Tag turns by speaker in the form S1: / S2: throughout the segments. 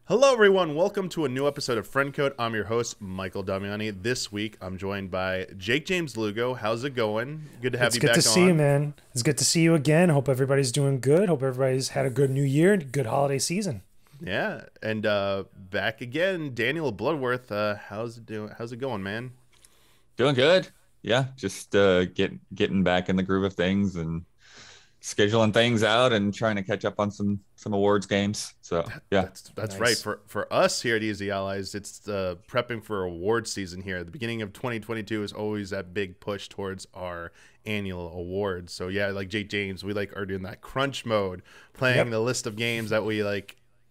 S1: Hello, everyone. Welcome to a new episode of Friend Code. I'm your host, Michael Damiani. This week, I'm joined by Jakejames Lugo. How's it going? Good to have you back on.
S2: It's good to see you, man. It's good to see you again. Hope everybody's doing good. Hope everybody's had a good new year and good holiday season.
S1: Yeah, and back again, Daniel Bloodworth. How's it going, man?
S3: Doing good. Yeah, just getting back in the groove of things and scheduling things out and trying to catch up on some awards games. So yeah,
S1: that's
S2: Nice.
S1: right. For us here at Easy Allies, it's prepping for award season here. The beginning of 2022 is always that big push towards our annual awards. So yeah, like Jake James, we are doing that crunch mode, playing the list of games that we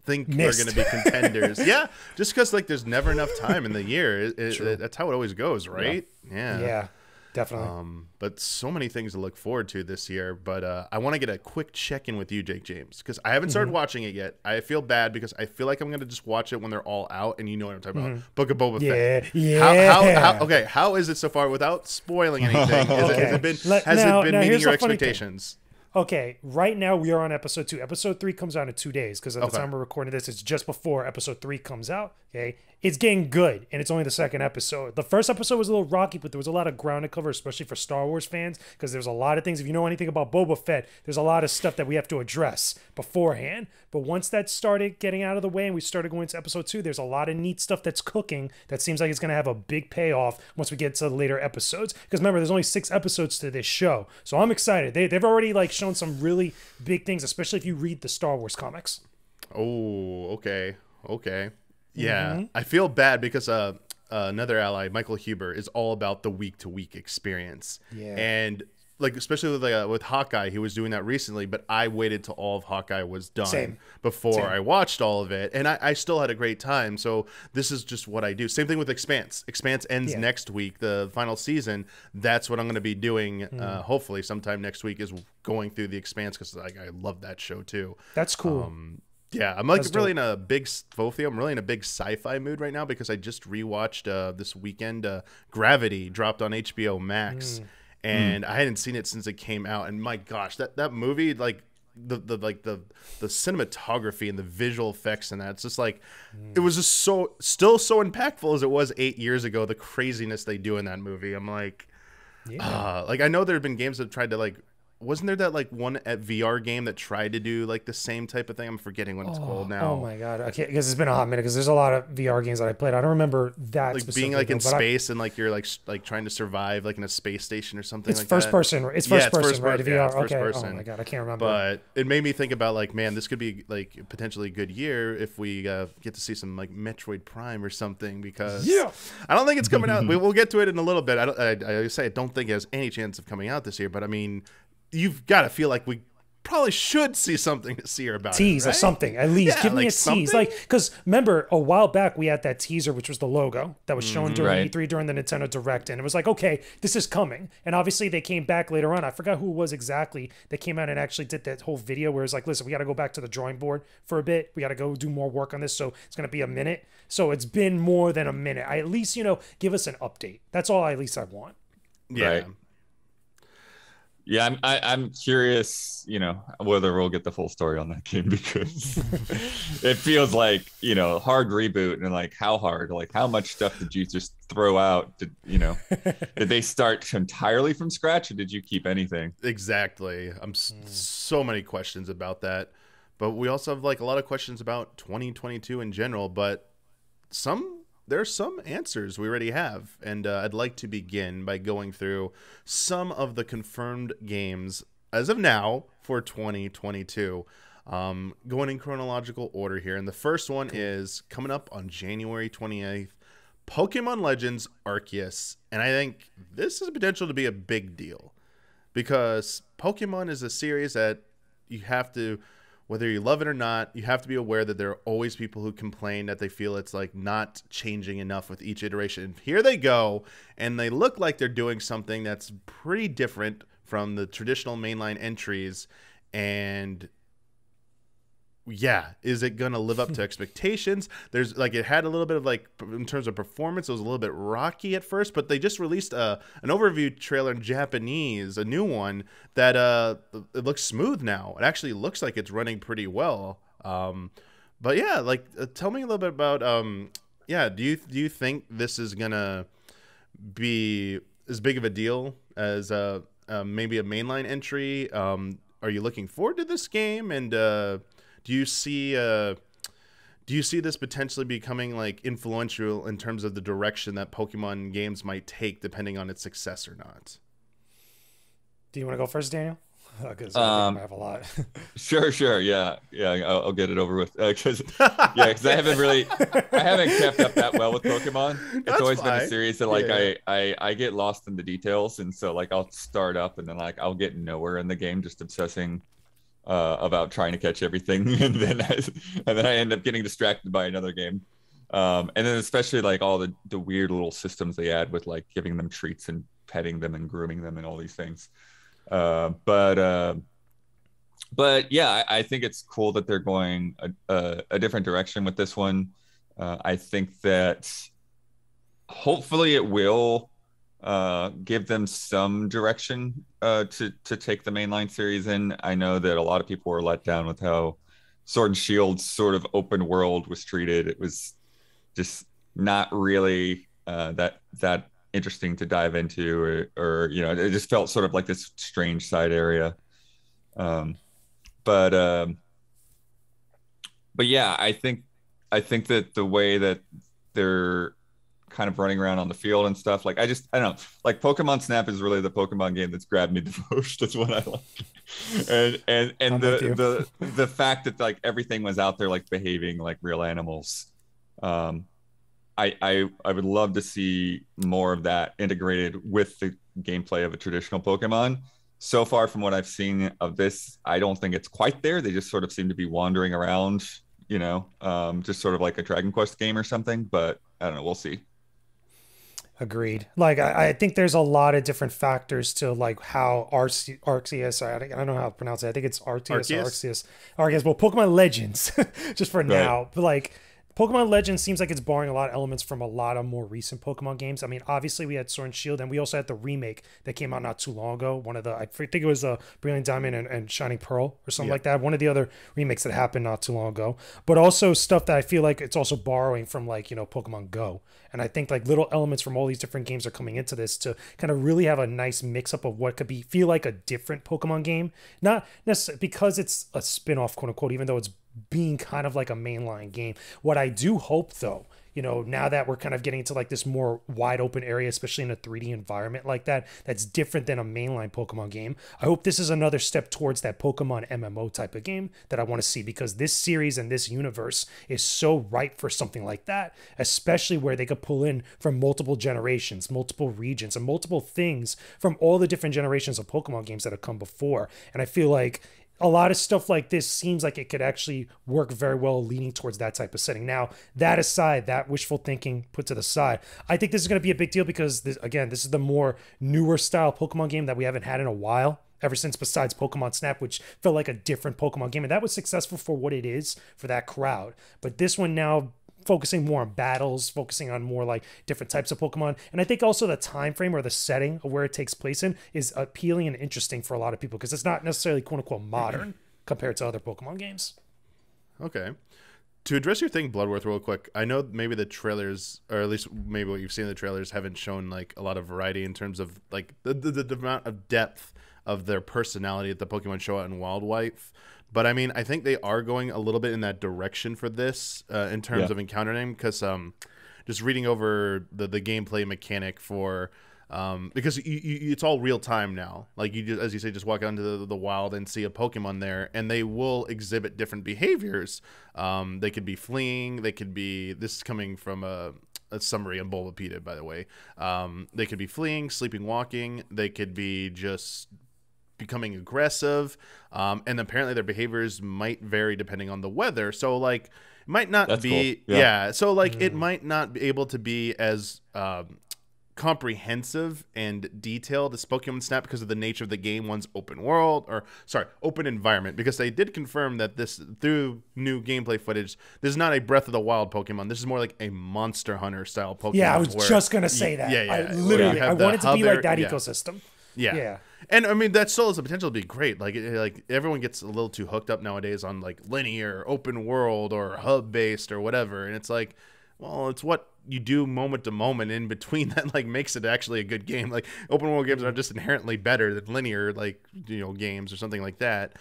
S1: think
S2: Missed.
S1: are going to be contenders. Yeah, just because there's never enough time in the year. That's how it always goes, right?
S2: Yeah, definitely.
S1: But so many things to look forward to this year. But I want to get a quick check-in with you, Jake James, because I haven't started watching it yet. I feel bad because I feel like I'm going to just watch it when they're all out, and you know what I'm talking about. Book of Boba Fett.
S2: Yeah.
S1: How is it so far without spoiling anything? Has it been meeting
S2: here's
S1: your
S2: the funny thing.
S1: expectations?
S2: Okay, right now we are on episode 2. Episode 3 comes out in 2 days because at the time we're recording this, it's just before episode 3 comes out. Okay, it's getting good, and it's only the second episode. The first episode was a little rocky, but there was a lot of ground to cover, especially for Star Wars fans, because there's a lot of things. If you know anything about Boba Fett, there's a lot of stuff that we have to address beforehand. But once that started getting out of the way and we started going to episode 2, there's a lot of neat stuff that's cooking that seems like it's going to have a big payoff once we get to the later episodes. Because remember, there's only 6 episodes to this show, so I'm excited. They've already shown some really big things, especially if you read the Star Wars comics.
S1: Oh, okay. Yeah, I feel bad because another ally, Michael Huber, is all about the week-to-week experience.
S2: Yeah.
S1: And especially with Hawkeye, he was doing that recently, but I waited till all of Hawkeye was done before I watched all of it, and I still had a great time. So this is just what I do. Same thing with Expanse. Expanse ends next week, the final season. That's what I'm going to be doing. Hopefully, sometime next week is going through the Expanse because I love that show too.
S2: That's cool.
S1: Yeah, I'm really in a big I'm really in a big sci-fi mood right now because I just rewatched this weekend. Gravity dropped on HBO Max, and I hadn't seen it since it came out. And my gosh, that movie, the cinematography and the visual effects in that, it's just it was just still so impactful as it was 8 years ago. The craziness they do in that movie, I'm I know there have been games that tried to wasn't there that one at VR game that tried to do the same type of thing? I'm forgetting what it's called now.
S2: Oh my god! I can't, because it's been a hot minute. Because there's a lot of VR games that I played. I don't remember that.
S1: Being in space and you're trying to survive in a space station or something.
S2: It's first person. It's first person, right? VR.
S1: First
S2: Okay.
S1: person.
S2: Oh my god, I can't remember.
S1: But it made me think about man, this could be potentially a good year if we get to see some Metroid Prime or something. Because I don't think it's coming out. We'll get to it in a little bit. I don't think it has any chance of coming out this year. But I mean, you've got to feel like we probably should see something this year about
S2: tease
S1: it, right?
S2: Or something, at least give me a
S1: something?
S2: tease, because remember a while back we had that teaser, which was the logo that was shown during E3 during the Nintendo Direct, and it was okay, this is coming. And obviously they came back later on. I forgot who it was exactly that came out and actually did that whole video where it's listen, we got to go back to the drawing board for a bit, we got to go do more work on this, so it's going to be a minute. So it's been more than a minute. I at least give us an update. That's all at least I want.
S1: Yeah.
S3: Yeah, I'm curious, whether we'll get the full story on that game, because it feels hard reboot, and how hard, how much stuff did you just throw out? Did they start entirely from scratch, or did you keep anything?
S1: Exactly. So many questions about that, but we also have a lot of questions about 2022 in general, but there's some answers we already have, and I'd like to begin by going through some of the confirmed games as of now for 2022. Going in chronological order here, and the first one is coming up on January 28th, Pokémon Legends Arceus, and I think this has potential to be a big deal because Pokemon is a series that you have to, whether you love it or not, you have to be aware that there are always people who complain that they feel it's not changing enough with each iteration. And here they go, and they look like they're doing something that's pretty different from the traditional mainline entries. And yeah, is it gonna live up to expectations? There's like, it had a little bit of like, in terms of performance, it was a little bit rocky at first, but they just released an overview trailer in Japanese, a new one that it looks smooth now. It actually looks like it's running pretty well. But yeah, like tell me a little bit about yeah, do you think this is gonna be as big of a deal as maybe a mainline entry? Are you looking forward to this game? And do you see this potentially becoming like influential in terms of the direction that Pokemon games might take, depending on its success or not?
S2: Do you want to go first, Daniel? Because I have a lot.
S3: Sure. Yeah. I'll get it over with. Because I haven't kept up that well with Pokemon. It's always been a series that like I get lost in the details, and so like I'll start up and then like I'll get nowhere in the game, just obsessing about trying to catch everything, and then I end up getting distracted by another game. And then especially like all the weird little systems they add with like giving them treats and petting them and grooming them and all these things. But yeah, I think it's cool that they're going a different direction with this one. I think that hopefully it will give them some direction to take the mainline series in. I know that a lot of people were let down with how Sword and Shield's sort of open world was treated. It was just not really that interesting to dive into, or you know, it just felt sort of like this strange side area. But yeah, I think that the way that they're kind of running around on the field and stuff, like I don't know, like Pokemon Snap is really the Pokemon game that's grabbed me the most. That's what I like. And the fact that like everything was out there like behaving like real animals. I would love to see more of that integrated with the gameplay of a traditional Pokemon. So far from what I've seen of this, I don't think it's quite there. They just sort of seem to be wandering around, you know, just sort of like a Dragon Quest game or something. But I don't know. We'll see.
S2: Agreed. Like, I think there's a lot of different factors to like how Arceus, I don't know how to pronounce it. I think it's Arceus. Well, Pokemon Legends, just for now. But like, Pokemon Legends seems like it's borrowing a lot of elements from a lot of more recent Pokemon games. I mean, obviously we had Sword and Shield, and we also had the remake that came out not too long ago. One of the, I think it was Brilliant Diamond and Shining Pearl or something like that. One of the other remakes that happened not too long ago. But also stuff that I feel like it's also borrowing from, like, you know, Pokemon Go. And I think like little elements from all these different games are coming into this to kind of really have a nice mix up of what could feel like a different Pokemon game. Not necessarily because it's a spin-off, quote unquote, even though it's being kind of like a mainline game. What I do hope, though, you know, now that we're kind of getting into like this more wide open area, especially in a 3D environment like that, that's different than a mainline Pokemon game. I hope this is another step towards that Pokemon MMO type of game that I want to see, because this series and this universe is so ripe for something like that, especially where they could pull in from multiple generations, multiple regions, and multiple things from all the different generations of Pokemon games that have come before. And I feel like a lot of stuff like this seems like it could actually work very well leaning towards that type of setting. Now, that aside, that wishful thinking put to the side, I think this is going to be a big deal because, this is the more newer style Pokemon game that we haven't had in a while, ever since besides Pokemon Snap, which felt like a different Pokemon game. And that was successful for what it is for that crowd. But this one now, focusing more on battles, focusing on more like different types of Pokemon. And I think also the time frame or the setting of where it takes place in is appealing and interesting for a lot of people, because it's not necessarily quote unquote modern compared to other Pokemon games. Okay.
S1: To address your thing, Bloodworth, real quick, I know maybe the trailers, or at least maybe what you've seen in the trailers, haven't shown like a lot of variety in terms of like the amount of depth of their personality at the Pokemon show out in Wildlife. But I mean, I think they are going a little bit in that direction for this in terms of encountering, because just reading over the gameplay mechanic for because it's all real time now. Like you just, as you say, just walk out into the wild and see a Pokemon there, and they will exhibit different behaviors. They could be fleeing. They could be. This is coming from a summary on Bulbapedia, by the way. They could be fleeing, sleeping, walking. They could be just becoming aggressive, and apparently their behaviors might vary depending on the weather. So like it might not be cool. So like it might not be able to be as comprehensive and detailed as Pokemon Snap because of the nature of the game. One's open world, or sorry, open environment, because they did confirm that this, through new gameplay footage, this is not a Breath of the Wild Pokemon. This is more like a Monster Hunter style Pokemon.
S2: Yeah, I was just gonna say that. I want it to be like that ecosystem.
S1: Yeah. And I mean, that still has the potential to be great. Like everyone gets a little too hooked up nowadays on like linear, open world, or hub based, or whatever, and it's like, well, it's what you do moment to moment in between that like makes it actually a good game. Like open world games are just inherently better than linear, like, you know, games or something like that.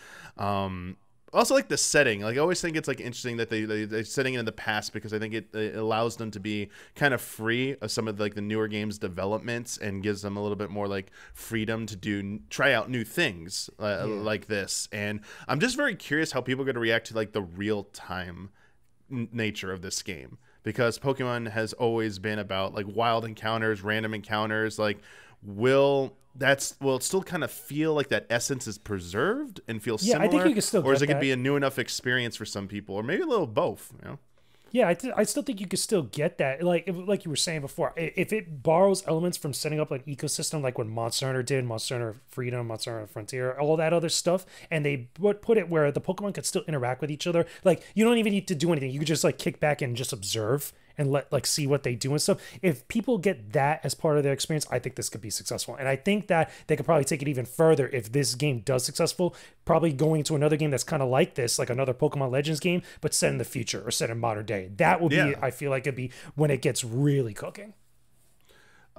S1: Also, like the setting, like I always think it's like interesting that they're setting it in the past, because I think it allows them to be kind of free of some of like the newer games developments, and gives them a little bit more like freedom to try out new things like this. And I'm just very curious how people are going to react to like the real time nature of this game, because Pokemon has always been about like wild encounters, random encounters. Like, will it still kind of feel like that essence is preserved and feel similar?
S2: I think you can still
S1: or is it
S2: get
S1: going to be a new enough experience for some people, or maybe a little of both, you know?
S2: Yeah, I still think you could still get that. Like you were saying before, if it borrows elements from setting up an ecosystem, like what Monster Hunter did, Monster Hunter Freedom, Monster Hunter Frontier, all that other stuff, and they put it where the Pokemon could still interact with each other. Like, you don't even need to do anything. You could just like kick back and just observe and see what they do and stuff. If people get that as part of their experience, I think this could be successful. And I think that they could probably take it even further if this game does successful, probably going to another game that's kind of like this, like another Pokemon Legends game, but set in the future or set in modern day. That would be, I feel like it'd be when it gets really cooking.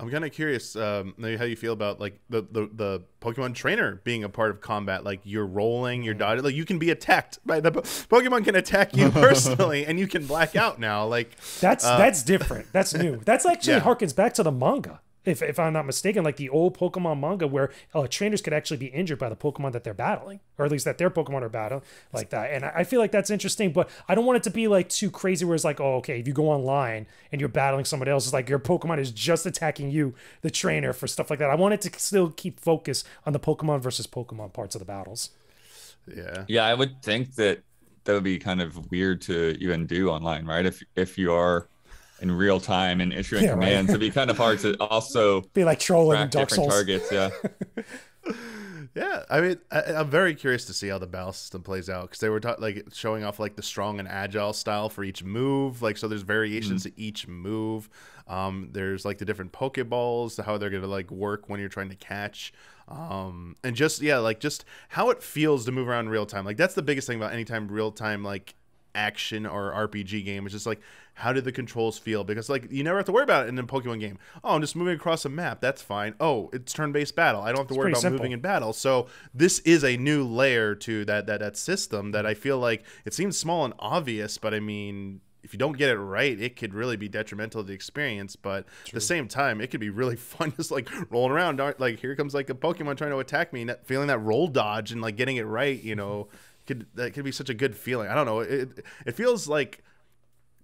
S1: I'm kind of curious maybe how you feel about like the Pokemon trainer being a part of combat. Like, you're rolling, you're dodging, like you can be attacked by the Pokemon can attack you personally, and you can black out now. Like,
S2: that's different. That's new. That's actually harkens back to the manga. If I'm not mistaken, like the old Pokemon manga where trainers could actually be injured by the Pokemon that they're battling, or at least that their Pokemon are battling, like that. And I feel like that's interesting, but I don't want it to be like too crazy where it's like, oh, okay, if you go online and you're battling somebody else, it's like your Pokemon is just attacking you, the trainer, for stuff like that. I want it to still keep focus on the Pokemon versus Pokemon parts of the battles.
S3: Yeah, I would think that would be kind of weird to even do online, right? If you are in real time and issuing commands, it'd be kind of hard to also
S2: be like trolling Dark Souls
S3: targets.
S1: Yeah, I mean, I'm very curious to see how the battle system plays out, because they were like showing off like the strong and agile style for each move. Like, so there's variations to each move. There's like the different Pokeballs, how they're gonna like work when you're trying to catch. And just just how it feels to move around in real time. Like, that's the biggest thing about anytime real time like action or RPG game. It's just like, how do the controls feel? Because like, you never have to worry about it in a Pokemon game. Oh, I'm just moving across a map, that's fine. Oh, it's turn-based battle, I don't have to worry about moving in battle. So this is a new layer to that system that I feel like it seems small and obvious, but I mean, if you don't get it right, it could really be detrimental to the experience. But at the same time, it could be really fun just like rolling around, like here comes like a Pokemon trying to attack me, feeling that roll dodge and like getting it right, you know. That could be such a good feeling. I don't know. It feels like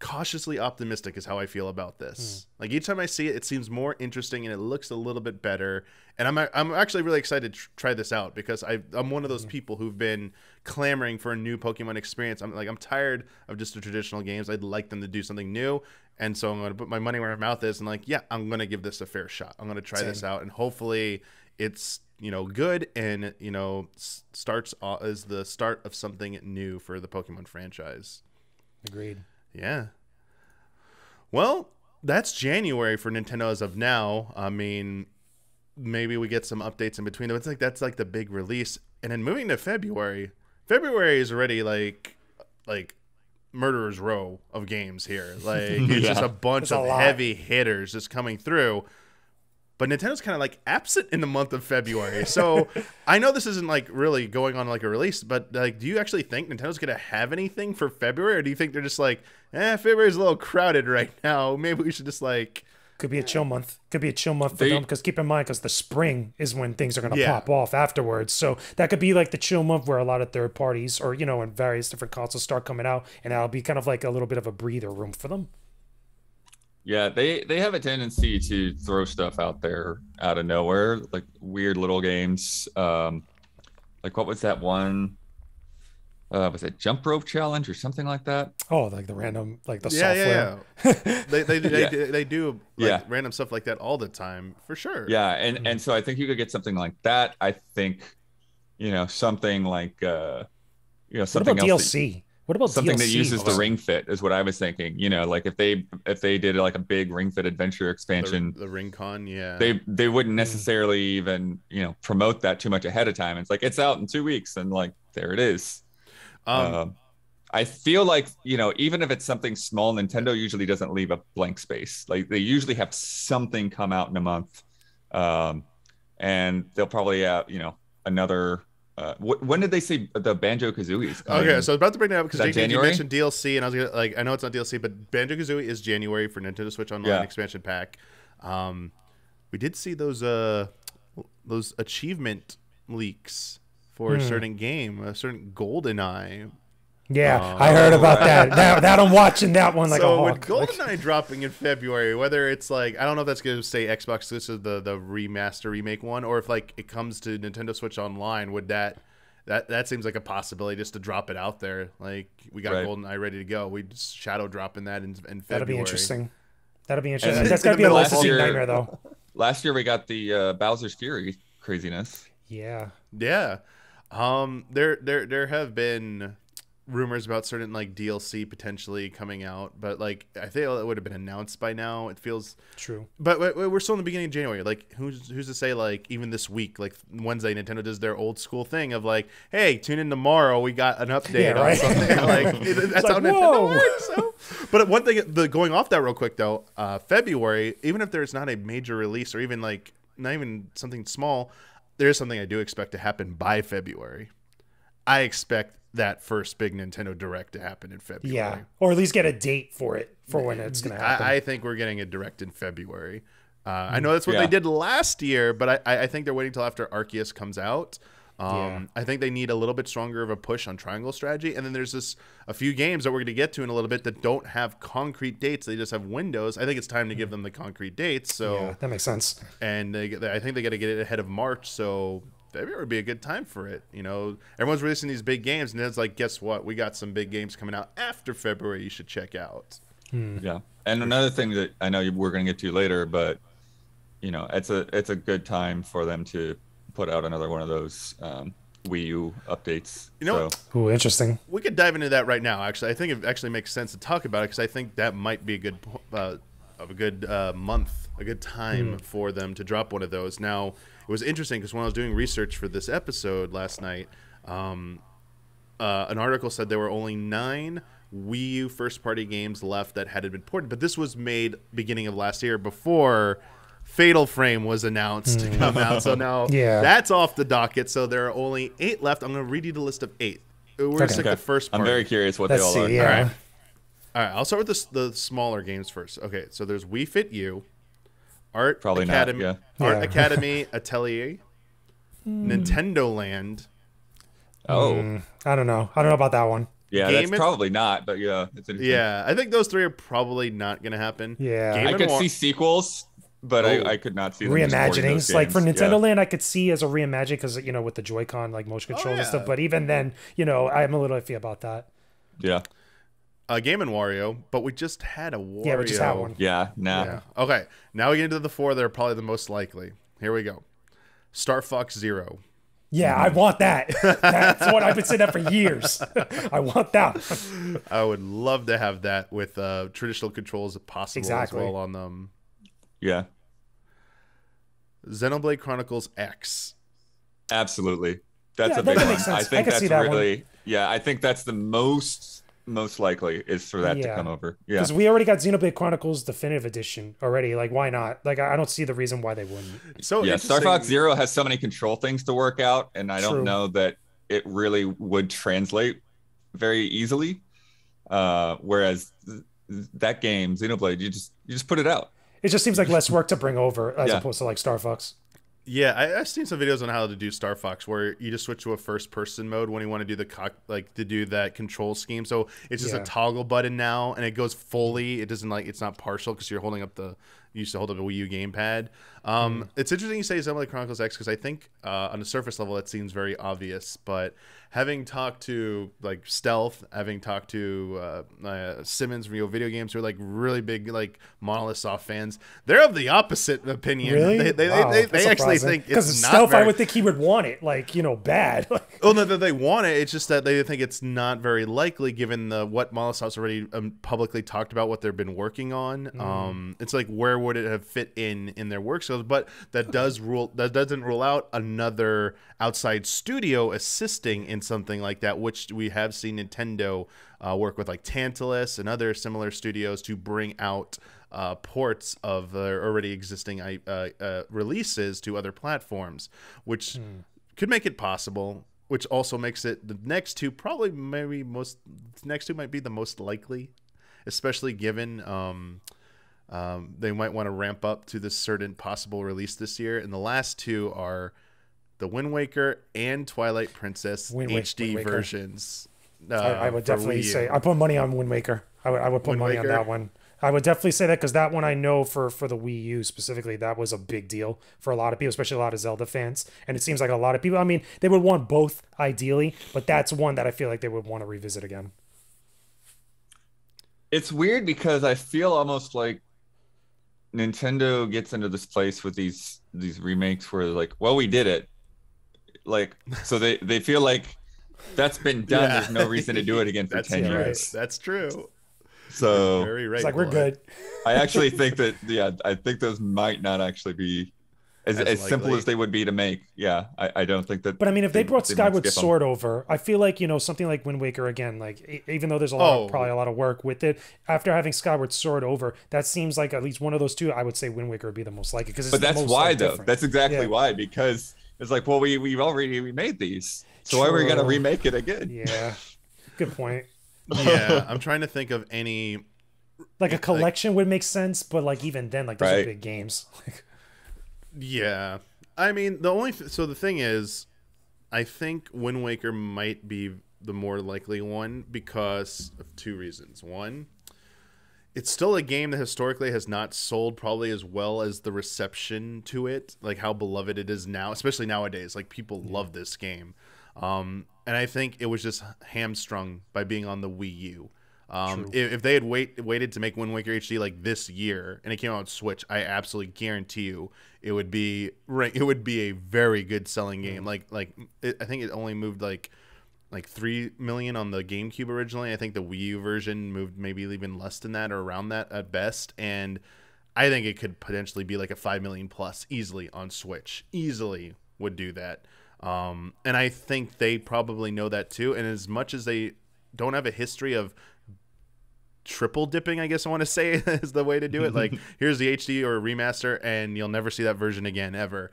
S1: cautiously optimistic is how I feel about this. Like, each time I see it, it seems more interesting and it looks a little bit better. And I'm actually really excited to try this out, because I'm one of those people who've been clamoring for a new Pokemon experience. I'm tired of just the traditional games. I'd like them to do something new. And so I'm going to put my money where my mouth is and like, yeah, I'm going to give this a fair shot. I'm going to try this out, and hopefully it's, you know, good, and, you know, starts as the start of something new for the Pokemon franchise.
S2: Agreed.
S1: Yeah. Well, that's January for Nintendo as of now. I mean, maybe we get some updates in between. It's like, that's like the big release. And then moving to February is already like murderer's row of games here. Like, it's just a bunch of heavy hitters just coming through. But Nintendo's kind of like absent in the month of February. So I know this isn't like really going on like a release, but like, do you actually think Nintendo's going to have anything for February? Or do you think they're just like, February's a little crowded right now, maybe we should just like...
S2: Could be a chill month. Could be a chill month for them, because keep in mind, because the spring is when things are going to pop off afterwards. So that could be like the chill month where a lot of third parties, or, you know, and various different consoles start coming out, and that'll be kind of like a little bit of a breather room for them.
S3: Yeah, they have a tendency to throw stuff out there out of nowhere, like weird little games. Like, what was that one? was it jump rope challenge or something like that?
S2: Oh, like the random, like the
S1: Yeah,
S2: software.
S1: they do like
S3: Yeah.
S1: random stuff like that all the time for sure.
S3: Yeah, and so I think you could get something like that. I think, something like
S2: What
S3: something
S2: about
S3: else
S2: DLC? What about
S3: something
S2: DLC?
S3: that uses the Ring Fit is what I was thinking. Like if they did like a big Ring Fit adventure expansion,
S1: the Ring Con, yeah.
S3: They wouldn't necessarily even, promote that too much ahead of time. It's like it's out in 2 weeks and like there it is. I feel like, even if it's something small, Nintendo usually doesn't leave a blank space. Like they usually have something come out in a month. And they'll probably have, another. When did they say the Banjo-Kazooie is coming?
S1: Okay, so I was about to bring that up because you mentioned DLC, and I was gonna, like, I know it's not DLC, but Banjo-Kazooie is January for Nintendo Switch Online expansion pack. We did see those achievement leaks for a certain game, a certain GoldenEye.
S2: Yeah, I heard about that. That I'm watching that one like a hawk.
S1: So with GoldenEye dropping in February, whether it's like, I don't know if that's going to say Xbox exclusive, the remaster remake one, or if like it comes to Nintendo Switch Online, would that seems like a possibility just to drop it out there. Like we got GoldenEye ready to go. We just shadow dropping that in February.
S2: That'll be interesting. That's got to be a licensing nightmare though.
S3: Last year we got the Bowser's Fury craziness.
S2: Yeah.
S1: Yeah. There have been rumors about certain like DLC potentially coming out, but like I think it would have been announced by now. It feels
S2: true,
S1: but we're still in the beginning of January. Like who's to say, like even this week, like Wednesday, Nintendo does their old school thing of like, hey, tune in tomorrow, we got an update on something. Like that's how Nintendo works. So. But one thing, going off that real quick though, February, even if there's not a major release or even like not even something small, there is something I do expect to happen by February. I expect that first big Nintendo Direct to happen in February.
S2: Yeah, or at least get a date for it, for when it's going to happen.
S1: I think we're getting a Direct in February. I know that's what they did last year, but I think they're waiting till after Arceus comes out. I think they need a little bit stronger of a push on triangle strategy. And then there's a few games that we're going to get to in a little bit that don't have concrete dates. They just have windows. I think it's time to give them the concrete dates. So
S2: yeah, that makes sense.
S1: And I think they got to get it ahead of March. So February would be a good time for it. Everyone's releasing these big games, and it's like, guess what? We got some big games coming out after February you should check out.
S3: Yeah. And another thing that I know we're going to get to later, but it's a good time for them to put out another one of those Wii U updates.
S2: Ooh, interesting.
S1: We could dive into that right now. Actually, I think it actually makes sense to talk about it because I think that might be a good month, a good time for them to drop one of those. Now, it was interesting because when I was doing research for this episode last night, an article said there were only 9 Wii U first-party games left that hadn't been ported. But this was made beginning of last year before Fatal Frame was announced to come out. So now that's off the docket. So there are only 8 left. I'm going to read you the list of 8. We're going to stick the first part.
S3: I'm very curious what they all are.
S2: Yeah.
S1: All right, I'll start with the smaller games first. Okay, so there's Wii Fit U, Art Academy Atelier, Nintendo Land.
S3: Oh,
S2: I don't know about that one.
S3: Yeah, that's probably not, but yeah, it's interesting.
S1: Yeah, I think those 3 are probably not going to happen.
S2: Yeah,
S3: I could see sequels, but I could not see them
S2: reimaginings. Like for Nintendo Land, I could see as a reimagining because with the Joy-Con like motion control and stuff. But even then, I'm a little iffy about that.
S3: Yeah.
S1: Game & Wario, but we just had a Wario.
S2: Yeah, we just had one.
S3: Yeah, nah. Yeah.
S1: Okay, now we get into the 4 that are probably the most likely. Here we go. Star Fox Zero.
S2: Yeah, I want that. That's what I've been saying that for years. I want that.
S1: I would love to have that with traditional controls if possible as well on them.
S3: Yeah.
S1: Xenoblade Chronicles X.
S3: Absolutely. That's a big one.
S2: Makes sense.
S3: I think that's
S2: that
S3: really
S2: one.
S3: Yeah, I think that's the most likely is for that to come over. Yeah.
S2: Because we already got Xenoblade Chronicles Definitive Edition already. Like, why not? Like, I don't see the reason why they wouldn't.
S1: So
S3: yeah, Star Fox Zero has so many control things to work out, and I don't know that it really would translate very easily. Whereas that game, Xenoblade, you just put it out.
S2: It just seems like less work to bring over as opposed to like Star Fox.
S1: Yeah, I've seen some videos on how to do Star Fox where you just switch to a first-person mode when you want to do to do that control scheme. So it's just a toggle button now, and it goes fully. It doesn't it's not partial because you're holding up the used to hold up a Wii U gamepad. It's interesting you say Xenoblade Chronicles X because I think on the surface level it seems very obvious, but having talked to like Stealth, having talked to Simmons from Video Games, who are like really big like Monolith Soft fans, they're of the opposite opinion.
S2: Really?
S1: They actually think it's not
S2: Stealth,
S1: very...
S2: I would think he would want it, like, you know, bad.
S1: Oh no, they want it. It's just that they think it's not very likely given what Monolith Soft's already publicly talked about what they've been working on. It's like where would it have fit in their work skills? But that doesn't rule out another outside studio assisting in something like that, which we have seen Nintendo work with like Tantalus and other similar studios to bring out ports of their already existing releases to other platforms, which could make it possible. Which also makes it the next two might be the most likely, especially given they might want to ramp up to this certain possible release this year. And the last two are the Wind Waker and Twilight Princess HD versions.
S2: I would definitely say I put money on Wind Waker. I would put money on that one. I would definitely say that because that one I know for the Wii U specifically, that was a big deal for a lot of people, especially a lot of Zelda fans. And it seems like a lot of people, I mean, they would want both ideally, but that's one that I feel like they would want to revisit again.
S3: It's weird because I feel almost like Nintendo gets into this place with these remakes where like, well, we did it. Like, so they feel like that's been done. Yeah. There's no reason to do it again for 10 years.
S1: That's true.
S3: So
S1: very right.
S2: It's like we're good.
S3: I actually think that I think those might not actually be as simple as they would be to make. Yeah, I don't think that.
S2: But I mean, if they brought Skyward Sword over, I feel like, you know, something like Wind Waker again. Like even though there's probably a lot of work with it, after having Skyward Sword over, that seems like at least one of those two. I would say Wind Waker would be the most likely because.
S3: But that's why though. That's exactly why, because it's like, well, we've already remade these, so why are we gonna remake it again?
S2: Yeah, good point.
S1: Yeah, I'm trying to think of any
S2: like a collection would make sense, but like even then, like those are big games.
S1: Yeah, I mean the thing is, I think Wind Waker might be the more likely one because of two reasons. One, it's still a game that historically has not sold probably as well as the reception to it, like how beloved it is now, especially nowadays. Like people love this game. And I think it was just hamstrung by being on the Wii U. If they had waited to make Wind Waker HD like this year and it came out on Switch, I absolutely guarantee you it would be a very good selling game. I think it only moved like 3 million on the GameCube originally. I think the Wii U version moved maybe even less than that or around that at best. And I think it could potentially be like a 5 million plus easily on Switch. Easily would do that. And I think they probably know that too. And as much as they don't have a history of triple dipping, I guess I want to say is the way to do it. Like, here's the HD or a remaster, and you'll never see that version again, ever.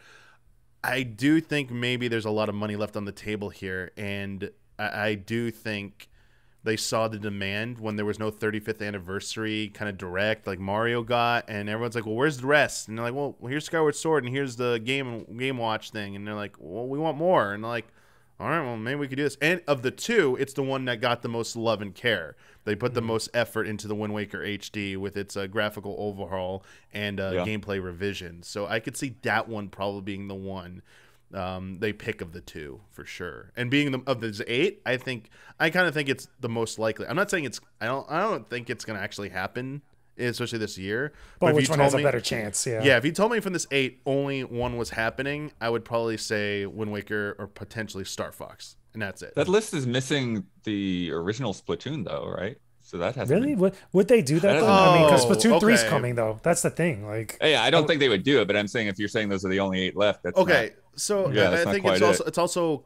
S1: I do think maybe there's a lot of money left on the table here. And I do think they saw the demand when there was no 35th anniversary kind of direct like Mario got, and everyone's like, well, where's the rest? And they're like, well, here's Skyward Sword and here's the Game Watch thing. And they're like, well, we want more. And they're like, all right, well, maybe we could do this. And of the two, it's the one that got the most love and care. They put the most effort into the Wind Waker HD with its graphical overhaul and gameplay revision. So I could see that one probably being the one they pick of the two for sure. And being of the 8, I kind of think it's the most likely. I'm not saying I don't think it's going to actually happen, especially this year.
S2: But which one has a better chance?
S1: Yeah, if you told me from this 8 only one was happening, I would probably say Wind Waker or potentially Star Fox, and that's it.
S3: That list is missing the original Splatoon though, right? So that has
S2: really would they do that? I mean, because Splatoon 3 is coming though. That's the thing. Like,
S3: hey, I don't think they would do it, but I'm saying if you're saying those are the only 8 left, that's
S1: okay.
S3: Not,
S1: so
S3: yeah,
S1: I think it's also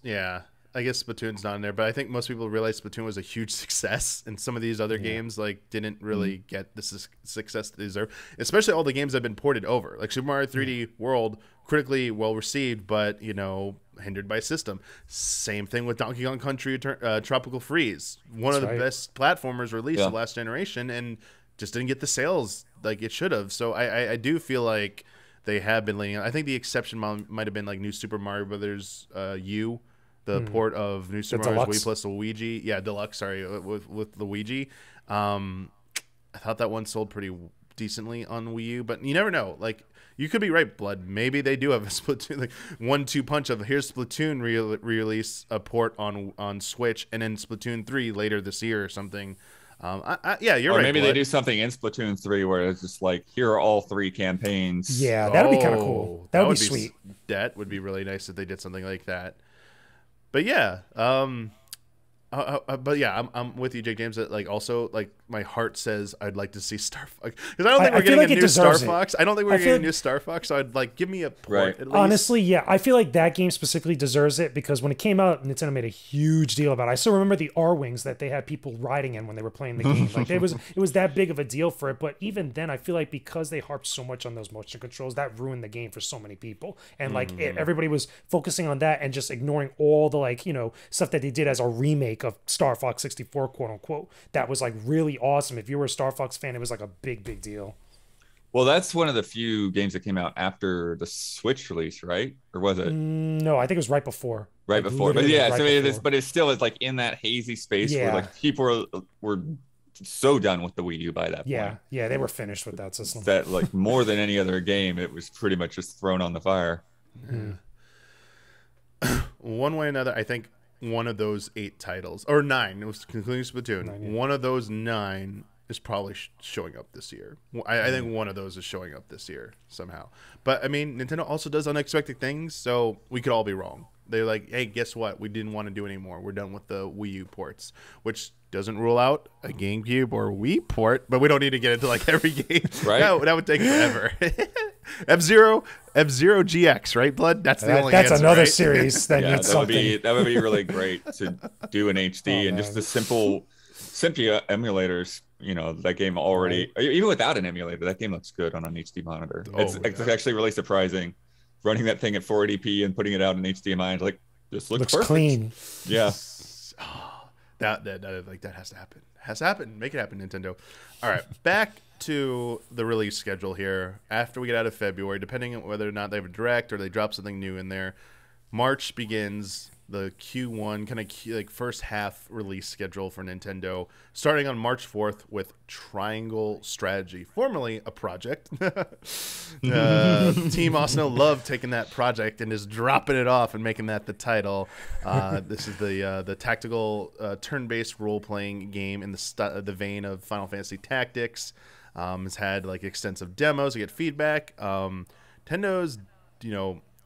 S1: yeah. I guess Splatoon's not in there, but I think most people realize Splatoon was a huge success, and some of these other games like didn't really get the success they deserve. Especially all the games that have been ported over, like Super Mario 3D World, critically well received, but hindered by system. Same thing with Donkey Kong Country Tropical Freeze, one of the best platformers released of last generation, and just didn't get the sales like it should have. So I do feel like they have been leaning on. I think the exception might have been like New Super Mario Brothers U. The port of New Super Mario Wii plus Luigi. Yeah, Deluxe, sorry, with Luigi. I thought that one sold pretty decently on Wii U, but you never know. Like, you could be right, Blood. Maybe they do have a Splatoon, like 1-2 punch of here's Splatoon re-release a port on Switch, and then Splatoon 3 later this year or something. Yeah, you're right.
S3: Or maybe
S1: Blood.
S3: they do something in Splatoon 3 where it's just like, here are all 3 campaigns.
S2: Yeah, that would be kind of cool. That would be sweet.
S1: That would be really nice if they did something like that. But yeah, but yeah, I'm with you, Jake James. That like also like my heart says I'd like to see Star Fox, because I don't think we're getting a new Star Fox. I don't think we're getting a new Star Fox. So I'd like give me a port at least.
S2: Honestly, yeah, I feel like that game specifically deserves it because when it came out, Nintendo made a huge deal about it. I still remember the R-Wings that they had people riding in when they were playing the game. Like it was that big of a deal for it. But even then, I feel like because they harped so much on those motion controls, that ruined the game for so many people. And like everybody was focusing on that and just ignoring all the like stuff that they did as a remake of Star Fox 64, quote unquote. That was like really awesome. If you were a Star Fox fan, it was like a big deal.
S3: Well, that's one of the few games that came out after the Switch release, right? Or was it?
S2: No, I think it was right before.
S3: Right before. But yeah, so it still is like in that hazy space where like people were so done with the Wii U by that point.
S2: Yeah, they were finished with that system.
S3: That like more than any other game, it was pretty much just thrown on the fire.
S1: One way or another, I think one of those 8 titles, or 9, it was concluding Splatoon, one of those 9 is probably showing up this year. I think one of those is showing up this year somehow. But I mean, Nintendo also does unexpected things, so we could all be wrong. They're like, hey, guess what? We didn't want to do anymore. We're done with the Wii U ports, which doesn't rule out a GameCube or Wii port, but we don't need to get into like every game.
S3: Right?
S1: That would take forever. F-Zero GX, right, Blood? That's the only answer,
S2: another
S1: right?
S2: series that needs something.
S3: That would be really great to do in HD and just the simple emulators. That game already, even without an emulator, that game looks good on an HD monitor. It's actually really surprising running that thing at 480p and putting it out in HDMI. Like, this looks perfect.
S2: Clean.
S3: Yeah.
S1: That has to happen. Has to happen. Make it happen, Nintendo. All right, back to the release schedule here. After we get out of February, depending on whether or not they have a direct or they drop something new in there, March begins the Q1 kind of like first half release schedule for Nintendo, starting on March 4th with Triangle Strategy, formerly a project. Team Osno loved taking that project and just dropping it off and making that the title. This is the tactical turn-based role-playing game in the vein of Final Fantasy Tactics. It's had like extensive demos to get feedback. Nintendo's,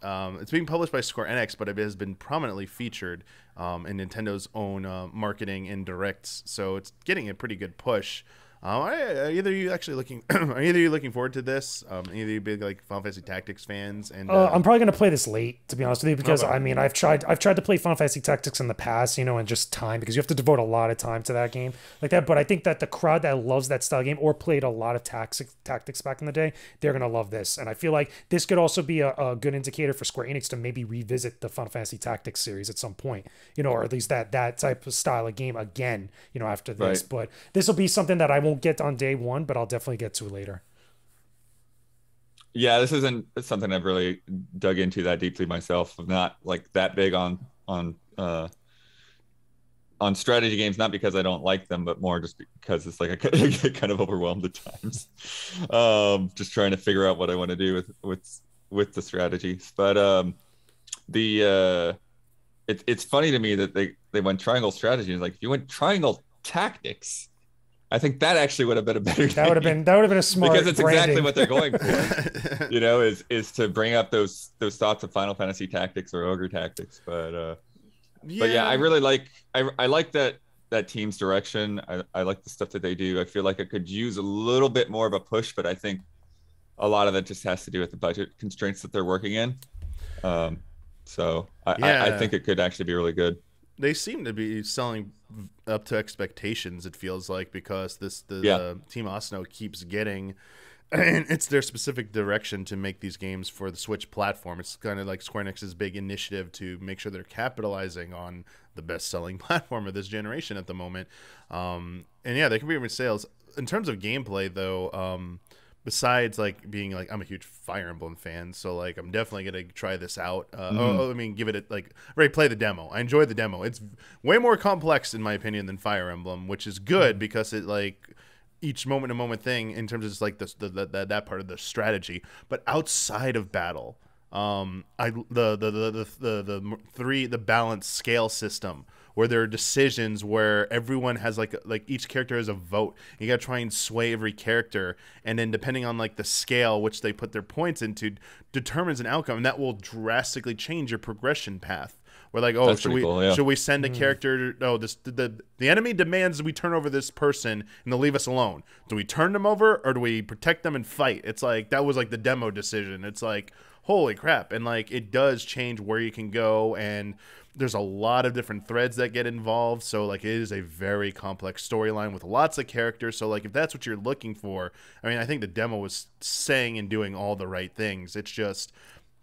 S1: it's being published by Square Enix, but it has been prominently featured in Nintendo's own marketing and directs, so it's getting a pretty good push. Are either of you actually looking? Are either of you looking forward to this? Either of you big like Final Fantasy Tactics fans? And
S2: I'm probably gonna play this late, to be honest with you, because I mean I've tried to play Final Fantasy Tactics in the past, and just time, because you have to devote a lot of time to that game like that. But I think that the crowd that loves that style game or played a lot of tactics back in the day, they're gonna love this, and I feel like this could also be a good indicator for Square Enix to maybe revisit the Final Fantasy Tactics series at some point, or at least that type of style of game again, after this. Right. But this will be something that I won't get on day one, but I'll definitely get to later.
S3: Yeah, this isn't something I've really dug into that deeply myself. I'm not like that big on strategy games, not because I don't like them, but more just because it's like I get kind of overwhelmed at times. Just trying to figure out what I want to do with the strategies. But it's funny to me that they went Triangle Strategy. It's like, if you went Triangle Tactics, I think that actually would have been a better game. That would have been a smart, because it's branding. Exactly what they're going for. Is to bring up those thoughts of Final Fantasy Tactics or Ogre Tactics. But yeah, I really like that team's direction. I like the stuff that they do. I feel like I could use a little bit more of a push, but I think a lot of it just has to do with the budget constraints that they're working in. So I think it could actually be really good.
S1: They seem to be selling up to expectations, it feels like, because the Team Osno keeps getting, and it's their specific direction to make these games for the Switch platform. It's kind of like Square Enix's big initiative to make sure they're capitalizing on the best-selling platform of this generation at the moment. And yeah, they can be in sales. In terms of gameplay, though, besides like being like, I'm a huge Fire Emblem fan, so like I'm definitely gonna try this out. Give it play the demo. I enjoyed the demo. It's way more complex in my opinion than Fire Emblem, which is good because it like each moment to moment thing in terms of just like that part of the strategy. But outside of battle, the balance scale system where there are decisions where everyone has like each character has a vote. You got to try and sway every character, and then depending on like the scale which they put their points into determines an outcome, and that will drastically change your progression path. We're like, oh, should we send a character? Oh, the enemy demands we turn over this person and they'll leave us alone. Do we turn them over or do we protect them and fight? It's like that was like the demo decision. It's like, holy crap. And like it does change where you can go, and there's a lot of different threads that get involved. So like it is a very complex storyline with lots of characters. So like if that's what you're looking for, I mean, I think the demo was saying and doing all the right things. It's just,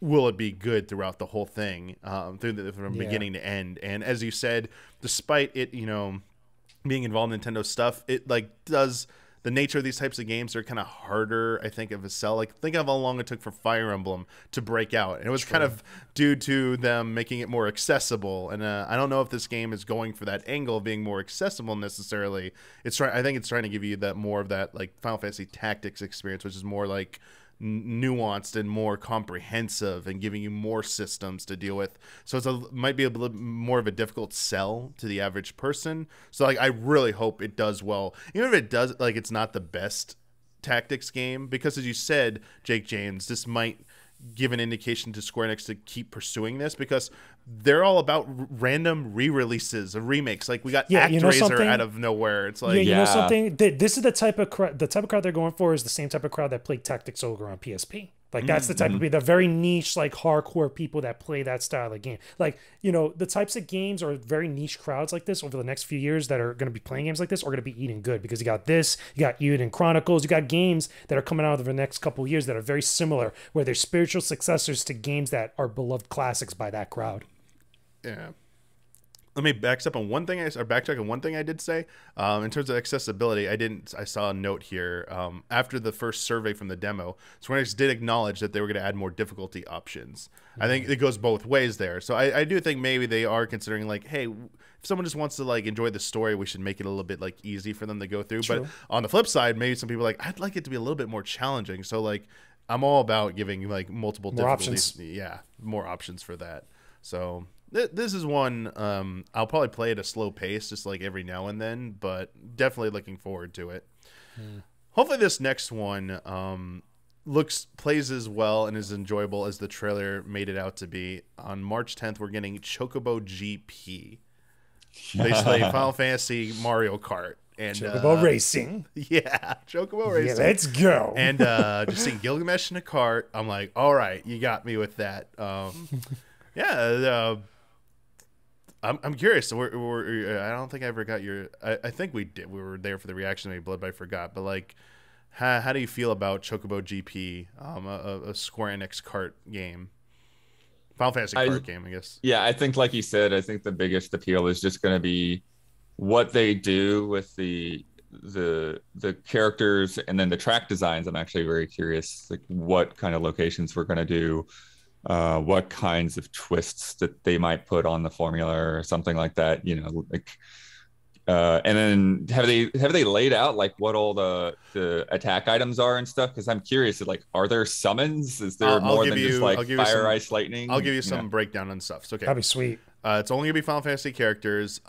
S1: will it be good throughout the whole thing, from beginning to end? And as you said, despite it, being involved in Nintendo stuff, it like does. The nature of these types of games are kind of harder, I think, of a sell. Like, think of how long it took for Fire Emblem to break out. And it was kind of due to them making it more accessible. And I don't know if this game is going for that angle of being more accessible necessarily. I think it's trying to give you that more of that, like, Final Fantasy Tactics experience, which is more, like, nuanced and more comprehensive and giving you more systems to deal with. So might be a little more of a difficult sell to the average person. So like I really hope it does well. Even if it does, like it's not the best tactics game, because as you said, Jake James, this might give an indication to Square Enix to keep pursuing this, because they're all about random re-releases of remakes. Like we got ActRaiser out of nowhere. It's like,
S2: you know something? This is the type of crowd they're going for is the same type of crowd that played Tactics Ogre on PSP. Like that's the type of the very niche, like hardcore people that play that style of game. Like, the types of games or very niche crowds like this over the next few years that are going to be playing games like this are going to be eating good, because you got this, you got Euden Chronicles, you got games that are coming out over the next couple of years that are very similar, where they're spiritual successors to games that are beloved classics by that crowd.
S1: Yeah. Let me backtrack on one thing I did say. In terms of accessibility, I saw a note here. After the first survey from the demo, Square Enix did acknowledge that they were going to add more difficulty options. I think it goes both ways there. So I do think maybe they are considering like, hey, if someone just wants to like enjoy the story, we should make it a little bit like easy for them to go through. True. But on the flip side, maybe some people are like, I'd like it to be a little bit more challenging. So like, I'm all about giving like multiple difficulties. Options. Yeah, more options for that. So this is one I'll probably play at a slow pace, just like every now and then, but definitely looking forward to it. Hopefully this next one plays as well and as enjoyable as the trailer made it out to be. On March 10th, we're getting Chocobo GP. Basically, Final Fantasy Mario Kart. And
S2: Chocobo Racing.
S1: Yeah, Chocobo Racing.
S2: Yeah, let's go.
S1: And just seeing Gilgamesh in a cart, I'm like, all right, you got me with that. I'm curious. I don't think I ever got your. I think we did. We were there for the reaction to Blood, but I forgot. But like, how do you feel about Chocobo GP, a Square Enix kart game, Final Fantasy kart game? I guess.
S3: Yeah, I think like you said, I think the biggest appeal is just going to be what they do with the characters and then the track designs. I'm actually very curious, like what kind of locations we're going to do. What kinds of twists that they might put on the formula or something like that, like, and then have they laid out like what all the attack items are and stuff? Because I'm curious, like, are there summons? Is there more than just like fire, ice, lightning?
S1: I'll give you some breakdown on stuff. So, okay,
S2: that'd be sweet.
S1: It's only gonna be Final Fantasy characters.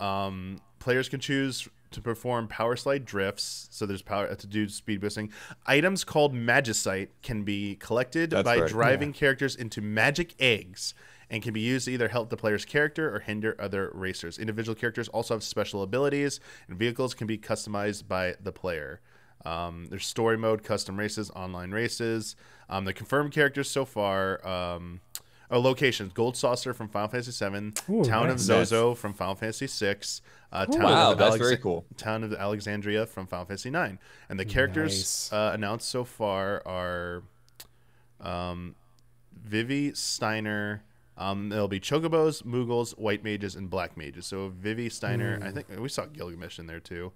S1: Players can choose to perform power slide drifts, so there's power to do speed boosting. Items called Magicite can be collected by driving characters into magic eggs and can be used to either help the player's character or hinder other racers. Individual characters also have special abilities, and vehicles can be customized by the player. There's story mode, custom races, online races. The confirmed characters so far... locations: Gold Saucer from Final Fantasy VII, Town of Zozo from Final Fantasy VI,
S3: that's very cool.
S1: Town of Alexandria from Final Fantasy IX. And the characters announced so far are Vivi, Steiner. There'll be Chocobos, Moogles, White Mages, and Black Mages. So Vivi, Steiner. I think we saw Gilgamesh in there too.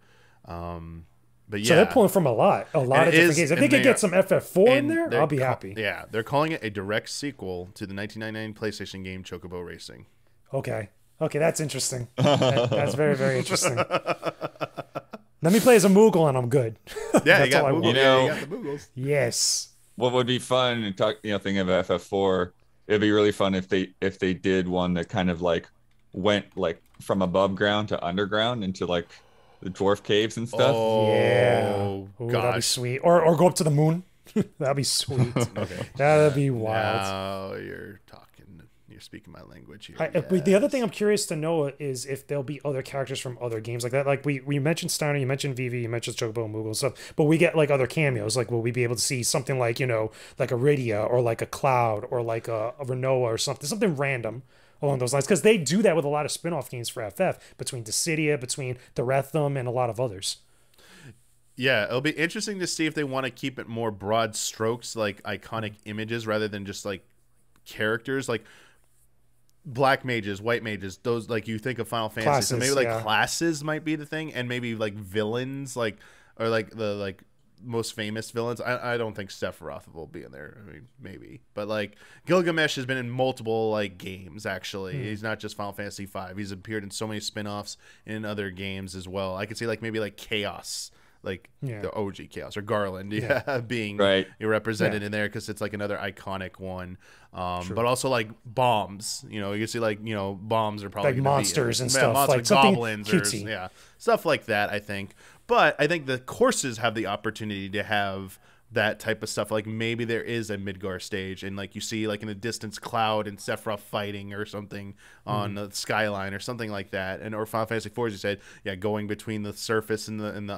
S1: But yeah,
S2: so they're pulling from a lot of different games. If they could get some FF4 in there, I'll be happy.
S1: Yeah, they're calling it a direct sequel to the 1999 PlayStation game Chocobo Racing.
S2: Okay, that's interesting. That's very, very interesting. Let me play as a Moogle and I'm good.
S1: Yeah, you
S2: That's all
S1: got
S2: I
S1: Moogle.
S2: want.
S1: Yeah, you got the Moogles.
S2: Yes.
S3: What would be fun and thinking of FF4, it'd be really fun if they did one that kind of like went like from above ground to underground into like the dwarf caves and stuff.
S2: Yeah.
S1: Oh,
S2: Ooh, that'd be
S1: gosh.
S2: sweet. Or go up to the moon. That'd be sweet.
S1: Okay.
S2: That'd be wild.
S1: Now you're talking. You're speaking my language here.
S2: The other thing I'm curious to know is if there'll be other characters from other games like that. Like we mentioned Steiner, you mentioned Vivi, you mentioned Chocobo and Moogle and stuff, but we get like other cameos. Like will we be able to see something like, you know, like a Rydia or like a Cloud or like a Renoa or something random along those lines? Because they do that with a lot of spin-off games for FF, between Dissidia, between the Retham, and a lot of others.
S1: Yeah, it'll be interesting to see if they want to keep it more broad strokes, like iconic images, rather than just like characters. Like black mages, white mages, those like you think of Final Fantasy.
S2: Classes,
S1: So maybe like
S2: yeah.
S1: classes might be the thing, and maybe like villains, like or like the like most famous villains. I don't think Sephiroth will be in there. I mean, maybe, but like Gilgamesh has been in multiple like games. Actually, he's not just Final Fantasy V. He's appeared in so many spin-offs in other games as well. I could see like maybe like Chaos. Like the OG Chaos or Garland, being
S3: Right.
S1: represented in there because it's like another iconic one. But also like bombs, you know, you can see like, you know, bombs are probably
S2: Like
S1: gonna
S2: monsters
S1: be,
S2: and
S1: yeah,
S2: stuff,
S1: monsters,
S2: like something
S1: goblins,
S2: cutesy.
S1: or stuff like that. I think, but I think the courses have the opportunity to have that type of stuff. Like maybe there is a Midgar stage, and like you see like in the distance Cloud and Sephiroth fighting or something on the skyline or something like that. And or Final Fantasy IV, as you said, going between the surface and the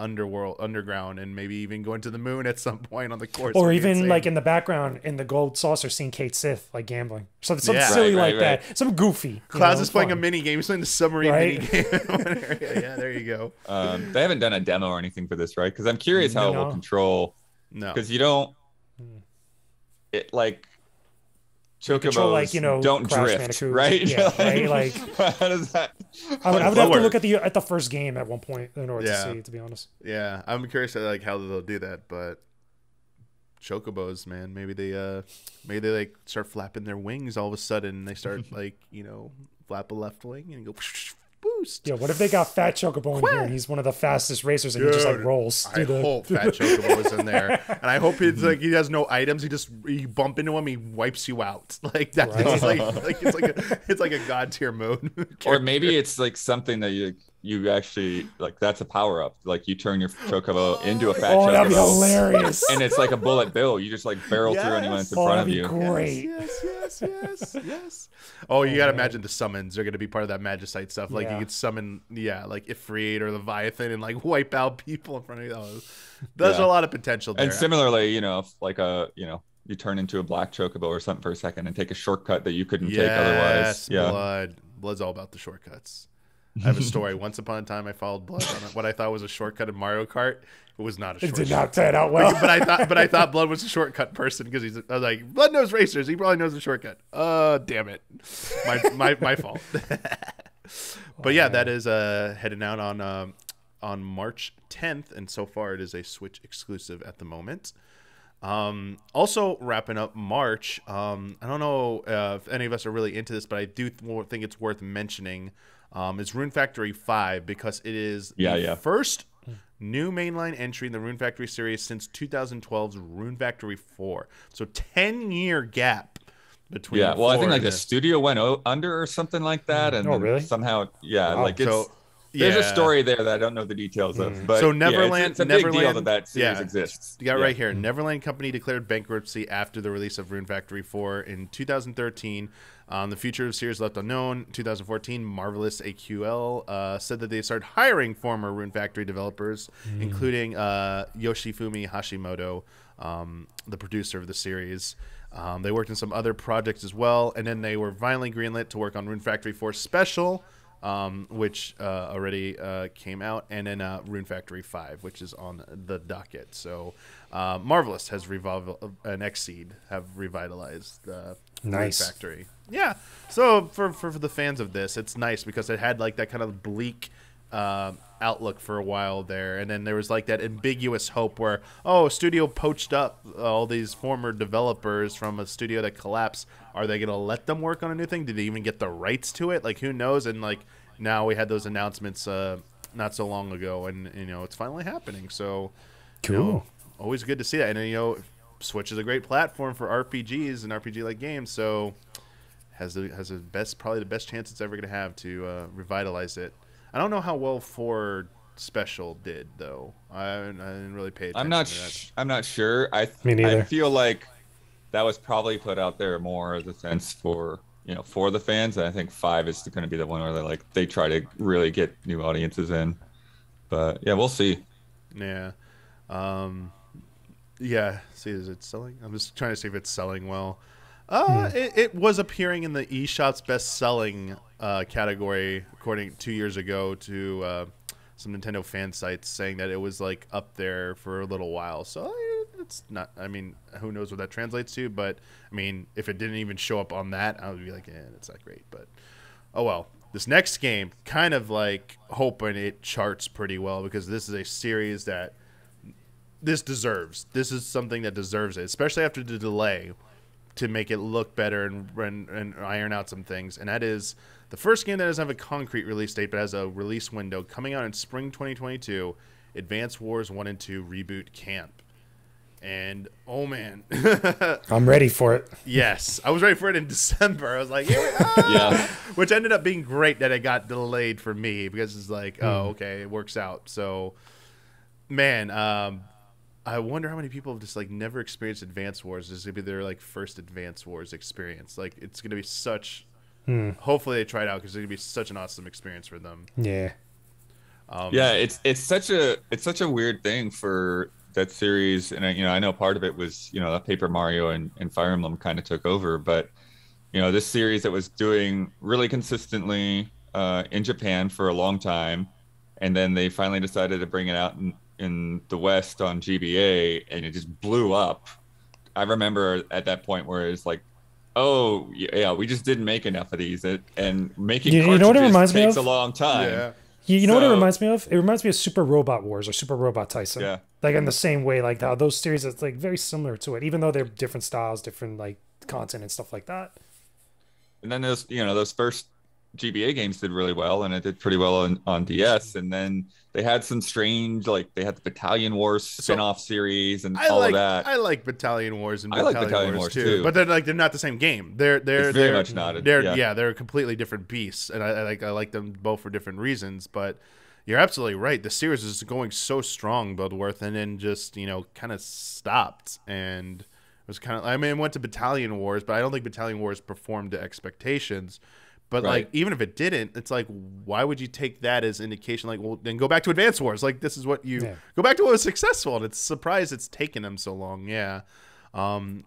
S1: underground, and maybe even going to the moon at some point on the course.
S2: Or even like in the background in the gold saucer, seeing Kate Sith like gambling, something
S1: Yeah.
S2: silly
S3: Right,
S2: like
S3: right.
S2: that, some goofy.
S1: Cloud is playing
S2: fun.
S1: a mini game. He's playing the submarine
S2: Right?
S1: mini game. Yeah, there you go.
S3: They haven't done a demo or anything for this, right? Because I'm curious how it
S2: No.
S3: will control.
S1: No,
S3: Because you don't. It like. Chocobos
S2: Control, like, you know,
S3: don't
S2: Crash
S3: drift,
S2: Bandicoot.
S3: right?
S2: Yeah, right, like-
S3: how does that?
S2: I would have to
S1: Bloodworth.
S2: look at the first game at one point in order to see, to be honest.
S1: yeah, I'm curious like how they'll do that, but Chocobos, man, maybe they like start flapping their wings all of a sudden. And they start like, you know, flap a left wing and go boost.
S2: Yeah, what if they got Fat Chocobo in here and he's one of the fastest racers and he just like
S1: Dude,
S2: rolls
S1: I hope Fat Chocobo is in there, and I hope it's like he has no items. You bump into him, he wipes you out. Like that's
S2: Right.
S1: like it's like a god tier mode.
S3: Or maybe it's like something that you actually like. That's a power up. Like you turn your Chocobo into a fat
S2: Oh, that'd be
S3: Chocobo,
S2: hilarious.
S3: and it's like a bullet bill. You just like barrel through anyone that's in
S2: Oh,
S3: front
S2: that'd
S3: of
S2: be
S3: you.
S2: great.
S1: Yes. Oh, you gotta imagine the summons are gonna be part of that Magicite stuff. Like
S2: Yeah.
S1: you could summon, like Ifrit or Leviathan and like wipe out people in front of you. Oh, there's a lot of potential there.
S3: And similarly, you know, if like you turn into a black Chocobo or something for a second and take a shortcut that you couldn't take otherwise. Yeah.
S1: Blood's all about the shortcuts. I have a story. Once upon a time, I followed Blood on what I thought was a shortcut in Mario Kart. It was not a
S2: It
S1: shortcut.
S2: did not turn out well.
S1: but I thought Blood was a shortcut person because I was like, Blood knows racers. He probably knows the shortcut. Damn it, my fault. But yeah, that is heading out on March 10th, and so far it is a Switch exclusive at the moment. Also wrapping up March. I don't know if any of us are really into this, but I do think it's worth mentioning. Is Rune Factory 5 because it is the first new mainline entry in the Rune Factory series since 2012's Rune Factory 4. So 10-year gap between.
S3: Yeah, well, I think like the studio went under or something like that, and then
S2: really?
S3: somehow,
S2: Wow.
S3: like it's. There's a story there that I don't know the details of, but
S1: so Neverland,
S3: it's a big deal that series exists.
S1: You got right here. Neverland Company declared bankruptcy after the release of Rune Factory 4 in 2013. The future of the series left unknown. 2014, Marvelous AQL said that they started hiring former Rune Factory developers, including Yoshifumi Hashimoto, the producer of the series. They worked on some other projects as well, and then they were finally greenlit to work on Rune Factory 4 Special, which already came out, and then Rune Factory 5, which is on the docket. So Marvelous has and Xseed have revitalized the Rune Factory. Yeah. So for the fans of this, it's nice because it had like that kind of bleak outlook for a while there, and then there was like that ambiguous hope where a studio poached up all these former developers from a studio that collapsed. Are they gonna let them work on a new thing? Did they even get the rights to it? Like, who knows? And like now we had those announcements not so long ago, and it's finally happening. So
S2: Cool.
S1: Always good to see that. And Switch is a great platform for RPGs and RPG like games, so probably the best chance it's ever going to have to revitalize it. I don't know how well 4 Special did though. I didn't really pay attention to that.
S3: I'm not sure.
S2: Me neither.
S3: I feel like that was probably put out there more as a sense for for the fans. And I think 5 is going to be the one where they try to really get new audiences in. But yeah, we'll see.
S1: Yeah. Yeah. See, is it selling? I'm just trying to see if it's selling well. It was appearing in the eShop's best-selling category, according 2 years ago to some Nintendo fan sites, saying that it was up there for a little while. So it's not. I mean, who knows what that translates to? But I mean, if it didn't even show up on that, I would be like, it's not great. But oh well. This next game, kind of hoping it charts pretty well, because this is a series that this deserves. This is something that deserves it, especially after the delay, to make it look better and iron out some things. And that is the first game that doesn't have a concrete release date, but has a release window coming out in spring 2022, Advance Wars 1 and 2 Reboot Camp. And oh man,
S2: I'm ready for it.
S1: Yes, I was ready for it in December. I was like,
S3: Yeah,
S1: which ended up being great that it got delayed for me, because it's oh, okay, it works out. So, man, I wonder how many people have just never experienced Advance Wars. This is gonna be their first Advance Wars experience. It's gonna be such. Hopefully they try it out, because it's gonna be such an awesome experience for them.
S2: Yeah.
S3: Yeah, it's such a weird thing for that series, and I know part of it was that Paper Mario and Fire Emblem kind of took over, but this series that was doing really consistently in Japan for a long time, and then they finally decided to bring it out in the West on GBA, and it just blew up. I remember at that point where it's oh yeah, we just didn't make enough of these, and making cartridges takes a long time.
S1: Yeah.
S2: You know what it reminds me of? It reminds me of Super Robot Wars or Super Robot Tyson.
S3: Yeah.
S2: In the same way, how those series, it's very similar to it, even though they're different styles, different content and stuff like that.
S3: And then those first GBA games did really well, and it did pretty well on DS. And then they had some strange, they had the Battalion Wars spin-off series and all of that.
S1: I like Battalion Wars and
S3: Battalion Wars too,
S1: but they're not the same game. They're
S3: very much not.
S1: They're completely different beasts, and I like them both for different reasons. But you're absolutely right. The series is going so strong, Bloodworth, and then just kind of stopped, and it was kind of. I mean, it went to Battalion Wars, but I don't think Battalion Wars performed to expectations. But
S3: right.
S1: Even if it didn't, it's why would you take that as indication? Well, then go back to Advance Wars. This is what you go back to what was successful, and it's surprised it's taken them so long. Yeah,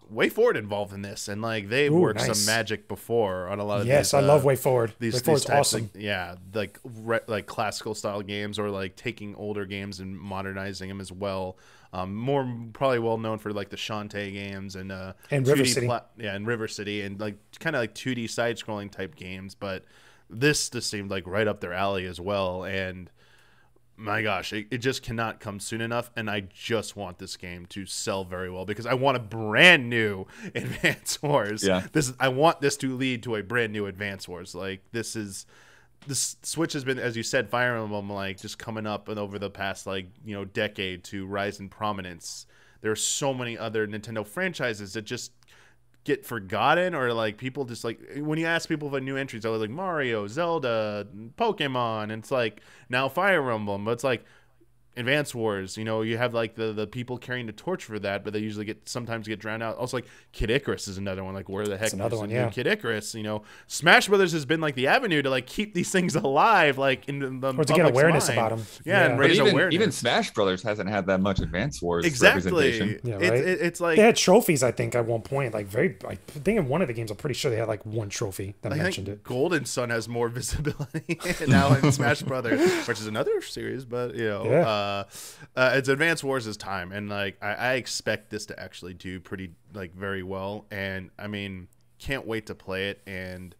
S1: Way Forward involved in this, and they've worked some magic before on a lot of.
S2: Yes, I love Way Forward.
S1: These
S2: Forward's awesome.
S1: Classical style games, or taking older games and modernizing them as well. More probably well known for the Shantae games and
S2: River City.
S1: And River City, and kind of 2D side scrolling type games, but this just seemed right up their alley as well. And my gosh, it just cannot come soon enough, and I just want this game to sell very well, because I want a brand new Advance Wars.
S3: Yeah.
S1: I want this to lead to a brand new Advance Wars. This Switch has been, as you said, Fire Emblem, just coming up and over the past decade to rise in prominence. There are so many other Nintendo franchises that just get forgotten, or people just when you ask people for new entries, they're Mario, Zelda, Pokemon, and it's now Fire Emblem, but it's Advance Wars, you have the people carrying the torch for that, but they usually sometimes get drowned out. Also, Kid Icarus is another one. Where the heck is another one? Yeah, Kid Icarus. Smash Brothers has been the avenue to keep these things alive, in the
S2: or to get awareness about them.
S1: Yeah, and raise awareness.
S3: Even Smash Brothers hasn't had that much Advance Wars
S1: representation.
S2: Yeah, right?
S1: It's
S2: they had trophies. I think at one point, I think in one of the games, I'm pretty sure they had one trophy that mentioned it.
S1: Golden Sun has more visibility now in Smash Brothers, which is another series, but it's Advance Wars' time, and I expect this to actually do pretty very well, and I mean, can't wait to play it, and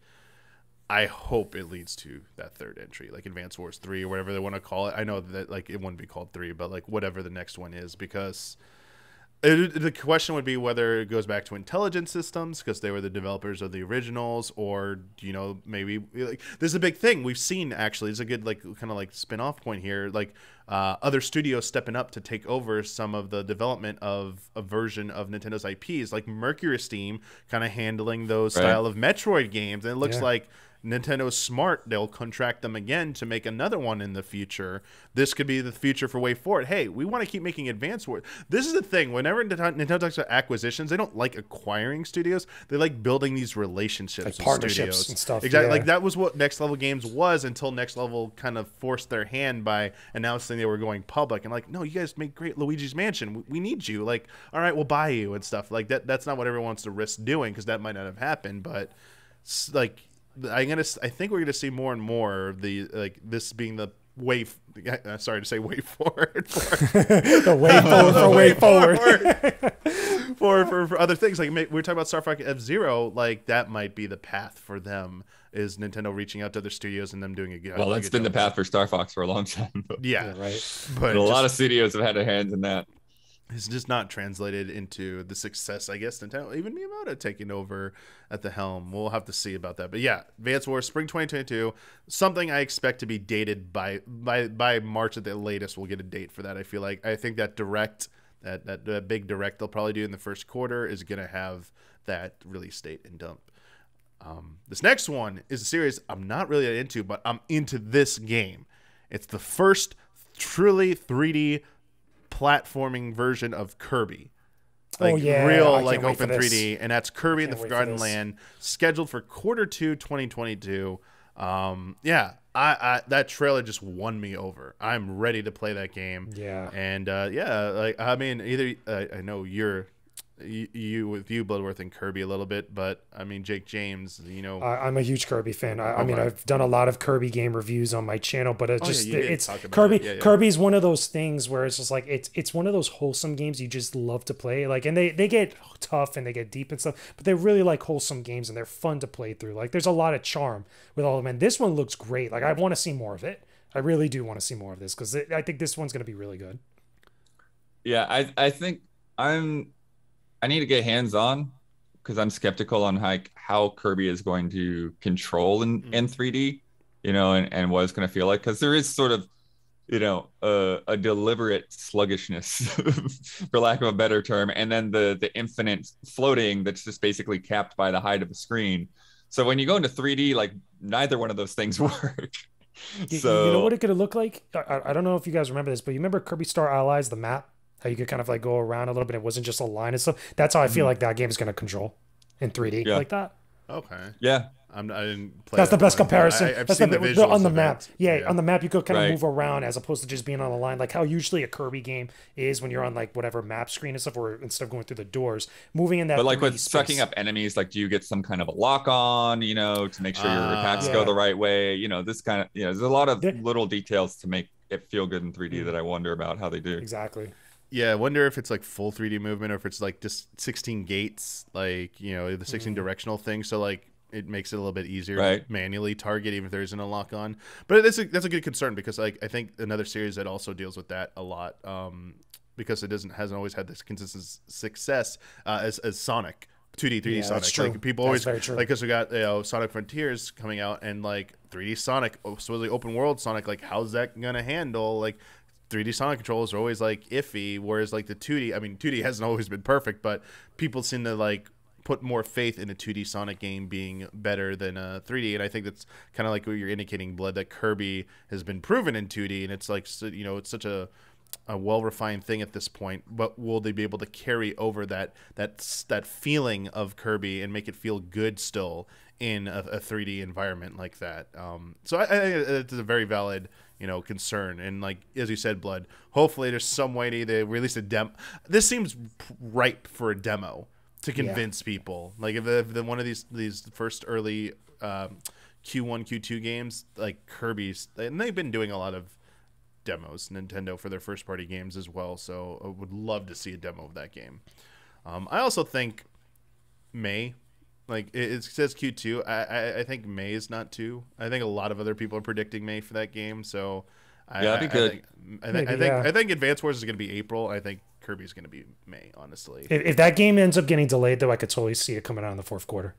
S1: I hope it leads to that third entry, Advance Wars 3 or whatever they want to call it. I know that it wouldn't be called 3, but whatever the next one is, because The question would be whether it goes back to intelligent systems because they were the developers of the originals, or maybe like, this is a big thing we've seen. Actually, it's a good like kind of like spin-off point here. Like other studios stepping up to take over some of the development of a version of Nintendo's IPs, like Mercury Steam, kind of handling those style of Metroid games, and it looks like Nintendo's smart. They'll contract them again to make another one in the future. This could be the future for way forward. Hey, we want to keep making advanced work. This is the thing. Whenever Nintendo talks about acquisitions, they don't like acquiring studios. They like building these relationships,
S2: like
S1: with
S2: partnerships
S1: studios.
S2: and stuff.
S1: Exactly.
S2: Yeah.
S1: Like that was what Next Level Games was until Next Level kind of forced their hand by announcing they were going public. And like, no, you guys make great Luigi's Mansion. We need you. Like, all right, we'll buy you and stuff like that. That's not what everyone wants to risk doing because that might not have happened. But like, I think we're gonna see more and more of the like this being the way. Sorry to say way forward.
S2: The way forward for way forward.
S1: for other things like we were talking about Star Fox F-Zero. Like that might be the path for them. Is Nintendo reaching out to other studios and them doing a good?
S3: Well, that's been the path for Star Fox for a long time.
S1: Yeah,
S2: right.
S1: But
S3: a lot of studios have had their hands in that.
S1: It's just not translated into the success, I guess, Nintendo, even Miyamoto taking over at the helm. We'll have to see about that. But yeah, Advance Wars, spring 2022, something I expect to be dated by March at the latest. We'll get a date for that, I feel like. I think that direct, that big direct they'll probably do in the first quarter is going to have that release date and dump. This next one is a series I'm not really into, but I'm into this game. It's the first truly 3D platforming version of Kirby, like real like open 3D, and that's Kirby and the Forgotten Land, scheduled for Q2 2022. That trailer just won me over. I'm ready to play that game. And like I mean, either I know you with Bloodworth and Kirby a little bit, but I mean Jakejames,
S2: I'm a huge Kirby fan. I mean I've done a lot of Kirby game reviews on my channel, but it's Kirby. Kirby's one of those things where it's just like it's one of those wholesome games you just love to play. Like, and they get tough and they get deep and stuff, but they're really like wholesome games and they're fun to play through. Like there's a lot of charm with all of them, and this one looks great. Like I want to see more of it. I really do want to see more of this because I think this one's going to be really good.
S3: Yeah, I think I need to get hands-on because I'm skeptical on how Kirby is going to control in 3D, and what it's going to feel like, because there is sort of, a deliberate sluggishness, for lack of a better term, and then the infinite floating that's just basically capped by the height of the screen. So when you go into 3D, like neither one of those things work. So
S2: you know what it could look like? I don't know if you guys remember this, but you remember Kirby Star Allies, the map? How you could kind of like go around a little bit. It wasn't just a line and stuff. That's how I feel like that game is going to control in 3D like that.
S1: Okay.
S3: Yeah.
S1: I didn't play
S2: That's the best comparison.
S1: I've seen the visuals
S2: on the map.
S1: Yeah,
S2: on the map you could kind of move around as opposed to just being on a line. Like how usually a Kirby game is when you're on like whatever map screen and stuff, or instead of going through the doors, moving in that.
S3: But like with sucking up enemies, like do you get some kind of a lock on, to make sure your attacks go the right way? This kind of, there's a lot of little details to make it feel good in 3D that I wonder about how they do.
S2: Exactly.
S1: Yeah, I wonder if it's like full 3D movement or if it's like just 16 gates, like, the 16 directional thing. So like it makes it a little bit easier to manually target even if there isn't a lock on. But that's a good concern because like I think another series that also deals with that a lot, because it hasn't always had this consistent success as Sonic. 2D, 3D Sonic. Like people always like, because we got Sonic Frontiers coming out and like 3D Sonic, supposedly open world Sonic. Like how's that gonna handle like 3D Sonic controls are always like iffy, whereas like the 2D, I mean 2D hasn't always been perfect, but people seem to like put more faith in a 2D Sonic game being better than a 3D, and I think that's kind of like what you're indicating, Blood, that Kirby has been proven in 2D, and it's like it's such a well-refined thing at this point, but will they be able to carry over that feeling of Kirby and make it feel good still in a 3D environment like that? So I it's a very valid concern, and like as you said, Blood, hopefully there's some way to either release a demo. This seems ripe for a demo to convince people. Like if one of these first early Q1 Q2 games like Kirby's, and they've been doing a lot of demos, Nintendo, for their first party games as well, so I would love to see a demo of that game. I also think May, like it says Q2, I think May is not too. I think a lot of other people are predicting May for that game, so
S3: that'd be good.
S1: I think Advance Wars is going to be April. I think Kirby's going to be May, honestly.
S2: If that game ends up getting delayed, though, I could totally see it coming out in the fourth quarter.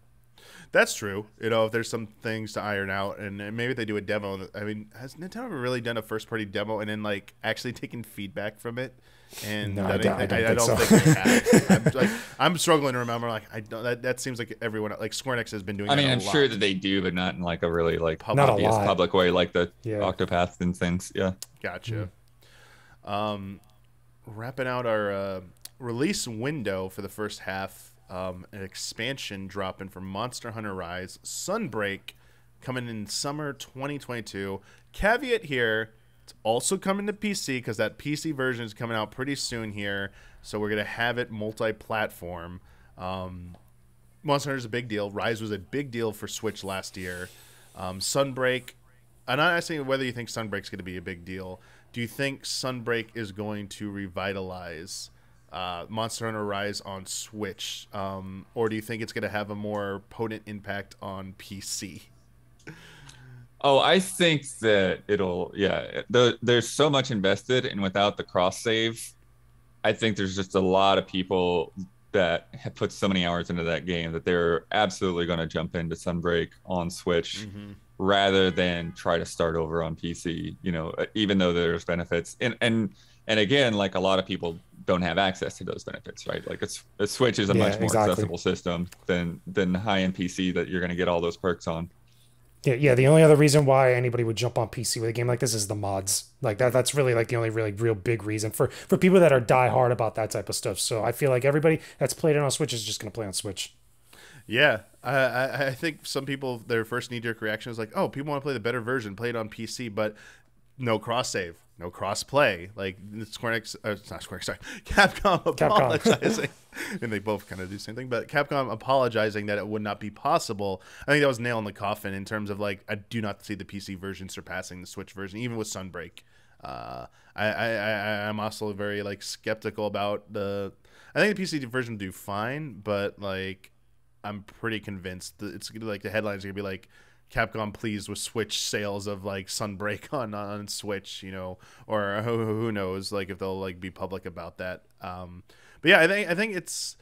S1: That's true. If there's some things to iron out, and maybe they do a demo. I mean, has Nintendo ever really done a first-party demo and then like actually taken feedback from it? And
S2: no, I don't think
S1: they have. I'm struggling to remember. Like, I don't. That seems like everyone, like Square Enix, has been doing.
S3: I mean, I'm
S1: lot.
S3: sure that they do, but not in like a really like
S2: obvious
S3: public way, like the Octopath and things. Yeah.
S1: Gotcha. Wrapping out our release window for the first half. An expansion dropping from Monster Hunter Rise, Sunbreak, coming in summer 2022. Caveat here, it's also coming to PC because that PC version is coming out pretty soon here. So we're going to have it multi-platform. Monster Hunter is a big deal. Rise was a big deal for Switch last year. Sunbreak, I'm not asking whether you think Sunbreak's going to be a big deal. Do you think Sunbreak is going to revitalize Monster Hunter Rise on Switch, or do you think it's going to have a more potent impact on PC?
S3: Oh, I think that it'll, there's so much invested, and without the cross save, I think there's just a lot of people that have put so many hours into that game that they're absolutely going to jump into Sunbreak on Switch rather than try to start over on PC, even though there's benefits. And again, like a lot of people don't have access to those benefits, right? Like a Switch is a much more accessible system than high-end PC that you're going to get all those perks on.
S2: Yeah. The only other reason why anybody would jump on PC with a game like this is the mods. Like that's really like the only really real big reason for people that are diehard about that type of stuff. So I feel like everybody that's played it on Switch is just going to play on Switch.
S1: Yeah, I think some people, their first knee-jerk reaction is like, oh, people want to play the better version, play it on PC, but no cross-save. No cross-play, like Square Enix, not Square Enix, sorry, Capcom apologizing, and they both kind of do the same thing, but Capcom apologizing that it would not be possible. I think that was nail in the coffin in terms of like, I do not see the PC version surpassing the Switch version, even with Sunbreak. I'm also very like skeptical about I think the PC version will do fine, but like, I'm pretty convinced that it's like the headlines are gonna be like, Capcom pleased with Switch sales of like Sunbreak on Switch, or who knows, like if they'll like be public about that. But yeah, I think it's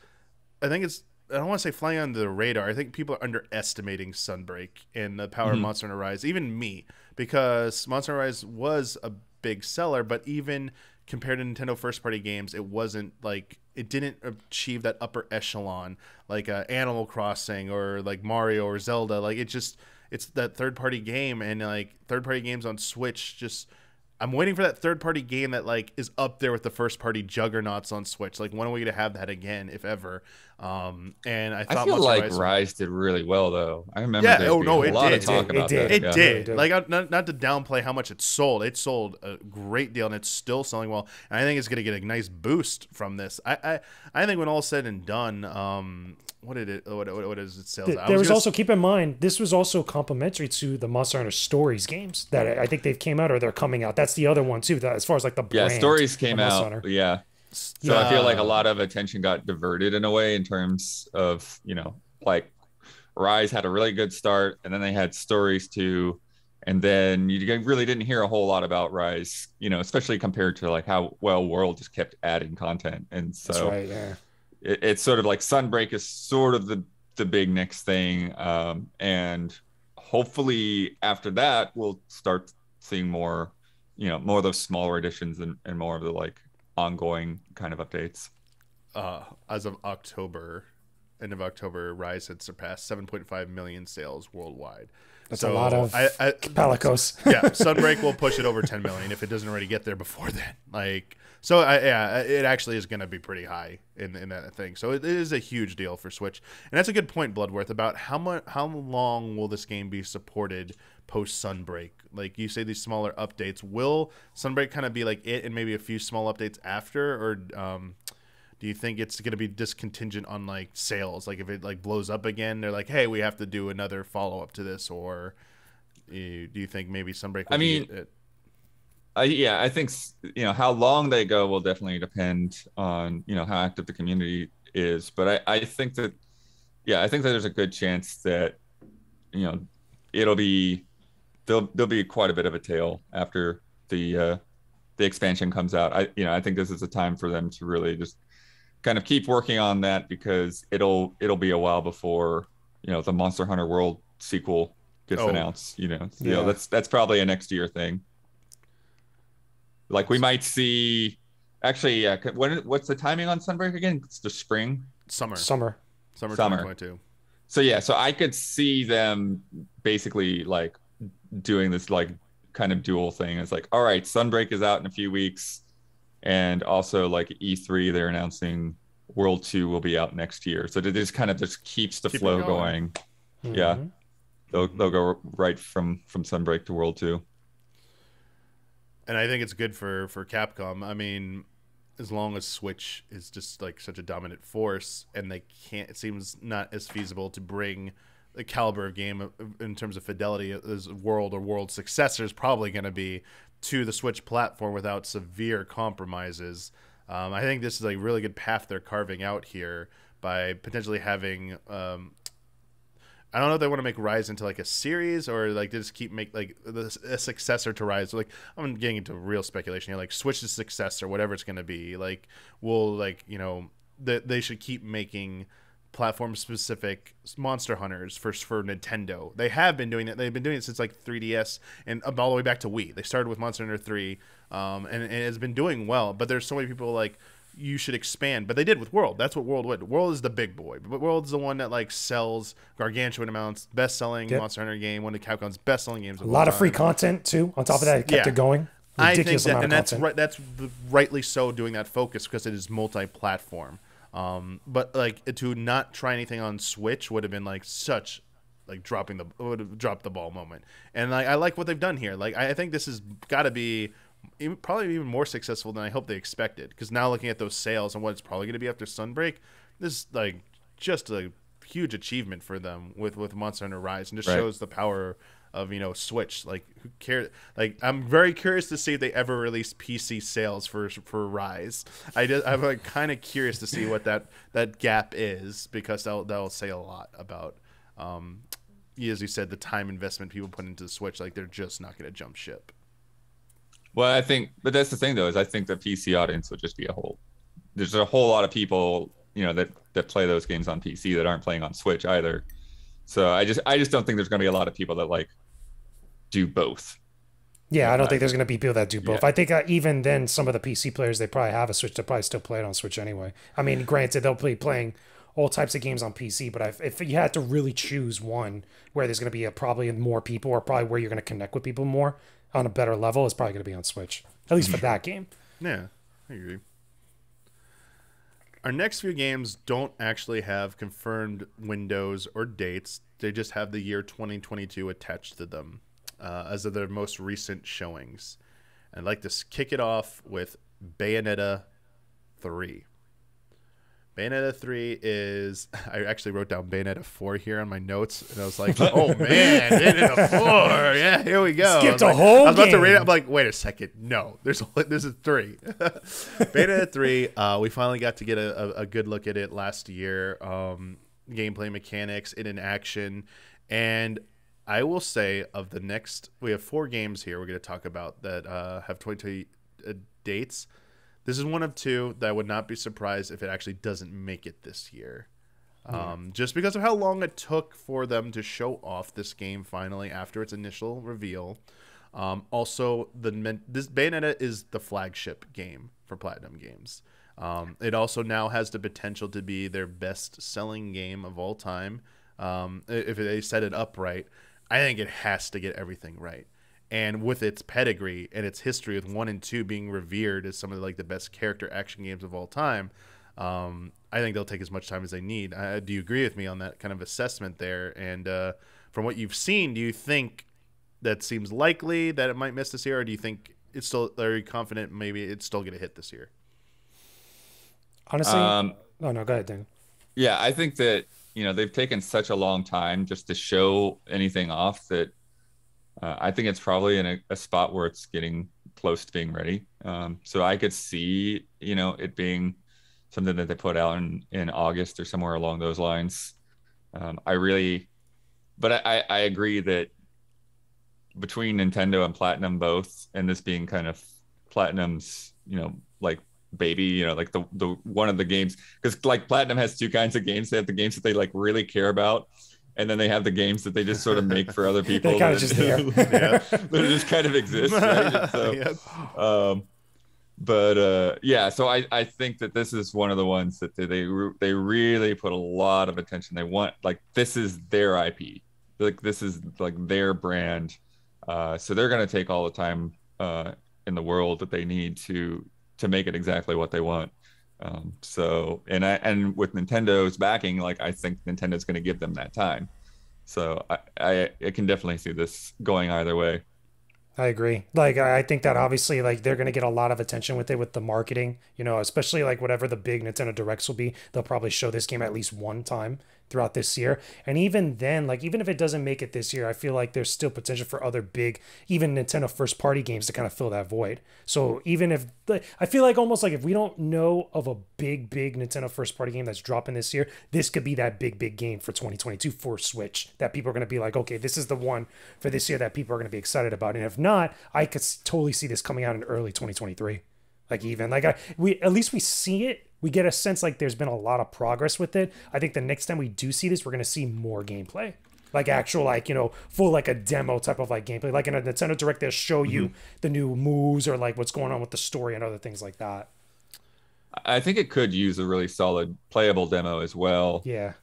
S1: I don't want to say flying under the radar. I think people are underestimating Sunbreak and the power of Monster Hunter Rise, even me, because Monster Hunter Rise was a big seller, but even compared to Nintendo first-party games, it wasn't like, it didn't achieve that upper echelon like Animal Crossing or like Mario or Zelda. Like it's that third-party game, and like third-party games on Switch, just I'm waiting for that third-party game that like is up there with the first-party juggernauts on Switch. Like, when are we gonna have that again, if ever? And I thought
S3: feel like Rise did really well, though. I remember
S1: a lot of
S3: talk about that.
S1: It did. Like, not to downplay how much it sold. It sold a great deal, and it's still selling well. And I think it's gonna get a nice boost from this. I think when all said and done, what is it sales?
S2: There was also, keep in mind, this was also complimentary to the Monster Hunter Stories games that I think they've came out or they're coming out. That's the other one too. As far as like the brand.
S3: Yeah, Stories came out. Yeah. So I feel like a lot of attention got diverted in a way in terms of, like Rise had a really good start, and then they had Stories too, and then you really didn't hear a whole lot about Rise, especially compared to like how well World just kept adding content. And so
S2: that's right, yeah.
S3: It's sort of like Sunbreak is sort of the big next thing, and hopefully after that we'll start seeing more, more of those smaller editions and more of the like ongoing kind of updates.
S1: As of end of October, Rise had surpassed 7.5 million sales worldwide.
S2: That's a lot of Palicos.
S1: Yeah, Sunbreak will push it over 10 million if it doesn't already get there before then. It actually is going to be pretty high in that thing. So it is a huge deal for Switch, and that's a good point, Bloodworth, about how long will this game be supported post Sunbreak? Like you say, these smaller updates, will Sunbreak kind of be like it, and maybe a few small updates after, or do you think it's going to be discontingent on like sales? Like if it like blows up again, they're like, hey, we have to do another follow up to this, or do you think maybe Sunbreak will be it?
S3: I think how long they go will definitely depend on how active the community is, but I think that there's a good chance that there'll be quite a bit of a tail after the the expansion comes out. I think this is a time for them to really just kind of keep working on that, because it'll be a while before, the Monster Hunter World sequel gets announced. That's probably a next year thing. Like we might see, actually, yeah. What's the timing on Sunbreak again? It's the spring,
S1: summer 2022.
S3: So yeah, so I could see them basically like doing this like kind of dual thing. It's like, all right, Sunbreak is out in a few weeks, and also like E3, they're announcing World 2 will be out next year. So it just kind of just keeps the flow going. Mm-hmm. Yeah, they'll go right from Sunbreak to World 2.
S1: And I think it's good for Capcom. I mean, as long as Switch is just like such a dominant force, and it seems not as feasible to bring the caliber of game in terms of fidelity as World or World Successor is probably going to be to the Switch platform without severe compromises. I think this is a really good path they're carving out here by potentially having. I don't know if they want to make Rise into like a series, or like just keep like a successor to Rise. Like, I'm getting into real speculation here. Like Switch the successor, whatever it's going to be. Like they should keep making platform specific Monster Hunters for Nintendo. They have been doing that. They've been doing it since like 3DS and all the way back to Wii. They started with Monster Hunter 3, and it's been doing well. But there's so many people like, you should expand, but they did with World. That's what World would. World is the big boy, but World is the one that like sells gargantuan amounts, best-selling Monster Hunter game, one of Capcom's best-selling games.
S2: A lot of free content too. On top of that, it kept it going. Ridiculous
S1: I think that, and that's rightly so, doing that focus because it is multi-platform. But like to not try anything on Switch would have been like such like would have dropped the ball moment. And like I like what they've done here. Like I think this has got to be probably even more successful than I hope they expected, because now looking at those sales and what it's probably going to be after Sunbreak, this is like just a huge achievement for them with Monster Hunter Rise, and just shows the power of Switch. Like, who cares? Like, I'm very curious to see if they ever release PC sales for Rise. I'm like kind of curious to see what that gap is, because that'll say a lot about as you said, the time investment people put into the Switch. Like, they're just not going to jump ship.
S3: Well, I think, but that's the thing though, is I think the PC audience would just be there's a whole lot of people, that play those games on PC that aren't playing on Switch either. So I just don't think there's going to be a lot of people that like do both.
S2: Yeah, I don't think there's going to be people that do both. Yeah. I think even then, some of the PC players, they probably have a Switch. They probably still play it on Switch anyway. I mean, granted, they'll be playing all types of games on PC, but if you had to really choose one where there's going to be probably more people, or probably where you're going to connect with people more on a better level, is probably going to be on Switch, at least for that game.
S1: Yeah, I agree. Our next few games don't actually have confirmed windows or dates. They just have the year 2022 attached to them as of their most recent showings. I'd like to kick it off with Bayonetta 3. Bayonetta 3 is... I actually wrote down Bayonetta 4 here on my notes, and I was like, oh, man, Bayonetta 4. Yeah, here we go.
S2: Skipped a whole game.
S1: I was about to read it. I'm like, wait a second. No, this is 3. Bayonetta 3, we finally got to get a good look at it last year. Gameplay mechanics, it in action. And I will say, we have 4 games here we're going to talk about that have 2020 dates. This is one of 2 that I would not be surprised if it actually doesn't make it this year. Just because of how long it took for them to show off this game finally after its initial reveal. Also, this Bayonetta is the flagship game for Platinum Games. It also now has the potential to be their best-selling game of all time. If they set it up right, I think it has to get everything right. And with its pedigree and its history, with 1 and 2 being revered as some of the best character action games of all time, I think they'll take as much time as they need. Do you agree with me on that kind of assessment there? And from what you've seen, do you think that seems likely that it might miss this year, or do you think it's still very confident maybe it's still going to hit this year?
S2: Honestly, oh no, go ahead, Dan.
S3: Yeah, I think that they've taken such a long time just to show anything off that. I think it's probably in a spot where it's getting close to being ready. So I could see, it being something that they put out in August or somewhere along those lines. I agree that between Nintendo and Platinum both, and this being kind of Platinum's, like baby, like the one of the games, because like Platinum has two kinds of games. They have the games that they like really care about, and then they have the games that they just sort of make for other people.
S2: They're kind of just there.
S3: Yeah, they just kind of exist, right? And so,
S1: Yep.
S3: yeah, so I think that this is one of the ones that they really put a lot of attention. They want, like, this is their IP, like this is like their brand, so they're going to take all the time in the world that they need to make it exactly what they want. So and with Nintendo's backing, like, I think Nintendo's going to give them that time. So I can definitely see this going either way.
S2: I agree. Like, I think that obviously, like, they're going to get a lot of attention with it, with the marketing, especially like whatever the big Nintendo Directs will be, they'll probably show this game at least one time throughout this year. And even then, like, even if it doesn't make it this year, I feel like there's still potential for other big, even Nintendo first party games to kind of fill that void. So even if, I feel like almost like if we don't know of a big Nintendo first party game that's dropping this year, this could be that big game for 2022 for Switch that people are going to be like, okay, this is the one for this year that people are going to be excited about. And if not, I could totally see this coming out in early 2023. Like, even like at least we see it. We get a sense like there's been a lot of progress with it. I think the next time we do see this, we're going to see more gameplay, like actual, like, full, like a demo type of like gameplay, like in a Nintendo Direct, they'll show you the new moves or like what's going on with the story and other things like that.
S3: I think it could use a really solid playable demo as well.
S2: Yeah.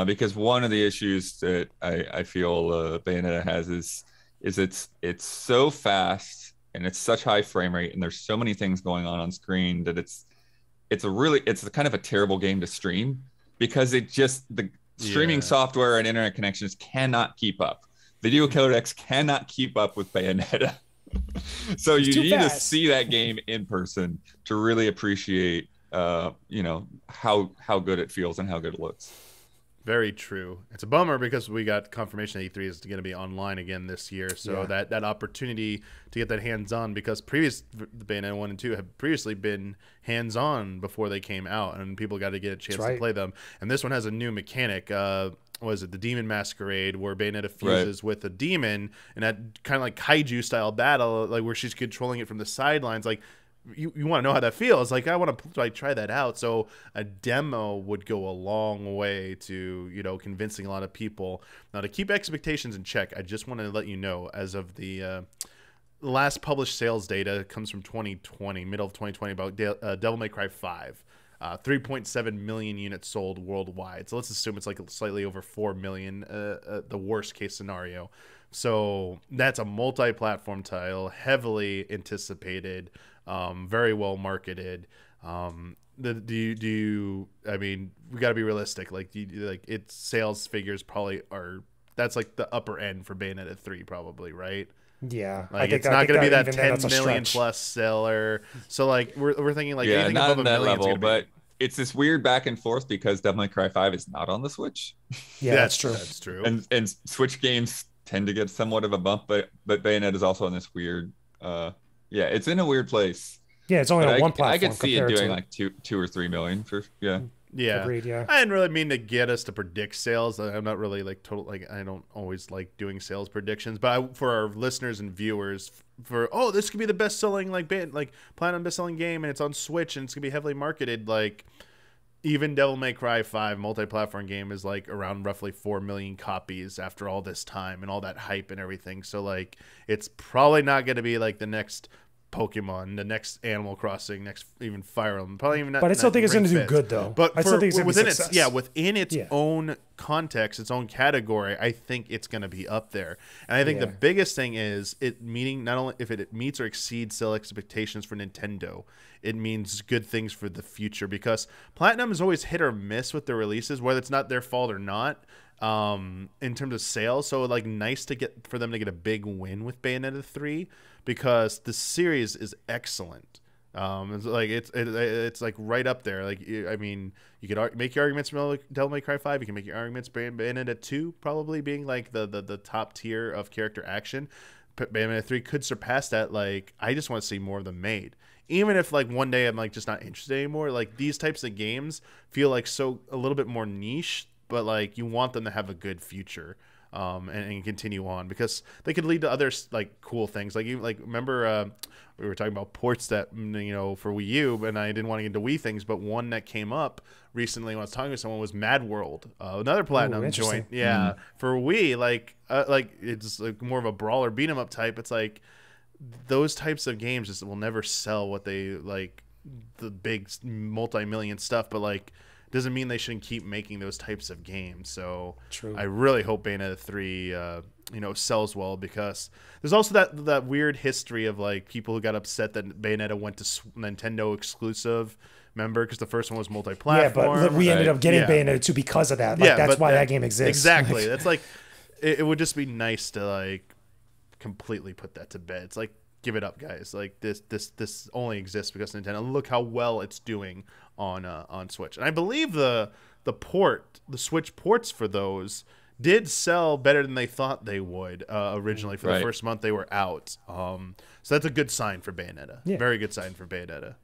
S3: Because one of the issues that I feel Bayonetta has is it's so fast and it's such high frame rate and there's so many things going on screen that it's kind of a terrible game to stream, because the streaming software and internet connections cannot keep up. Video codecs cannot keep up with Bayonetta. So you need to see that game in person to really appreciate how good it feels and how good it looks.
S1: Very true. It's a bummer because we got confirmation that E3 is going to be online again this year. So that opportunity to get that hands-on, because the Bayonetta 1 and 2 have previously been hands-on before they came out, and people got to get a chance to play them. And this one has a new mechanic. Was it the Demon Masquerade, where Bayonetta fuses with a demon, and that kind of like kaiju-style battle, like where she's controlling it from the sidelines, like, you want to know how that feels. Like, I want to try that out. So a demo would go a long way to, convincing a lot of people. Now, to keep expectations in check, I just want to let you know, as of the last published sales data comes from 2020, middle of 2020, about Devil May Cry 5. 3.7 million units sold worldwide. So let's assume it's like slightly over 4 million, the worst case scenario. So that's a multi-platform title, heavily anticipated, very well marketed. I mean, we got to be realistic. Like, its sales figures probably that's like the upper end for Bayonetta 3, probably, right?
S2: Yeah,
S1: like, it's not going to be that 10 million plus seller. So like we're thinking like anything
S3: not
S1: above
S3: in that level,
S1: but
S3: it's this weird back and forth because Devil May Cry 5 is not on the Switch.
S2: Yeah, that's true.
S1: That's true.
S3: And Switch games tend to get somewhat of a bump, but Bayonetta is also in this weird. It's in a weird place.
S2: Yeah, it's only on one platform.
S3: I could see it doing like 2 or 3 million for
S1: Yeah.
S2: Agreed, yeah.
S1: I didn't really mean to get us to predict sales. I'm not really like I don't always like doing sales predictions, but for our listeners and viewers, this could be the best selling platinum best selling game, and it's on Switch and it's gonna be heavily marketed. Like, even Devil May Cry 5 multi-platform game is like around roughly 4 million copies after all this time and all that hype and everything. So like, it's probably not gonna be like the next Pokemon, the next Animal Crossing, next even Fire Emblem, probably even not.
S2: But I still think it's going to do good, though.
S1: But
S2: I still think it's
S1: within its own context, its own category, I think it's going to be up there. And I think the biggest thing is it meaning not only if it meets or exceeds sale expectations for Nintendo, it means good things for the future, because Platinum is always hit or miss with their releases, whether it's not their fault or not. In terms of sales, so like nice for them to get a big win with Bayonetta 3, because the series is excellent. It's like it's like right up there. Like, I mean, you could make your arguments for Devil May Cry 5. You can make your arguments Bayonetta 2 probably being like the top tier of character action. Bayonetta 3 could surpass that. Like, I just want to see more of them made. Even if like one day I'm like just not interested anymore. Like, these types of games feel like a little bit more niche, but like you want them to have a good future, and continue on, because they could lead to other like cool things. Like, remember we were talking about ports that, for Wii U, and I didn't want to get into Wii things, but one that came up recently when I was talking to someone was Mad World, another Platinum joint. Yeah, for Wii, like it's like more of a brawler beat 'em up type. It's like those types of games just will never sell what they like, the big multi-million stuff, but like doesn't mean they shouldn't keep making those types of games. So
S2: True.
S1: I really hope Bayonetta 3 sells well, because there's also that weird history of like people who got upset that Bayonetta went to Nintendo exclusive, remember, because the first one was multi-platform.
S2: Yeah, but we ended up getting Bayonetta 2 because of that. Like, that's why that game exists.
S1: Exactly. That's like it would just be nice to like completely put that to bed. It's like, give it up, guys. Like this only exists because Nintendo. Look how well it's doing on Switch. And I believe the Switch ports for those did sell better than they thought they would originally for the first month they were out. So that's a good sign for Bayonetta. Yeah. Very good sign for Bayonetta.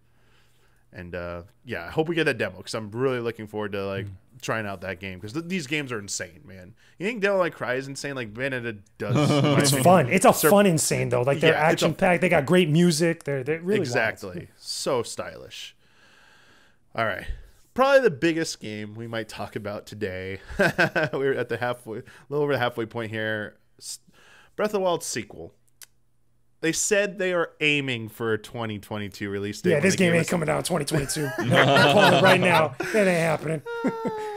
S1: And I hope we get that demo, because I'm really looking forward to like trying out that game, because these games are insane, man. You think Devil May Cry is insane? Like Bayonetta does.
S2: It's fun. It's a fun insane though. Like they're action packed. They got great music. They're really
S1: exactly so stylish. All right, probably the biggest game we might talk about today. We're at the a little over the halfway point here. Breath of the Wild sequel. They said they are aiming for a 2022 release date.
S2: Yeah, this game ain't coming out in 2022. I'm calling it right now. That ain't happening. You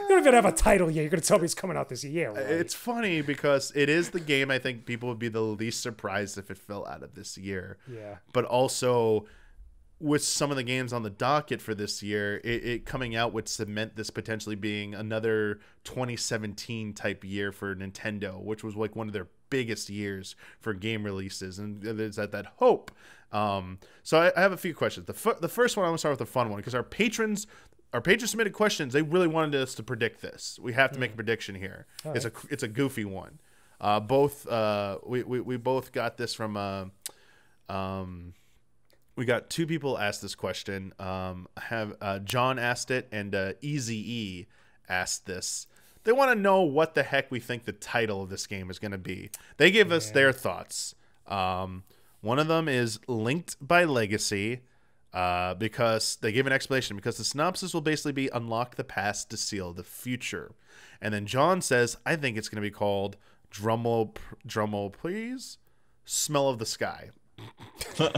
S2: don't even have a title yet. You're going to tell me it's coming out this year. Right?
S1: It's funny because it is the game I think people would be the least surprised if it fell out of this year.
S2: Yeah.
S1: But also, with some of the games on the docket for this year, it coming out would cement this potentially being another 2017 type year for Nintendo, which was like one of their biggest years for game releases, and there's that hope. So I have a few questions. The first one, I'm gonna start with the fun one, because our patrons submitted questions. They really wanted us to predict this. We have to make a prediction here. It's a goofy one. We both got this from we got two people asked this question. John asked it, and Easy asked this. They want to know what the heck we think the title of this game is going to be. They give us their thoughts. One of them is Linked by Legacy, because they give an explanation, because the synopsis will basically be unlock the past to seal the future. And then John says, I think it's going to be called drumroll please, Smell of the Sky.
S2: What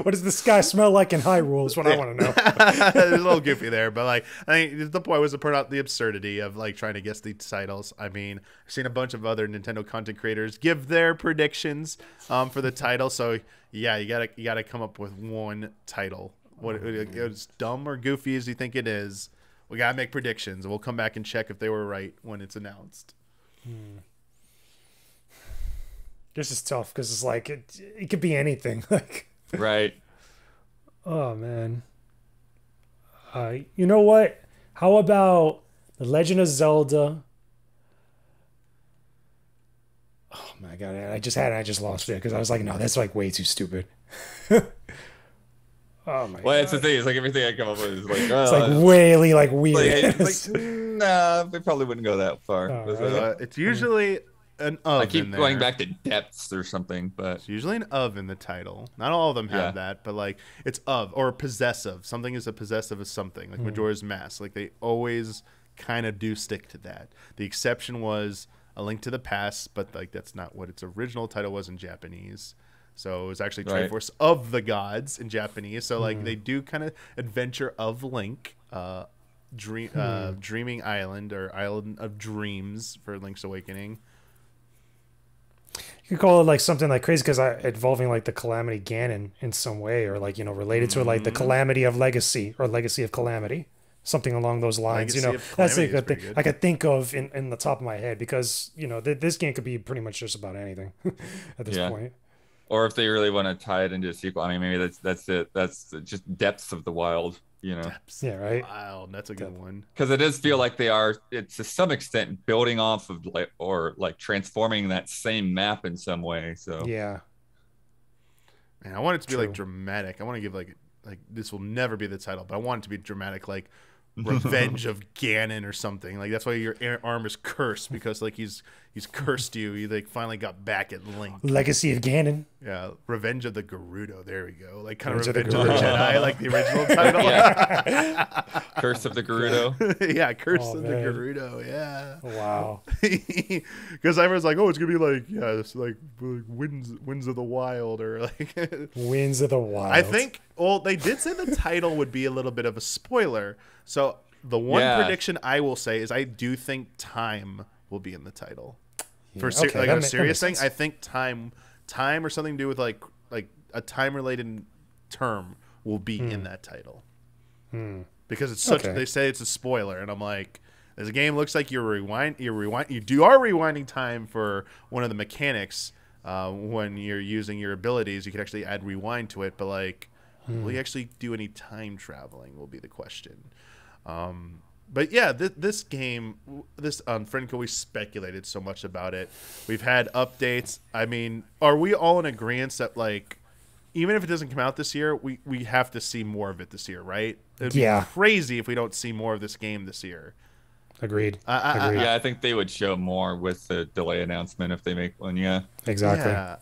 S2: does the sky smell like in Hyrule is what I want to know.
S1: It's a little goofy there, but like I think the point was to point out the absurdity of like trying to guess the titles. I mean, I've seen a bunch of other Nintendo content creators give their predictions for the title, so yeah, you gotta come up with one title. What it's dumb or goofy as you think it is, we gotta make predictions, and we'll come back and check if they were right when it's announced.
S2: This is tough, because it's like it could be anything. Like,
S3: right.
S2: Oh man. You know what? How about The Legend of Zelda? Oh my god! I just lost it, because I was like, no, that's like way too stupid. Oh my god.
S3: Well, that's the thing. It's like everything I come up with is like,
S2: it's like really like weird.
S3: Nah, they probably wouldn't go that far.
S1: It's usually an of.
S3: I keep going back to depths or something, but
S1: it's usually an of in the title. Not all of them have that, but like it's of or possessive. Something is a possessive of something, like Majora's Mask. Like they always kind of do stick to that. The exception was A Link to the Past, but like that's not what its original title was in Japanese. So it was actually Triforce of the Gods in Japanese. So like they do kind of Adventure of Link, Dreaming Island, or Island of Dreams for Link's Awakening.
S2: You could call it like something like crazy, because involving like the Calamity Ganon in some way, or like, you know, related to it, like the Calamity of Legacy or Legacy of Calamity, something along those lines.
S1: Legacy,
S2: you know, that's a good thing I could think of in the top of my head, because you know this game could be pretty much just about anything at this point.
S3: Or if they really want to tie it into a sequel, I mean, maybe that's it. That's just Depths of the Wild. You know,
S2: yeah, right.
S1: Wow, that's a good one.
S3: Because it does feel like they are, it's to some extent building off of like transforming that same map in some way. So
S2: yeah,
S1: man, I want it to be like dramatic. I want to give like this will never be the title, but I want it to be dramatic. Like Revenge of Ganon or something. Like that's why your arm is cursed, because like he's cursed you. You like finally got back at Link.
S2: Legacy of Ganon.
S1: Yeah, Revenge of the Gerudo. There we go. Like kind of
S2: Revenge
S1: Revenge of the Jedi, like the original title.
S3: Yeah. Curse of the Gerudo.
S1: Yeah, Curse of
S2: man.
S1: the Gerudo. Yeah.
S2: Wow.
S1: Because everyone's like, oh, it's gonna be like, yeah, it's like Winds of the Wild, or like
S2: Winds of the Wild.
S1: I think. Well, they did say the title would be a little bit of a spoiler. So the one prediction I will say is I do think time will be in the title. For
S2: okay,
S1: like a serious thing,
S2: sense.
S1: I think time or something to do with like a time related term will be in that title. Because it's such. They say it's a spoiler, and I'm like, as a game looks like you are rewinding time for one of the mechanics when you're using your abilities. You can actually add rewind to it, but like, will you actually do any time traveling? Will be the question. But yeah, this game, on Friendco, we speculated so much about it. We've had updates. I mean, are we all in agreement that like, even if it doesn't come out this year, we have to see more of it this year, right? It'd be crazy if we don't see more of this game this year.
S2: Agreed.
S3: Agreed. Yeah, I think they would show more with the delay announcement if they make one. Yeah,
S2: exactly.
S1: Yeah,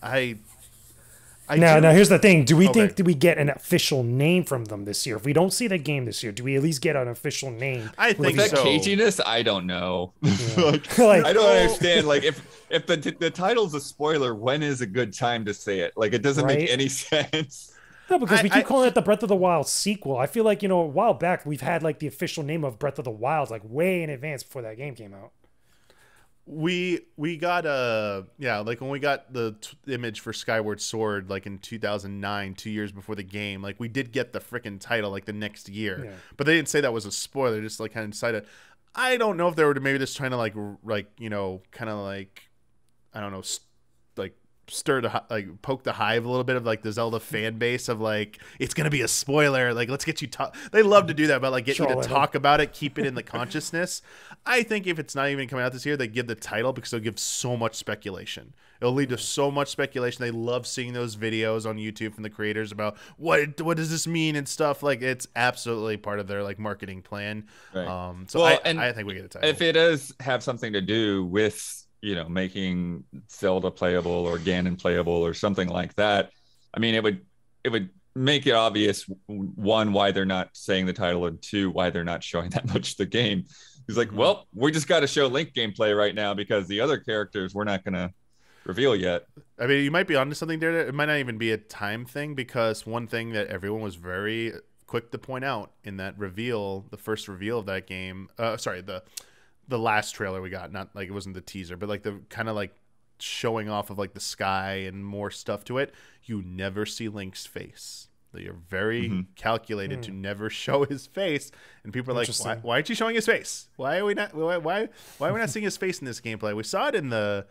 S2: Now here's the thing. Do we think we get an official name from them this year? If we don't see the game this year, do we at least get an official name?
S1: I think
S3: that
S1: so.
S3: caginess, I don't know.
S2: Yeah.
S3: I don't understand. Like, if the title's a spoiler, when is a good time to say it? Like, it doesn't make any sense.
S2: No, because we keep calling it the Breath of the Wild sequel. I feel like, a while back we've had like the official name of Breath of the Wild like way in advance before that game came out.
S1: We got like when we got the image for Skyward Sword like in 2009, 2 years before the game, like we did get the freaking title like the next year, but they didn't say that was a spoiler. Just like kind of decided. I don't know if they were maybe just trying to like kind of like, I don't know, like stir the like poke the hive a little bit of like the Zelda fan base of like, it's gonna be a spoiler, like let's get you they love to do that, but like get you to talk about it, keep it in the consciousness. I think if it's not even coming out this year, they give the title because they'll give so much speculation. It'll lead to so much speculation. They love seeing those videos on YouTube from the creators about what does this mean and stuff. Like it's absolutely part of their like marketing plan.
S3: Right.
S1: So I think we get a title.
S3: If it does have something to do with making Zelda playable or Ganon playable or something like that, I mean, it would make it obvious, one, why they're not saying the title, and two, why they're not showing that much of the game. He's like, well, we just got to show Link gameplay right now because the other characters we're not going to reveal yet.
S1: I mean, you might be onto something there. It might not even be a time thing, because one thing that everyone was very quick to point out in that reveal, the first reveal of that game, the last trailer we got, not like it wasn't the teaser, but like the kind of like showing off of like the sky and more stuff to it, you never see Link's face. They are very calculated to never show his face, and people are like, why aren't you showing his face? Why are we not why are we not seeing his face in this gameplay? We saw it in the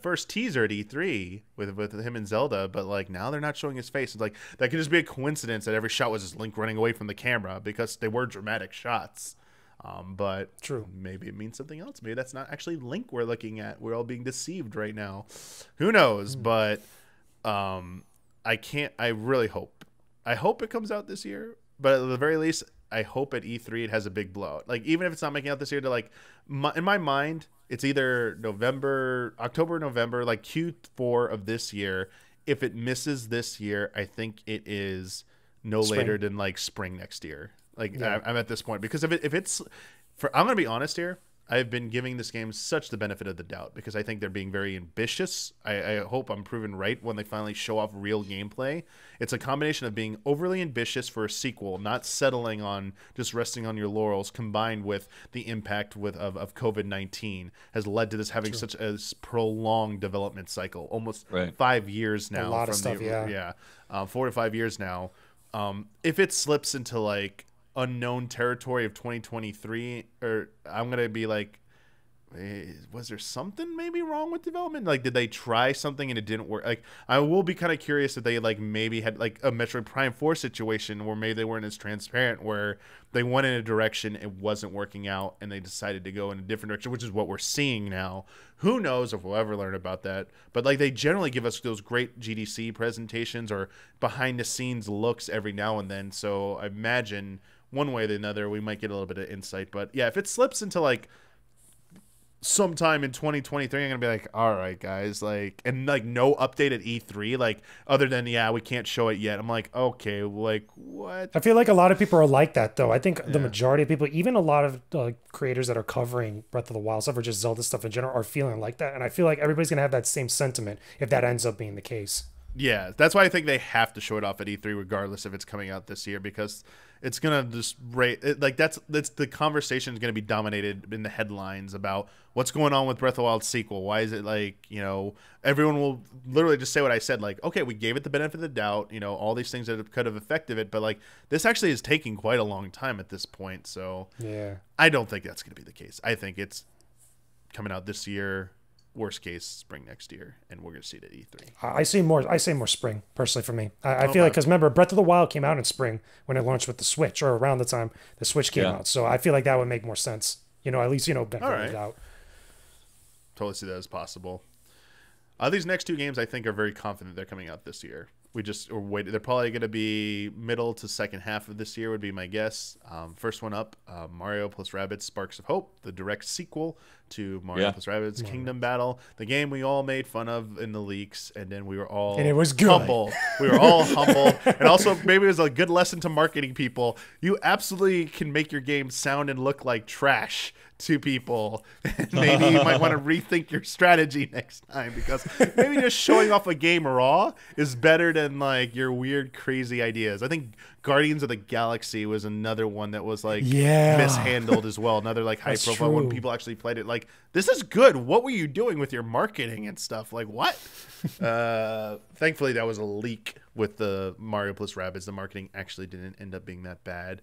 S1: first teaser at E3 with him and Zelda, but like now they're not showing his face. It's like that could just be a coincidence that every shot was just Link running away from the camera, because they were dramatic shots. But maybe it means something else. Maybe that's not actually Link we're looking at. We're all being deceived right now. Who knows? But I really hope. I hope it comes out this year. But at the very least, I hope at E3 it has a big blowout. Like, even if it's not making out this year, to like, in my mind, it's either October, November, like Q4 of this year. If it misses this year, I think it is no later than like spring next year. Like, I'm at this point, because if it's I'm gonna be honest here, I've been giving this game such the benefit of the doubt, because I think they're being very ambitious. I hope I'm proven right when they finally show off real gameplay. It's a combination of being overly ambitious for a sequel, not settling on just resting on your laurels, combined with the impact of COVID-19 has led to this having such a prolonged development cycle, almost 5 years now.
S2: A lot of stuff,
S1: 4 to 5 years now. If it slips into like unknown territory of 2023, or I'm gonna be like, was there something maybe wrong with development? Like, did they try something and it didn't work? Like, I will be kind of curious if they like maybe had like a Metroid Prime 4 situation where maybe they weren't as transparent, where they went in a direction, it wasn't working out, and they decided to go in a different direction, which is what we're seeing now. Who knows if we'll ever learn about that? But like, they generally give us those great GDC presentations or behind the scenes looks every now and then. So I imagine one way or another, we might get a little bit of insight. But yeah, if it slips into like sometime in 2023, I'm gonna be like, all right, guys, like, and like no update at E3, like other than we can't show it yet. I'm like, okay, like what?
S2: I feel like a lot of people are like that though. I think the majority of people, even a lot of creators that are covering Breath of the Wild stuff or just Zelda stuff in general, are feeling like that. And I feel like everybody's gonna have that same sentiment if that ends up being the case.
S1: Yeah, that's why I think they have to show it off at E3, regardless if it's coming out this year, because it's gonna just like that's the conversation is gonna be dominated in the headlines about what's going on with Breath of the Wild sequel. Why is it like, everyone will literally just say what I said, like, okay, we gave it the benefit of the doubt, all these things that could have affected it, but like this actually is taking quite a long time at this point. So
S2: yeah,
S1: I don't think that's gonna be the case. I think it's coming out this year. Worst case, spring next year, and we're gonna see it at E3.
S2: I say more spring personally for me. I feel like, because remember, Breath of the Wild came out in spring when it launched with the Switch, or around the time the Switch came out. So I feel like that would make more sense. At least benefit it out.
S1: Totally see that as possible. These next two games, I think, are very confident they're coming out this year. We're waiting. They're probably going to be middle to second half of this year, would be my guess. First one up, Mario plus Rabbids Sparks of Hope, the direct sequel to Mario plus Rabbids Kingdom Battle, the game we all made fun of in the leaks, and then we were all
S2: and it was good.
S1: Humble. We were all humble, and also maybe it was a good lesson to marketing people. You absolutely can make your game sound and look like trash to people. Maybe you might want to rethink your strategy next time, because maybe just showing off a game raw is better than like your weird crazy ideas. I think Guardians of the Galaxy was another one that was like mishandled as well. Another like high profile when people actually played it. Like, this is good. What were you doing with your marketing and stuff? Like, what? Thankfully that was a leak with the Mario plus Rabbids. The marketing actually didn't end up being that bad.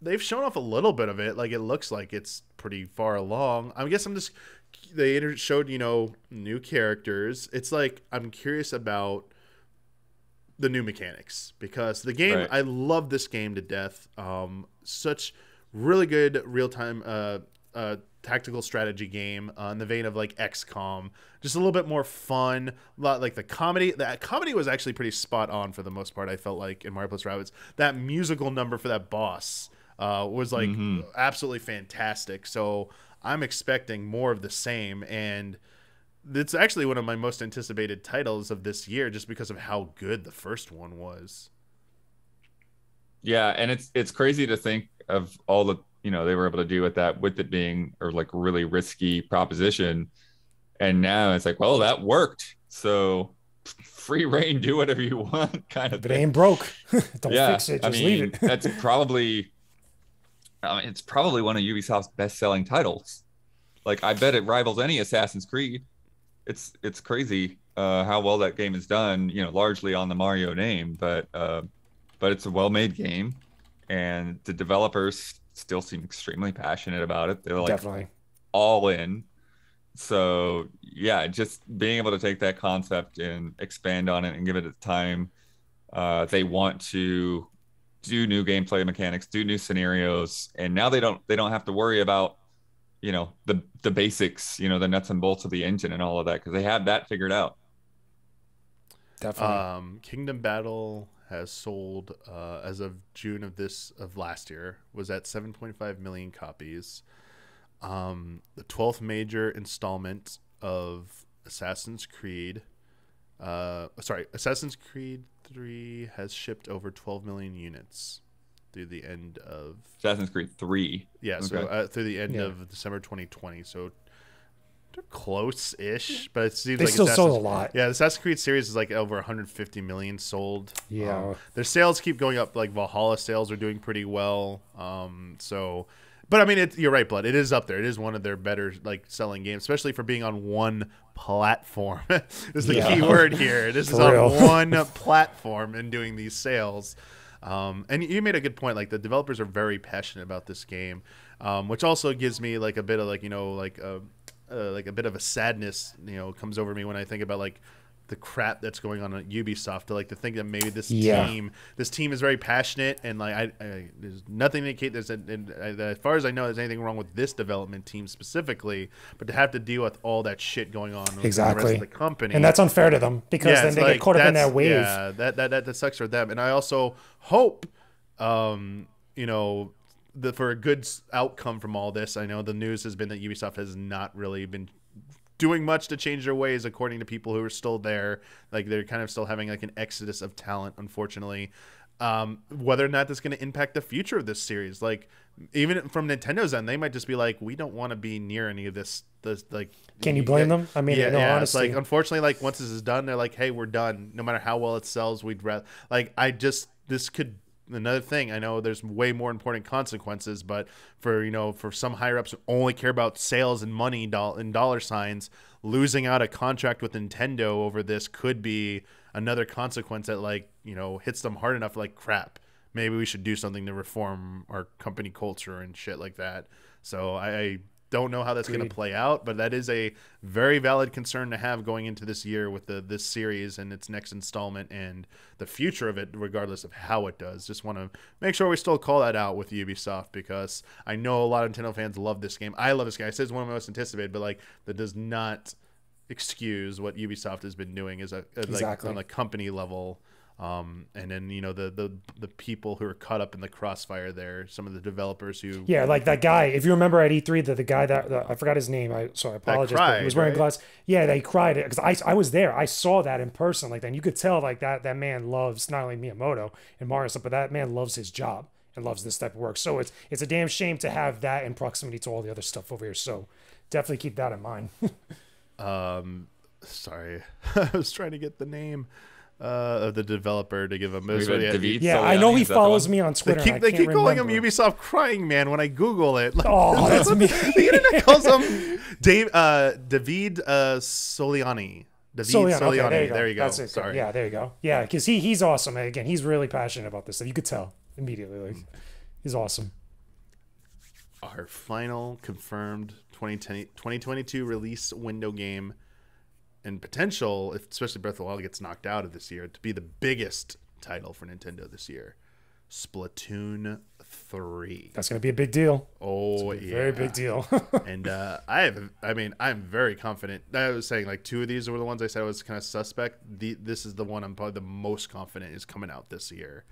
S1: They've shown off a little bit of it. Like, it looks like it's pretty far along. I guess they showed, new characters. It's like, I'm curious about the new mechanics, because the game, I love this game to death. Such really good real-time tactical strategy game in the vein of like XCOM, just a little bit more fun. Like the comedy was actually pretty spot on for the most part. I felt like in Mario plus Rabbids, that musical number for that boss was like absolutely fantastic. So I'm expecting more of the same, and it's actually one of my most anticipated titles of this year, just because of how good the first one was.
S3: Yeah, and it's crazy to think of all the they were able to do with that, with it being like really risky proposition, and now it's like, well, that worked, so free reign, do whatever you want, kind of
S2: thing. If it ain't broke, don't fix it, just leave it.
S3: That's probably, it's probably one of Ubisoft's best-selling titles. Like, I bet it rivals any Assassin's Creed. It's crazy how well that game is done, largely on the Mario name, but it's a well-made game, and the developers still seem extremely passionate about it. They're like
S2: definitely
S3: all in. So yeah, just being able to take that concept and expand on it and give it a time. They want to do new gameplay mechanics, do new scenarios, and now they don't have to worry about the basics, the nuts and bolts of the engine and all of that, because they have that figured out.
S2: Definitely.
S1: Kingdom Battle has sold as of June of last year, was at 7.5 million copies. The 12th major installment of Assassin's Creed Assassin's Creed 3 has shipped over 12 million units through the end of
S3: Assassin's Creed 3.
S1: Yeah, so through the end of December 2020. So they're close-ish, but it seems
S2: they
S1: like
S2: still sold a lot.
S1: Yeah, the Assassin's Creed series is like over 150 million sold.
S2: Yeah,
S1: their sales keep going up. Like Valhalla sales are doing pretty well. But I mean, you're right, Blood. It is up there. It is one of their better selling games, especially for being on one platform. Is the key word here. This is on one platform and doing these sales. And you made a good point. Like, the developers are very passionate about this game, which also gives me like a bit of a bit of a sadness, comes over me when I think about like the crap that's going on at Ubisoft. To think that maybe this team is very passionate, and like there's nothing to indicate as far as I know, there's anything wrong with this development team specifically, but to have to deal with all that shit going on with the rest of the company,
S2: and that's unfair to them, because then they get caught up in that wave.
S1: Yeah, that sucks for them. And I also hope you know, for a good outcome from all this, I know the news has been that Ubisoft has not really been doing much to change their ways, according to people who are still there. Like, they're kind of still having like an exodus of talent, unfortunately. Whether or not that's going to impact the future of this series, like even from Nintendo's end, they might just be like, we don't want to be near any of this like.
S2: Can you blame them? I mean,
S1: yeah,
S2: no,
S1: yeah.
S2: honestly,
S1: It's like, unfortunately, like once this is done, they're like, hey, we're done. No matter how well it sells, we'd rather like this could. Another thing, I know there's way more important consequences, but for some higher ups who only care about sales and money and dollar signs, losing out a contract with Nintendo over this could be another consequence that hits them hard enough. Like, crap, maybe we should do something to reform our company culture and shit like that. So I don't know how that's going to play out, but that is a very valid concern to have going into this year with this series and its next installment and the future of it, regardless of how it does. Just want to make sure we still call that out with Ubisoft, because I know a lot of Nintendo fans love this game. I love this game. I said it's one of my most anticipated, but that does not excuse what Ubisoft has been doing on a company level. And then the people who are caught up in the crossfire there, some of the developers who
S2: like that guy. If you remember at E3, the guy that I forgot his name. I apologize.
S1: Cried,
S2: but he was wearing glasses. Yeah, that he cried because I was there. I saw that in person. Like, then you could tell that man loves not only Miyamoto and Mario stuff, but that man loves his job and loves this type of work. So it's a damn shame to have that in proximity to all the other stuff over here. So definitely keep that in mind.
S1: Sorry, I was trying to get the name of the developer to give him.
S2: Yeah, I know he follows me on Twitter.
S1: They keep calling him Ubisoft Crying Man when I Google it.
S2: Oh, that's me.
S1: The internet calls him David Soliani. Soliani.
S2: Okay,
S1: there you go.
S2: That's it.
S1: Sorry.
S2: Yeah, there you go. Yeah, because he's awesome. And again, he's really passionate about this stuff. You could tell immediately. Like, he's awesome.
S1: Our final confirmed 2022 release window game and potential, especially Breath of the Wild gets knocked out of this year, to be the biggest title for Nintendo this year, Splatoon 3.
S2: That's going to be a big deal.
S1: Oh, yeah.
S2: Very big deal.
S1: And I'm very confident. I was saying, like, two of these were the ones I said was kind of suspect. This is the one I'm probably the most confident is coming out this year.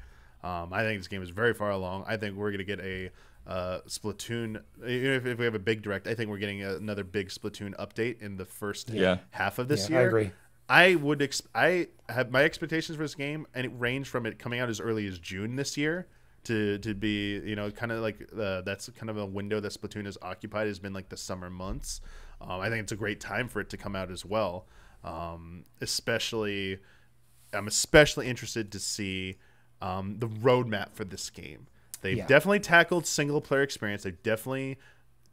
S1: I think this game is very far along. I think we're going to get a Splatoon. If we have a big direct, I think we're getting another big Splatoon update in the first half of this year.
S2: I agree.
S1: I have my expectations for this game, and it range from it coming out as early as June this year to be kind of like that's kind of a window that Splatoon has occupied, has been like the summer months. I think it's a great time for it to come out as well. I'm especially interested to see the roadmap for this game. They've definitely tackled single player experience. They've definitely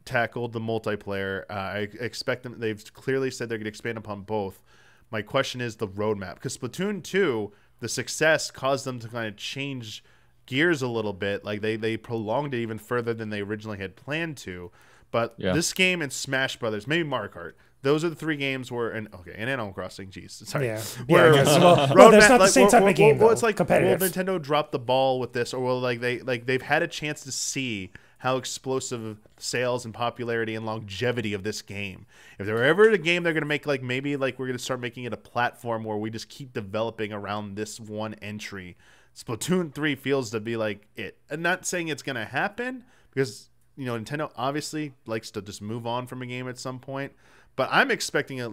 S1: tackled the multiplayer. I expect them. They've clearly said they're going to expand upon both. My question is the roadmap, because Splatoon 2, the success caused them to kind of change gears a little bit. Like they prolonged it even further than they originally had planned to. But this game and Smash Brothers, maybe Mario Kart, those are the three games and Animal Crossing. Jeez, sorry.
S2: Yeah, that's not the same type of game.
S1: It's like,
S2: competitive.
S1: Will Nintendo drop the ball with this, or will they've had a chance to see how explosive sales and popularity and longevity of this game. If there were ever a game they're going to make, maybe we're going to start making it a platform where we just keep developing around this one entry. Splatoon 3 feels to be like it. I'm not saying it's going to happen, because Nintendo obviously likes to just move on from a game at some point. But I'm expecting a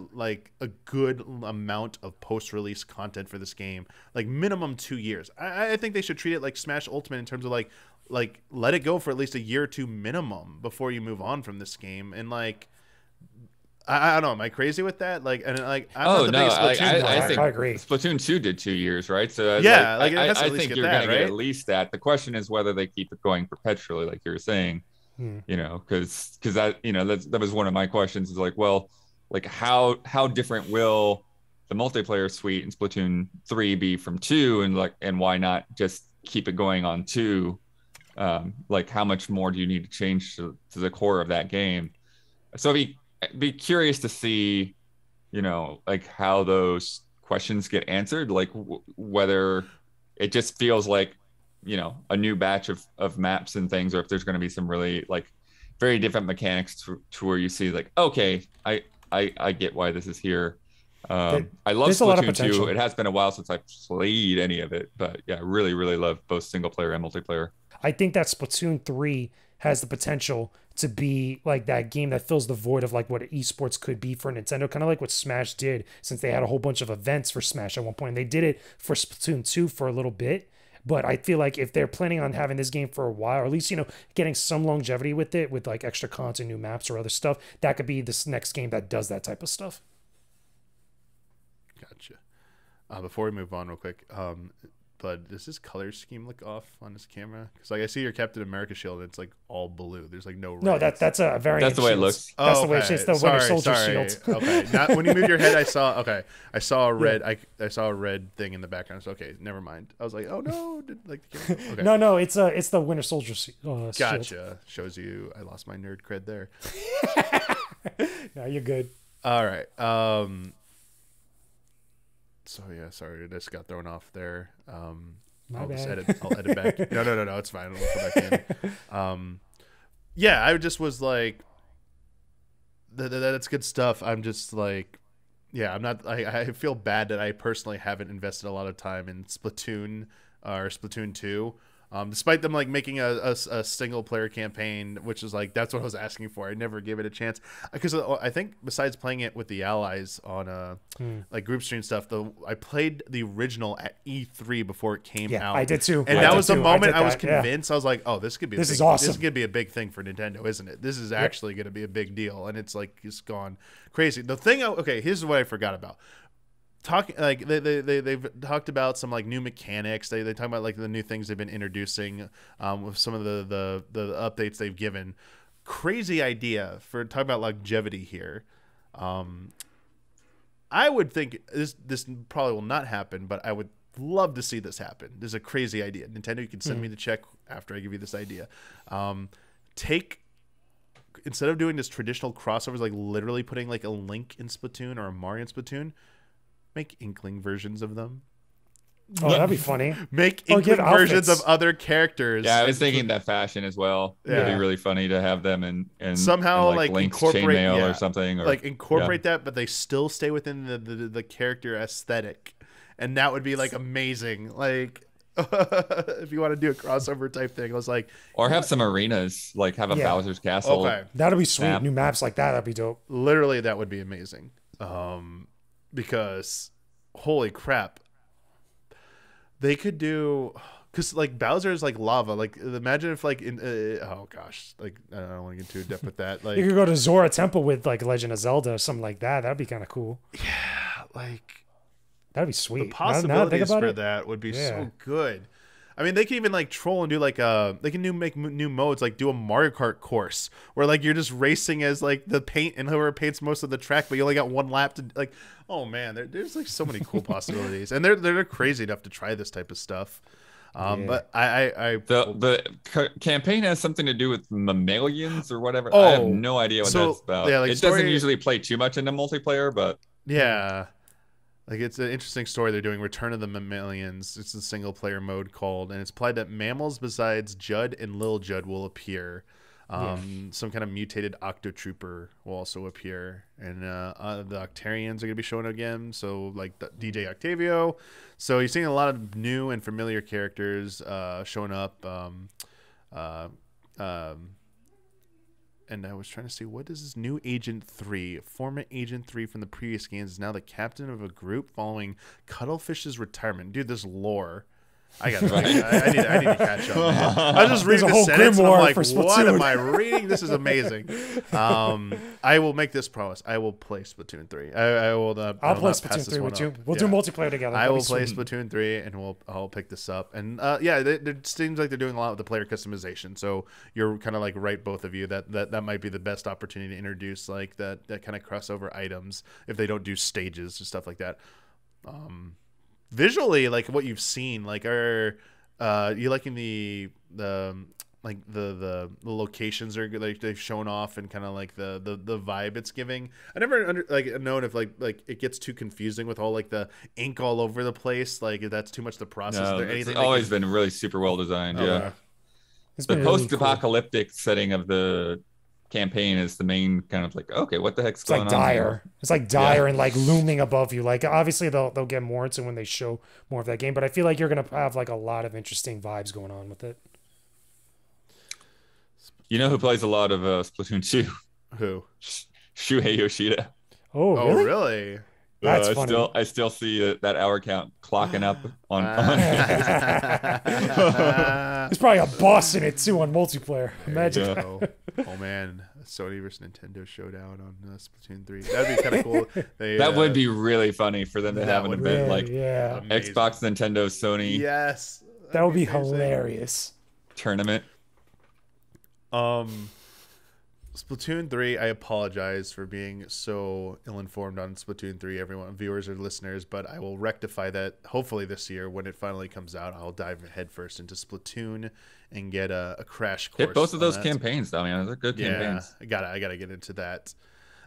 S1: good amount of post-release content for this game, like minimum 2 years. I think they should treat it like Smash Ultimate in terms of like let it go for at least a year or two minimum before you move on from this game. And I don't know, am I crazy with that? I think
S3: Splatoon 2 did 2 years, right? So
S1: I
S3: think you're going to get at least that. The question is whether they keep it going perpetually, like you were saying. Because that was one of my questions, is how different will the multiplayer suite in Splatoon 3 be from 2, and why not just keep it going on 2? How much more do you need to change to the core of that game? So I'd be curious to see how those questions get answered, whether it just feels like a new batch of maps and things, or if there's going to be some really very different mechanics to where you see okay, I get why this is here. I love
S2: There's a lot of
S3: Splatoon 2.
S2: potential.
S3: It has been a while since I've played any of it, but yeah, really, really love both single player and multiplayer.
S2: I think that Splatoon 3 has the potential to be like that game that fills the void of like what esports could be for Nintendo, kind of like what Smash did, since they had a whole bunch of events for Smash at one point. And they did it for Splatoon 2 for a little bit. But I feel like if they're planning on having this game for a while, or at least, getting some longevity with it, with like extra content, new maps or other stuff, that could be this next game that does that type of stuff.
S1: Gotcha. Before we move on real quick, Bud, does this color scheme look off on this camera? Because like I see your Captain America shield, and it's like all blue. There's like no red.
S2: No, that's a variant.
S3: That's the way it
S2: shields.
S3: looks.
S2: That's the way it's the Winter Soldier shield.
S1: Okay, not when you move your head. I saw a red. Yeah. I saw a red thing in the background. So okay, never mind. I was like, oh no, okay.
S2: No, it's the Winter Soldier shield.
S1: Gotcha. Shows you I lost my nerd cred there.
S2: No, you're good.
S1: All right. So yeah, sorry, I just got thrown off there. I'll edit back. No, it's fine. I'll come back in. Yeah, I just was like, that's good stuff. I'm just like, yeah, I'm not. I feel bad that I personally haven't invested a lot of time in Splatoon or Splatoon 2. Despite them like making a single player campaign, which is like that's what I was asking for. I never gave it a chance because I think besides playing it with the allies on like group stream stuff, I played the original at E3 before it came out.
S2: I did too.
S1: And that was the moment I was convinced. I was like, oh, this is awesome. This is gonna be a big thing for Nintendo, isn't it? This is actually gonna be a big deal, and it's like it's gone crazy. The thing, here's what I forgot about. They've talked about some like new mechanics. They talk about like the new things they've been introducing with some of the updates they've given. Crazy idea for talking about longevity here. I would think this probably will not happen, but I would love to see this happen. This is a crazy idea. Nintendo, you can send me the check after I give you this idea. Instead of doing this traditional crossovers, like literally putting like a Link in Splatoon or a Mario in Splatoon, make Inkling versions of them.
S2: Oh, that'd be funny.
S1: Make Inkling versions of other characters.
S3: Yeah, I was thinking that fashion as well. Yeah. It'd be really funny to have them and
S1: somehow
S3: like
S1: Link's
S3: incorporate chainmail or something. Or,
S1: like incorporate that, but they still stay within the character aesthetic. And that would be like amazing. Like if you want to do a crossover type thing, I was like,
S3: or have some arenas, like have a Bowser's Castle.
S1: Okay.
S2: That'd be sweet. New maps like that'd be dope.
S1: Literally, that would be amazing. Because holy crap, they could do, because like Bowser is like lava. Like imagine if like oh gosh, like I don't want to get too in depth with that. Like
S2: you could go to Zora Temple with like Legend of Zelda or something like that. That'd be kind of cool.
S1: Yeah, like
S2: that'd be sweet.
S1: The possibilities for that would be so good. I mean, they can even like troll and do like they can make new modes, like do a Mario Kart course where like you're just racing as like the paint and whoever paints most of the track, but you only got one lap to like. Oh man, there's like so many cool possibilities, and they're crazy enough to try this type of stuff. But
S3: the campaign has something to do with mammalians or whatever. I have no idea what that's about. Yeah, like it doesn't usually play too much into multiplayer, but
S1: yeah. Like it's an interesting story they're doing. Return of the Mammalians. It's a single player mode called, and it's implied that mammals besides Judd and Lil Judd will appear. Some kind of mutated Octotrooper will also appear, and the Octarians are going to be showing again. So like DJ Octavio. So you're seeing a lot of new and familiar characters showing up. And I was trying to see, what is this new Agent 3? Former Agent 3 from the previous games is now the captain of a group following Cuttlefish's retirement. Dude, this lore. I need to catch up. Man. I was just reading the sentence and I'm like, what am I reading? This is amazing. I will make this promise. I will play Splatoon 3. I'll
S2: play Splatoon 3 with you. We'll do multiplayer together.
S1: I will play Splatoon 3 and I'll pick this up. And it seems like they're doing a lot with the player customization. So you're kind of like right, both of you, that might be the best opportunity to introduce like that kind of crossover items if they don't do stages or stuff like that. Visually, like what you've seen, like are you liking the locations are like they've shown off and kind of like the vibe it's giving. I never known if like it gets too confusing with all like the ink all over the place, like if that's too much to process.
S3: No, it's always been really super well designed.
S1: Oh,
S3: yeah, the post-apocalyptic setting of the campaign is the main kind of like, okay, what the heck's
S2: It's
S3: going
S2: like
S3: on
S2: dire.
S3: here?
S2: It's like dire and like looming above you. Like obviously they'll get more into when they show more of that game, but I feel like you're gonna have like a lot of interesting vibes going on with it.
S3: You know who plays a lot of Splatoon 2?
S1: Who?
S3: Shuhei Yoshida.
S2: Oh,
S1: Oh,
S2: really?
S1: really?
S2: That's funny.
S3: I still see that hour count clocking up on.
S2: There's probably a boss in it too on multiplayer. Imagine.
S3: Yeah.
S1: Oh, oh man, Sony versus Nintendo showdown on Splatoon 3. That'd be kind of cool.
S3: That would be really funny for them to have an event like
S1: amazing.
S3: Xbox, Nintendo, Sony.
S1: Yes,
S2: that would be hilarious.
S3: Tournament.
S1: Splatoon 3, I apologize for being so ill-informed on Splatoon 3, everyone, viewers or listeners, but I will rectify that hopefully this year when it finally comes out. I'll dive headfirst into Splatoon and get a crash course.
S3: Hit both of those campaigns, though, man. They're good campaigns.
S1: I gotta get into that.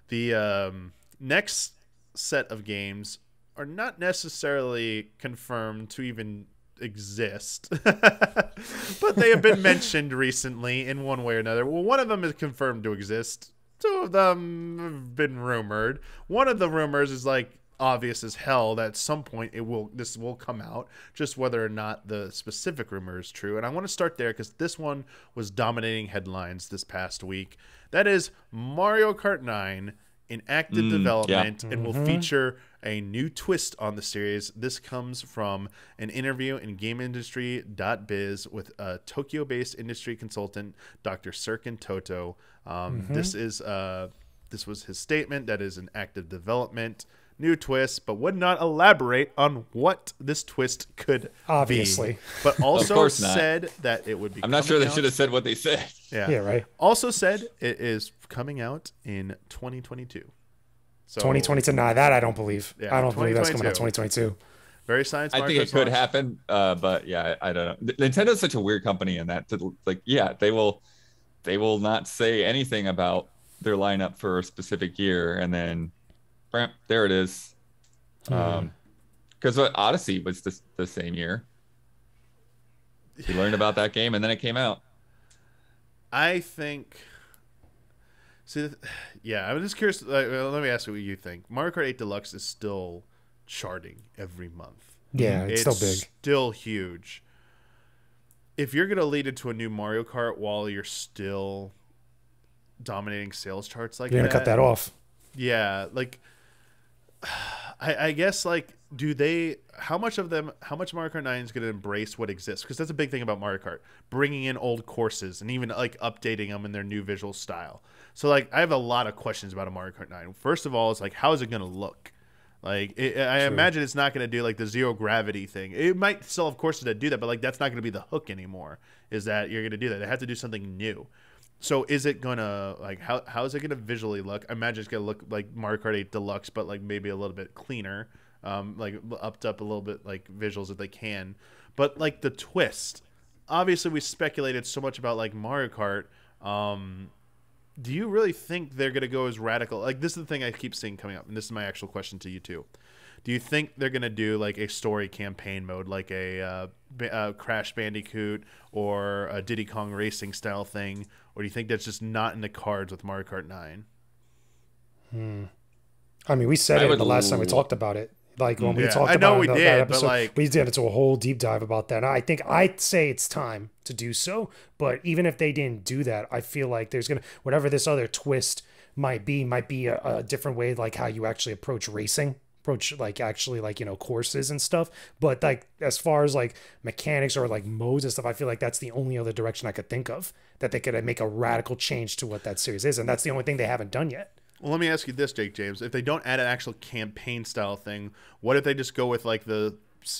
S1: The next set of games are not necessarily confirmed to even exist, but they have been mentioned recently in one way or another. Well, one of them is confirmed to exist. Two of them have been rumored. One of the rumors is like obvious as hell that at some point this will come out, just whether or not the specific rumor is true. And I want to start there because this one was dominating headlines this past week. That is Mario Kart 9 in active development and will feature a new twist on the series. This comes from an interview in GameIndustry.biz with a Tokyo-based industry consultant, Dr. Serkin Toto. This was his statement. That is an active development, new twist, but would not elaborate on what this twist could be. But also said that it would be.
S3: I'm not sure they should have said what they said.
S2: Yeah, right.
S1: Also said it is coming out in 2022. So
S2: 2022. Nah, that I don't believe.
S1: Yeah,
S2: I don't believe that's coming out 2022.
S1: Very science.
S3: I think it could happen, but yeah, I don't know. Nintendo's such a weird company in that, like, yeah, they will not say anything about their lineup for a specific year, and then there it is. Because Odyssey was the same year. We learned about that game, and then it came out.
S1: I think. See, yeah, I'm just curious. Let me ask you what you think. Mario Kart 8 Deluxe is still charting every month.
S2: Yeah, it's still big.
S1: Still huge. If you're going to lead into a new Mario Kart while you're still dominating sales charts like that.
S2: You're going to cut that off.
S1: Yeah, like, I guess, like, how much Mario Kart 9 is going to embrace what exists? Because that's a big thing about Mario Kart. Bringing in old courses and even, like, updating them in their new visual style. So, like, I have a lot of questions about a Mario Kart 9. First of all, it's like, how is it going to look? Like, I imagine it's not going to do, like, the zero gravity thing. It might still have courses that do that, but, like, that's not going to be the hook anymore, is that you're going to do that. They have to do something new. So is it going to, like, how is it going to visually look? I imagine it's going to look like Mario Kart 8 Deluxe, but, like, maybe a little bit cleaner, like, upped up a little bit, like, visuals if they can. But, like, the twist. Obviously, we speculated so much about, like, Mario Kart. Do you really think they're going to go as radical? Like, this is the thing I keep seeing coming up, and this is my actual question to you, too. Do you think they're going to do, like, a story campaign mode, like a Crash Bandicoot or a Diddy Kong Racing style thing? Or do you think that's just not in the cards with Mario Kart 9?
S2: I mean, we said it the last time we talked about it. Like, when we talked about it in that episode, but, like, we did into a whole deep dive about that. And I think I'd say it's time to do so. But even if they didn't do that, I feel like there's going to, whatever this other twist might be a different way, like how you actually approach racing. Like actually, like, you know, courses and stuff. But, like, as far as, like, mechanics or, like, modes and stuff, I feel like that's the only other direction I could think of that they could make a radical change to what that series is. And that's the only thing they haven't done yet.
S1: Well, let me ask you this, Jakejames. If they don't add an actual campaign style thing, what if they just go with, like, the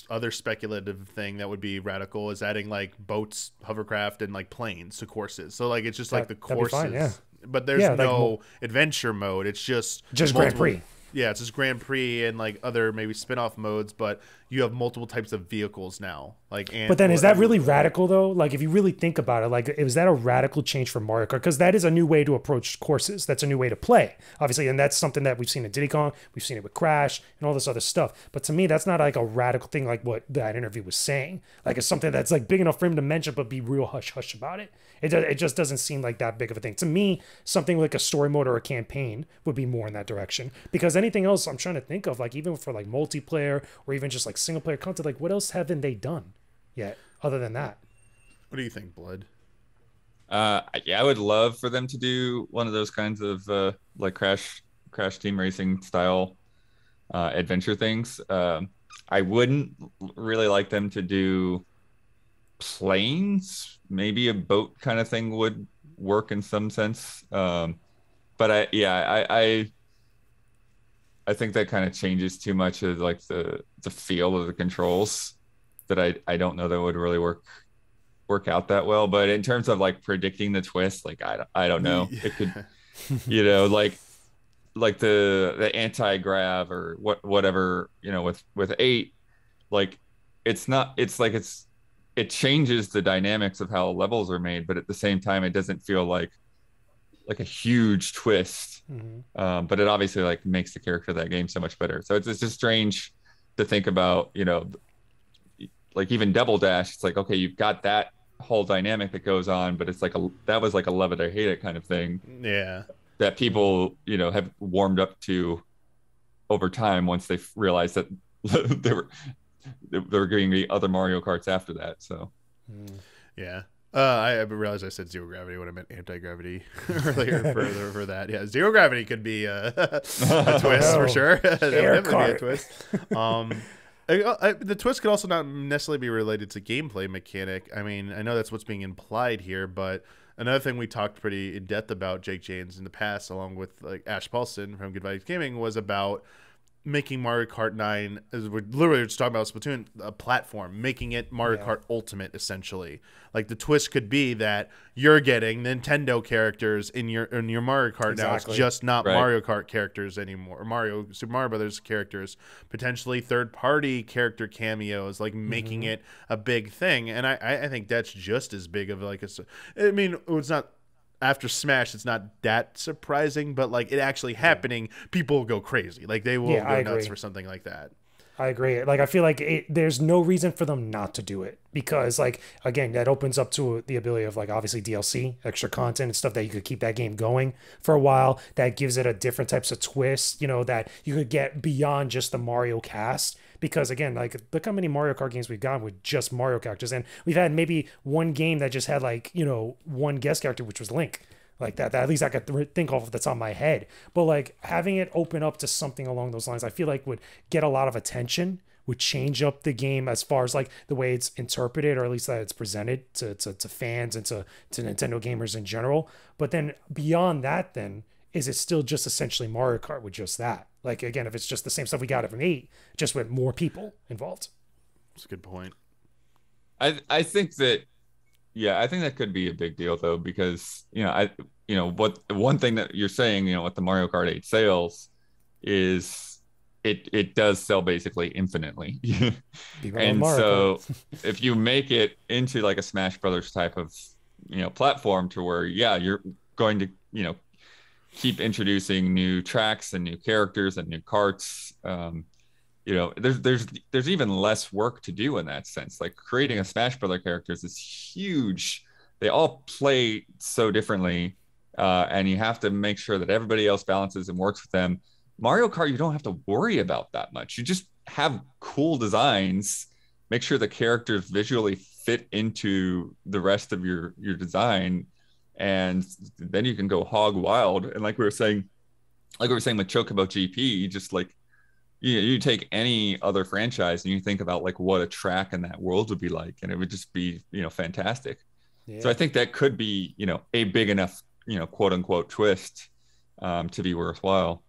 S1: other speculative thing that would be radical is adding, like, boats, hovercraft, and, like, planes to courses. So, like, it's just like the courses. Fine, yeah. But there's no adventure mode. It's just
S2: Grand Prix.
S1: Yeah, it's just Grand Prix and, like, other maybe spin-off modes, but you have multiple types of vehicles now. Like, and
S2: but then is that really radical though? Like, if you really think about it, like, is that a radical change for Mario Kart? Because that is a new way to approach courses. That's a new way to play, obviously, and that's something that we've seen in Diddy Kong. We've seen it with Crash and all this other stuff. But to me, that's not like a radical thing, like what that interview was saying. Like, it's something that's like big enough for him to mention, but be real hush hush about it. It just doesn't seem like that big of a thing. To me, something like a story mode or a campaign would be more in that direction. Because anything else I'm trying to think of, like even for like multiplayer or even just like single player content, like what else haven't they done yet other than that?
S1: What do you think, Blood?
S3: Yeah, I would love for them to do one of those kinds of like Crash Team Racing style adventure things. I wouldn't really like them to do planes. Maybe a boat kind of thing would work in some sense. But I think that kind of changes too much of like the feel of the controls that I don't know that would really work out that well. But in terms of like predicting the twist, like I don't know. It could, you know, like the anti-grav or whatever, you know, with 8, like it changes the dynamics of how levels are made, but at the same time it doesn't feel like a huge twist. But it obviously like makes the character of that game so much better. So it's just strange to think about, you know, like even Double Dash, it's like, okay, you've got that whole dynamic that goes on, but it's like that was like a love it or hate it kind of thing.
S1: Yeah.
S3: That people, you know, have warmed up to over time once they realized that there were going to be other Mario Karts after that. So,
S1: yeah. I realized I said zero gravity when I meant anti-gravity earlier for that. Yeah, zero gravity could be a twist for sure. Definitely be a twist. The twist could also not necessarily be related to gameplay mechanic. I mean, I know that's what's being implied here, but another thing we talked pretty in depth about Jakejames in the past, along with like Ash Paulson from Good Vibes Gaming, was about making Mario Kart 9, as we're literally just talking about Splatoon, a platform, making it Mario Kart Ultimate, essentially. Like, the twist could be that you're getting Nintendo characters in your Mario Kart now. It's just not Mario Kart characters anymore. Super Mario Brothers characters, potentially third-party character cameos, like making it a big thing. And I think that's just as big of like I mean, it's not. After Smash, it's not that surprising, but like it actually happening, people will go crazy. Like they will go nuts for something like that.
S2: I agree. Like, I feel like there's no reason for them not to do it, because like, again, that opens up to the ability of like obviously DLC, extra content and stuff that you could keep that game going for a while. That gives it a different types of twist, you know, that you could get beyond just the Mario cast. Because again, like, look how many Mario Kart games we've gotten with just Mario characters, and we've had maybe one game that just had like, you know, one guest character, which was Link. Like that at least I could think off the top of my head. But like having it open up to something along those lines, I feel like would get a lot of attention, would change up the game as far as like the way it's interpreted, or at least that it's presented to fans and to Nintendo gamers in general. But then beyond that, then is it still just essentially Mario Kart with just that? Like, again, if it's just the same stuff we got from 8, just with more people involved.
S1: That's a good point.
S3: I think that, yeah, I think that could be a big deal though, because, you know, what one thing that you're saying, you know, with the Mario Kart 8 sales is it does sell basically infinitely. And so if you make it into like a Smash Brothers type of, you know, platform to where, yeah, you're going to, you know, keep introducing new tracks and new characters and new carts, you know, there's even less work to do in that sense. Like, creating a Smash Brother characters is huge. They all play so differently, and you have to make sure that everybody else balances and works with them. Mario Kart, you don't have to worry about that much. You just have cool designs, make sure the characters visually fit into the rest of your design, and then you can go hog wild. And like we were saying with Chocobo GP, you just like, you take any other franchise and you think about like what a track in that world would be like, and it would just be, you know, fantastic. Yeah. So I think that could be, you know, a big enough, you know, quote unquote twist to be worthwhile.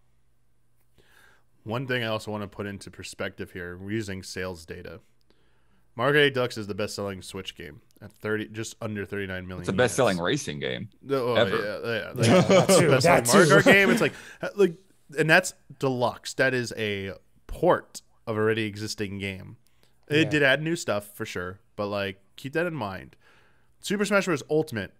S1: One thing I also want to put into perspective here, we're using sales data. Mario Kart 8 Deluxe is the best-selling Switch game at just under 39 million.
S3: It's the best-selling racing game
S1: Yeah,
S3: ever.
S1: best-selling Mario Kart game. It's like, and that's deluxe. That is a port of already existing game. It did add new stuff for sure, but like keep that in mind. Super Smash Bros. Ultimate,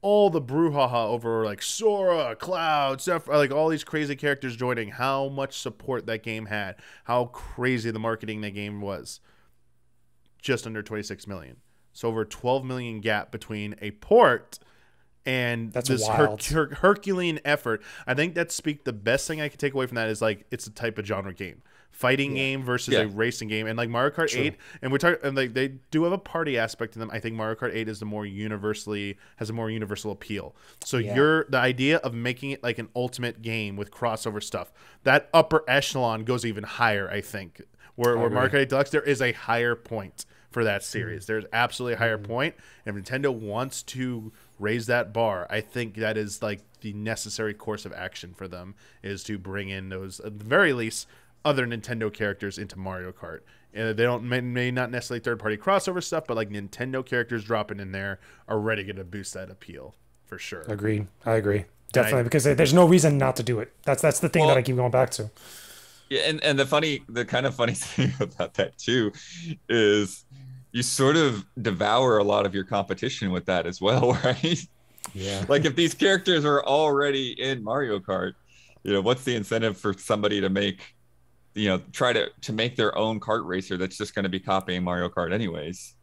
S1: all the brouhaha over like Sora, Cloud, stuff, like all these crazy characters joining, how much support that game had, how crazy the marketing that game was. Just under 26 million. So over 12 million gap between a port and this Herculean effort. I think the best thing I can take away from that is like it's a type of genre game. Fighting game versus a racing game, and like Mario Kart 8, and we're talking, and like they do have a party aspect to them. I think Mario Kart 8 is has a more universal appeal. So the idea of making it like an ultimate game with crossover stuff, that upper echelon goes even higher. I think where Mario Kart 8 Deluxe, there is a higher point for that series. There's absolutely a higher point, and if Nintendo wants to raise that bar, I think that is like the necessary course of action for them, is to bring in those, at the very least, other Nintendo characters into Mario Kart. They don't may not necessarily third-party crossover stuff, but like Nintendo characters dropping in there are already going to boost that appeal for sure.
S2: Agreed. I agree. Definitely, because there's no reason not to do it. That's the thing that I keep going back to.
S3: Yeah, and the kind of funny thing about that too is you sort of devour a lot of your competition with that as well, right?
S2: Yeah.
S3: Like if these characters are already in Mario Kart, what's the incentive for somebody to make, try to make their own kart racer that's just going to be copying Mario Kart anyways?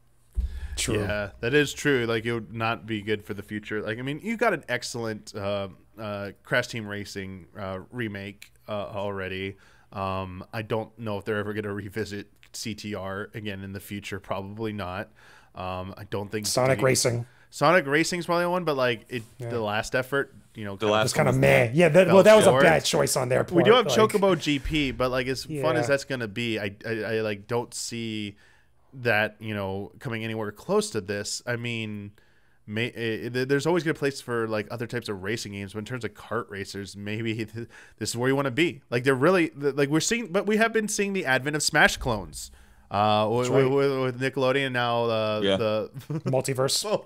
S2: True.
S1: Yeah, that is true. Like it would not be good for the future. Like, I mean, you got an excellent Crash Team Racing remake already. I don't know if they're ever going to revisit CTR again in the future. Probably not. I don't think
S2: Sonic Racing
S1: is probably one, but like the last effort,
S3: the last
S2: was kind of meh. Yeah, that was a bad choice on their part.
S1: We do have Chocobo GP, but like as fun as that's gonna be, I like don't see that coming anywhere close to this. I mean, there's always a place for like other types of racing games, but in terms of kart racers, maybe this is where you want to be. Like they're really like we have been seeing the advent of Smash clones. With Nickelodeon now, the
S3: multiverses,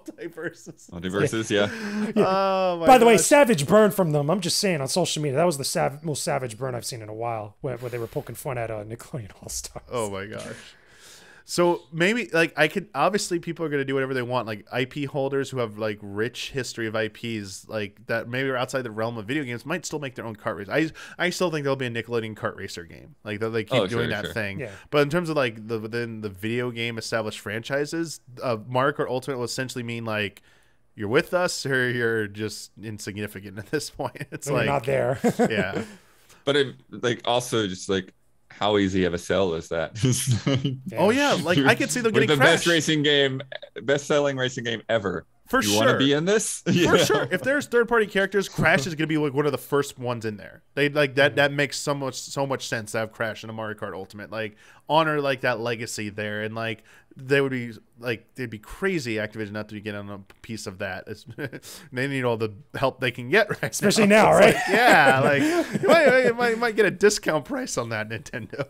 S3: yeah.
S1: Oh,
S2: by the way, savage burn from them. I'm just saying on social media, that was the most savage burn I've seen in a while, where they were poking fun at Nickelodeon All Stars.
S1: Oh my gosh. So maybe like obviously people are going to do whatever they want. Like IP holders who have like rich history of IPs like that maybe are outside the realm of video games might still make their own kart race. I still think there'll be a Nickelodeon kart racer game. Like they keep doing that thing. Yeah. But in terms of like within the video game established franchises, Mario Kart Ultimate will essentially mean like you're with us or you're just insignificant at this point. It's
S2: you're not there.
S1: Yeah.
S3: But like also just like how easy of a sell is that?
S1: Oh yeah, like I could see them getting
S3: the best-selling racing game ever.
S1: For
S3: you
S1: sure.
S3: Want to be in this?
S1: For sure. If there's third-party characters, Crash is going to be like one of the first ones in there. They like that. That makes so much sense to have Crash in a Mario Kart Ultimate. Like honor like that legacy there, and like they would be like they'd be crazy Activision not to get on a piece of that. They need all the help they can get right
S2: especially now, right?
S1: Like, yeah, like you might get a discount price on that, Nintendo.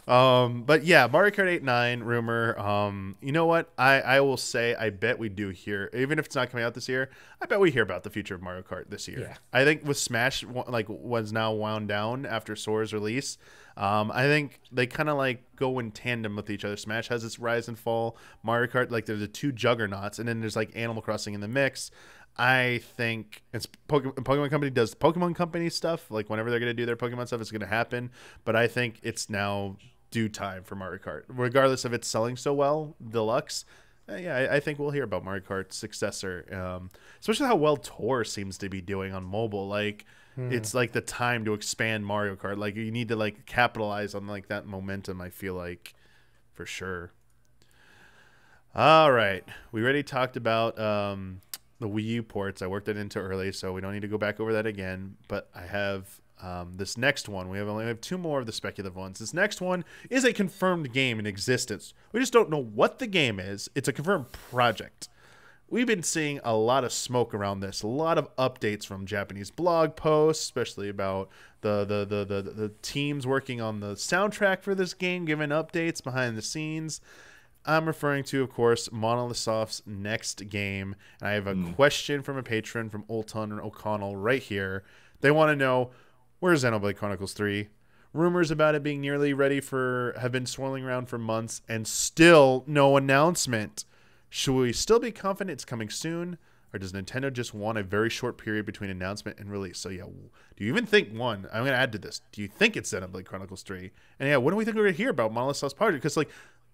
S1: But yeah, Mario Kart 8 9 rumor. You know what? I will say I bet we do hear, even if it's not coming out this year, I bet we hear about the future of Mario Kart this year. Yeah. I think with Smash like was now wound down after Sora's release. I think they kind of like go in tandem with each other. Smash has its rise and fall. Mario Kart, like there's the two juggernauts, and then there's like Animal Crossing in the mix. I think it's Pokemon Company does Pokemon Company stuff. Like whenever they're going to do their Pokemon stuff, it's going to happen. But I think it's now due time for Mario Kart, regardless of it's selling so well, Deluxe. Yeah, I think we'll hear about Mario Kart's successor, especially how well Tour seems to be doing on mobile. Like it's like the time to expand Mario Kart. Like you need to like capitalize on like that momentum. I feel like for sure. All right, we already talked about the Wii U ports. I worked it into early, so we don't need to go back over that again. But I have this next one. We only have two more of the speculative ones. This next one is a confirmed game in existence. We just don't know what the game is. It's a confirmed project. We've been seeing a lot of smoke around this, a lot of updates from Japanese blog posts, especially about the teams working on the soundtrack for this game, giving updates behind the scenes. I'm referring to, of course, Monolith Soft's next game. And I have a question from a patron from Olton and O'Connell right here. They want to know, where's Xenoblade Chronicles 3? Rumors about it being nearly ready have been swirling around for months, and still no announcement. Should we still be confident it's coming soon, or does Nintendo just want a very short period between announcement and release? So yeah, do you even think, I'm going to add to this, do you think it's Xenoblade Chronicles 3? And yeah, when do we think we're going to hear about Monolith Soft's project? Because like,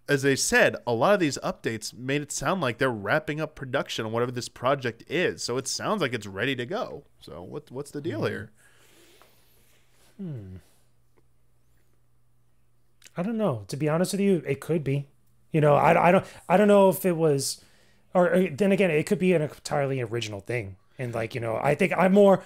S1: as they said, a lot of these updates made it sound like they're wrapping up production on whatever this project is. So it sounds like it's ready to go. So what's the deal here?
S2: I don't know. To be honest with you, it could be. You know, I don't know if it was, or then again, it could be an entirely original thing. And like, you know, I think I'm more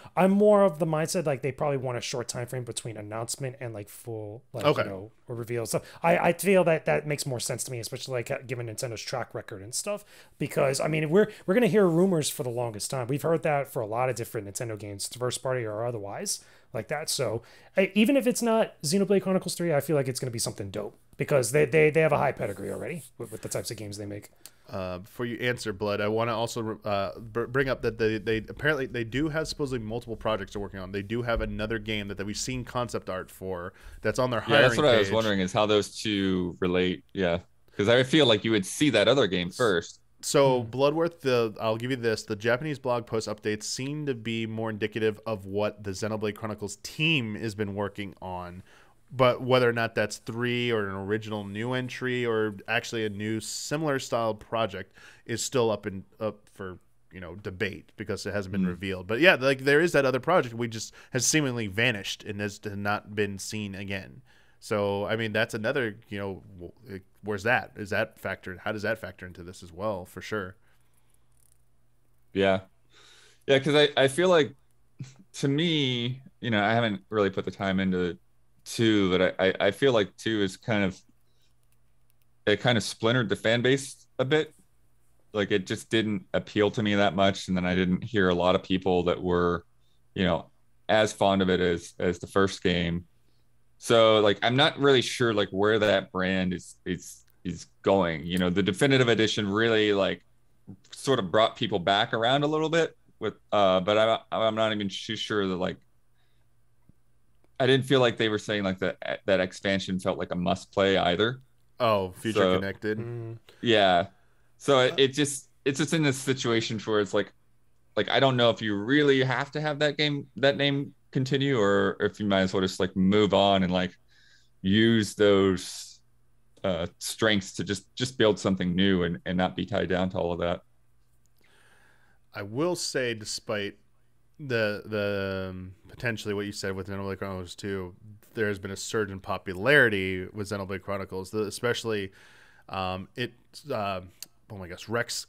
S2: of the mindset like they probably want a short time frame between announcement and like full like you know, or reveal. So I feel that makes more sense to me, especially like given Nintendo's track record and stuff. Because I mean, we're gonna hear rumors for the longest time. We've heard that for a lot of different Nintendo games, first party or otherwise, like that. So even if it's not Xenoblade Chronicles 3, I feel like it's gonna be something dope because they have a high pedigree already with the types of games they make.
S1: Before you answer, Blood, I want to also bring up that they apparently they do have supposedly multiple projects they're working on. They do have another game that we've seen concept art for that's on their hiring
S3: that's what
S1: page.
S3: I was wondering is how those two relate. Yeah, because I feel like you would see that other game first.
S1: So Bloodworth, I'll give you this: the Japanese blog post updates seem to be more indicative of what the Xenoblade Chronicles team has been working on. But whether or not that's 3 or an original new entry or actually a new similar style project is still up for, you know, debate because it hasn't been revealed. But yeah, like there is that other project has seemingly vanished and has not been seen again. So I mean that's another, you know, where's that? Is that factored? How does that factor into this as well? For sure.
S3: Yeah, because I feel like to me, you know, I haven't really put the time into 2, but I feel like 2 is kind of splintered the fan base a bit. Like it just didn't appeal to me that much, and then I didn't hear a lot of people that were, you know, as fond of it as the first game. So like I'm not really sure like where that brand is going. You know, the definitive edition really like sort of brought people back around a little bit with but I'm not even too sure that like I didn't feel like they were saying like that expansion felt like a must play either.
S1: Oh, future connected.
S3: Yeah. So it's just in this situation where it's like I don't know if you really have to have that name continue or if you might as well just like move on and like use those strengths to just build something new and not be tied down to all of that.
S1: I will say, despite the potentially what you said with Xenoblade Chronicles 2, there has been a surge in popularity with Xenoblade Chronicles, especially oh my gosh, not Rex,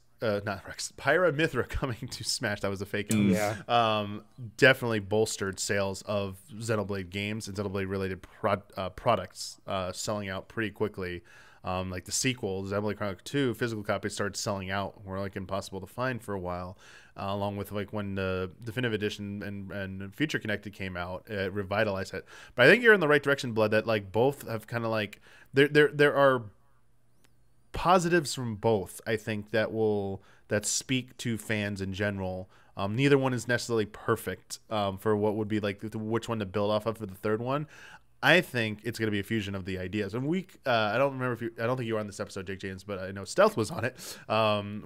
S1: Pyra Mythra coming to Smash. That was a fake out.
S2: Yeah.
S1: Definitely bolstered sales of Xenoblade games and Xenoblade related products selling out pretty quickly. Like the sequel, Xenoblade Chronicles 2, physical copies started selling out. Were like impossible to find for a while. Along with like when the Definitive Edition and Future Connected came out, it revitalized it. But I think you're in the right direction, Blood. That like both have kind of like there are positives from both. I think that speak to fans in general. Neither one is necessarily perfect for what would be like which one to build off of for the third one. I think it's going to be a fusion of the ideas. And I don't think you were on this episode, Jake James, but I know Stealth was on it.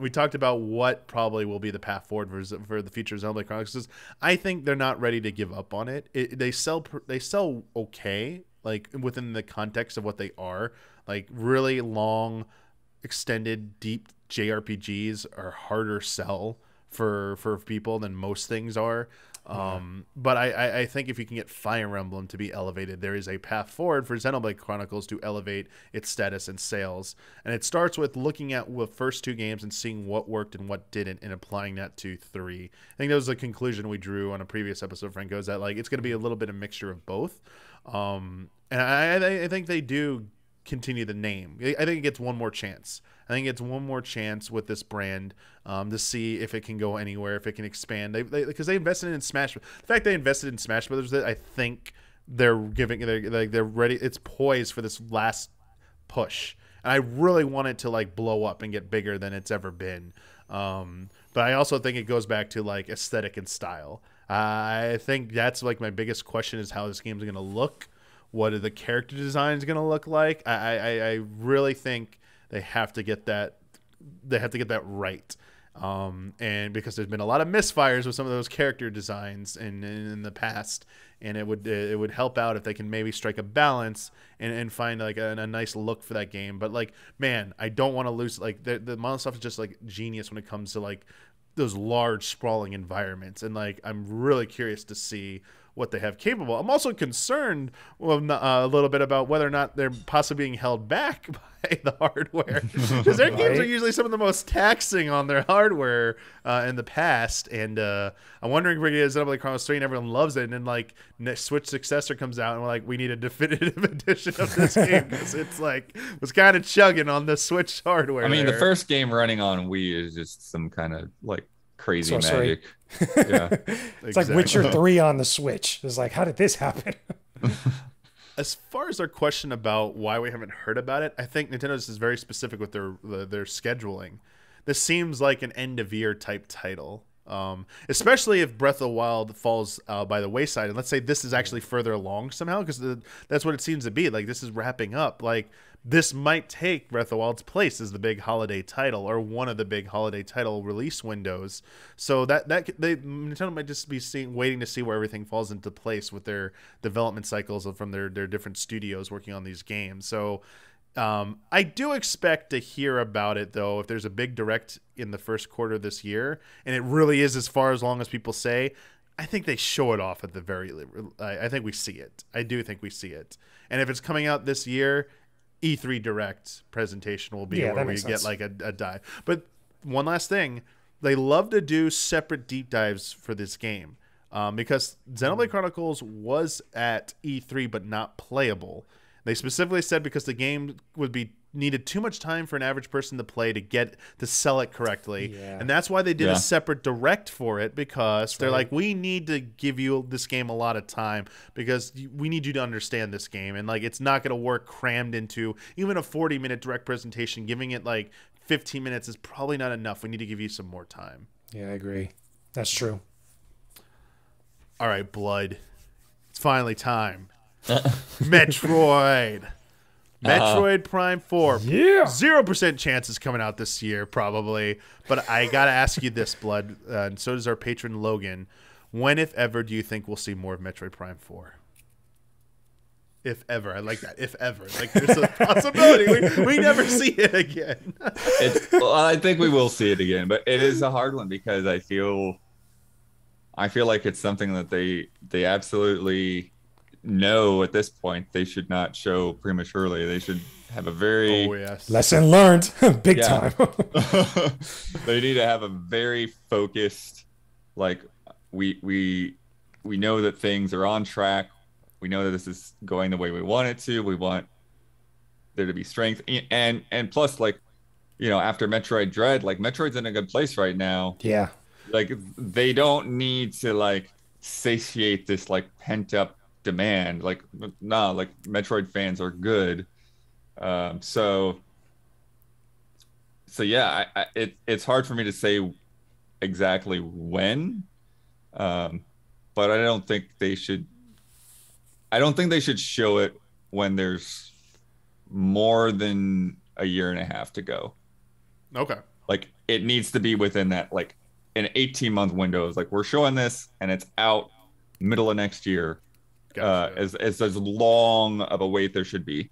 S1: We talked about what probably will be the path forward for the future of Xenoblade Chronicles. I think they're not ready to give up on it. They sell okay, like within the context of what they are. Like really long, extended, deep JRPGs are harder sell for people than most things are. But I think if you can get Fire Emblem to be elevated, there is a path forward for Xenoblade Chronicles to elevate its status and sales. And it starts with looking at the first 2 games and seeing what worked and what didn't and applying that to 3. I think that was the conclusion we drew on a previous episode, Franco, is that like it's going to be a little bit of mixture of both. And I think they do continue the name. I think it gets one more chance. I think it's one more chance with this brand to see if it can go anywhere, if it can expand. Because they invested in Smash. The fact they invested in Smash Brothers, I think they're ready. It's poised for this last push, and I really want it to like blow up and get bigger than it's ever been. But I also think it goes back to like aesthetic and style. I think that's like my biggest question is how this game's going to look What are the character designs going to look like? I really think they have to get that. They have to get that right. And because there's been a lot of misfires with some of those character designs in the past, and it would help out if they can maybe strike a balance and find like a nice look for that game. But like, man, I don't want to lose. Like the model stuff is just like genius when it comes to like those large sprawling environments, and like I'm really curious to see what they have capable. I'm also concerned a little bit about whether or not they're possibly being held back by the hardware, because their games are usually some of the most taxing on their hardware in the past. And I'm wondering if we're going to Xenoblade Chronicles 3 and everyone loves it, and then like Switch Successor comes out and we're like, we need a definitive edition of this game because it's like was kind of chugging on the Switch hardware.
S3: I mean,
S1: there.
S3: the first game running on Wii is just some kind of like crazy
S2: Sorcery.
S3: magic. Yeah.
S2: It's like Witcher 3 on the Switch. It's like, how did this happen?
S1: As far as our question about why we haven't heard about it, I think Nintendo is very specific with their scheduling. This seems like an end of year type title, especially if Breath of the Wild falls by the wayside. And let's say this is actually further along somehow, because that's what it seems to be. Like this is wrapping up. Like this might take Breath of the Wild's place as the big holiday title or one of the big holiday title release windows. So Nintendo might just be waiting to see where everything falls into place with their development cycles from their different studios working on these games. So I do expect to hear about it, though, if there's a big direct in the first quarter of this year, and it really is as far as long as people say. I think they show it off at the very. I think we see it. I do think we see it. And if it's coming out this year, E3 Direct presentation will be where we get like a dive. But one last thing, they love to do separate deep dives for this game because Xenoblade Chronicles was at E3 but not playable. They specifically said because the game needed too much time for an average person to play to sell it correctly. Yeah. And that's why they did a separate direct for it, because they're like, we need to give you this game a lot of time because we need you to understand this game. And like, it's not going to work crammed into even a 40-minute direct presentation. Giving it like 15 minutes is probably not enough. We need to give you some more time.
S2: Yeah, I agree. That's true.
S1: All right, Blood. It's finally time. Metroid. Metroid Prime 4.
S2: Yeah.
S1: 0% chances coming out this year, probably. But I got to ask you this, Blood, and so does our patron Logan. When, if ever, do you think we'll see more of Metroid Prime 4? If ever. I like that. If ever. Like, there's a possibility we never see it again.
S3: Well, I think we will see it again, but it is a hard one because I feel like it's something that they absolutely know at this point they should not show prematurely. They should have a very
S2: lesson learned. Big time.
S3: They need to have a very focused, like we know that things are on track. We know that this is going the way we want it to. We want there to be strength and plus, like, you know, after Metroid Dread, like Metroid's in a good place right now.
S2: Yeah. Like
S3: they don't need to like satiate this like pent up demand. Like no, like Metroid fans are good. So yeah, it's hard for me to say exactly when, but I don't think they should show it when there's more than a year and a half to go.
S1: Okay. Like
S3: it needs to be within that, like an 18-month window. It's like we're showing this and it's out middle of next year. Gotcha. As long of a wait there should be.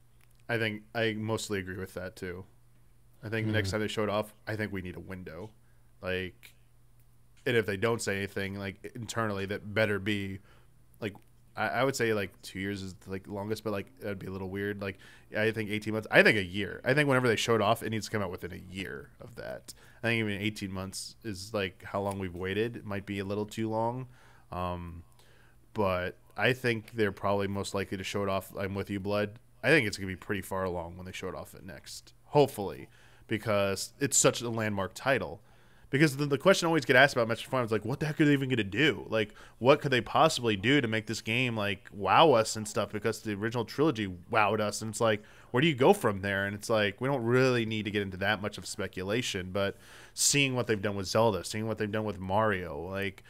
S1: I think I mostly agree with that too. I think the next time they show it off, I think we need a window. Like, and if they don't say anything like internally, that better be like, I would say like 2 years is like longest, but like that'd be a little weird. Like I think 18 months. I think a year. I think whenever they show it off, it needs to come out within a year of that. I think even 18 months is like how long we've waited. It might be a little too long, but I think they're probably most likely to show it off. I'm with you, Blood. I think it's going to be pretty far along when they show it off at next, hopefully, because it's such a landmark title. Because the question always get asked about Metroid Prime is like, what the heck are they even going to do? Like, what could they possibly do to make this game like wow us and stuff? Because the original trilogy wowed us, and it's like, where do you go from there? And it's like, we don't really need to get into that much of speculation, but seeing what they've done with Zelda, seeing what they've done with Mario, like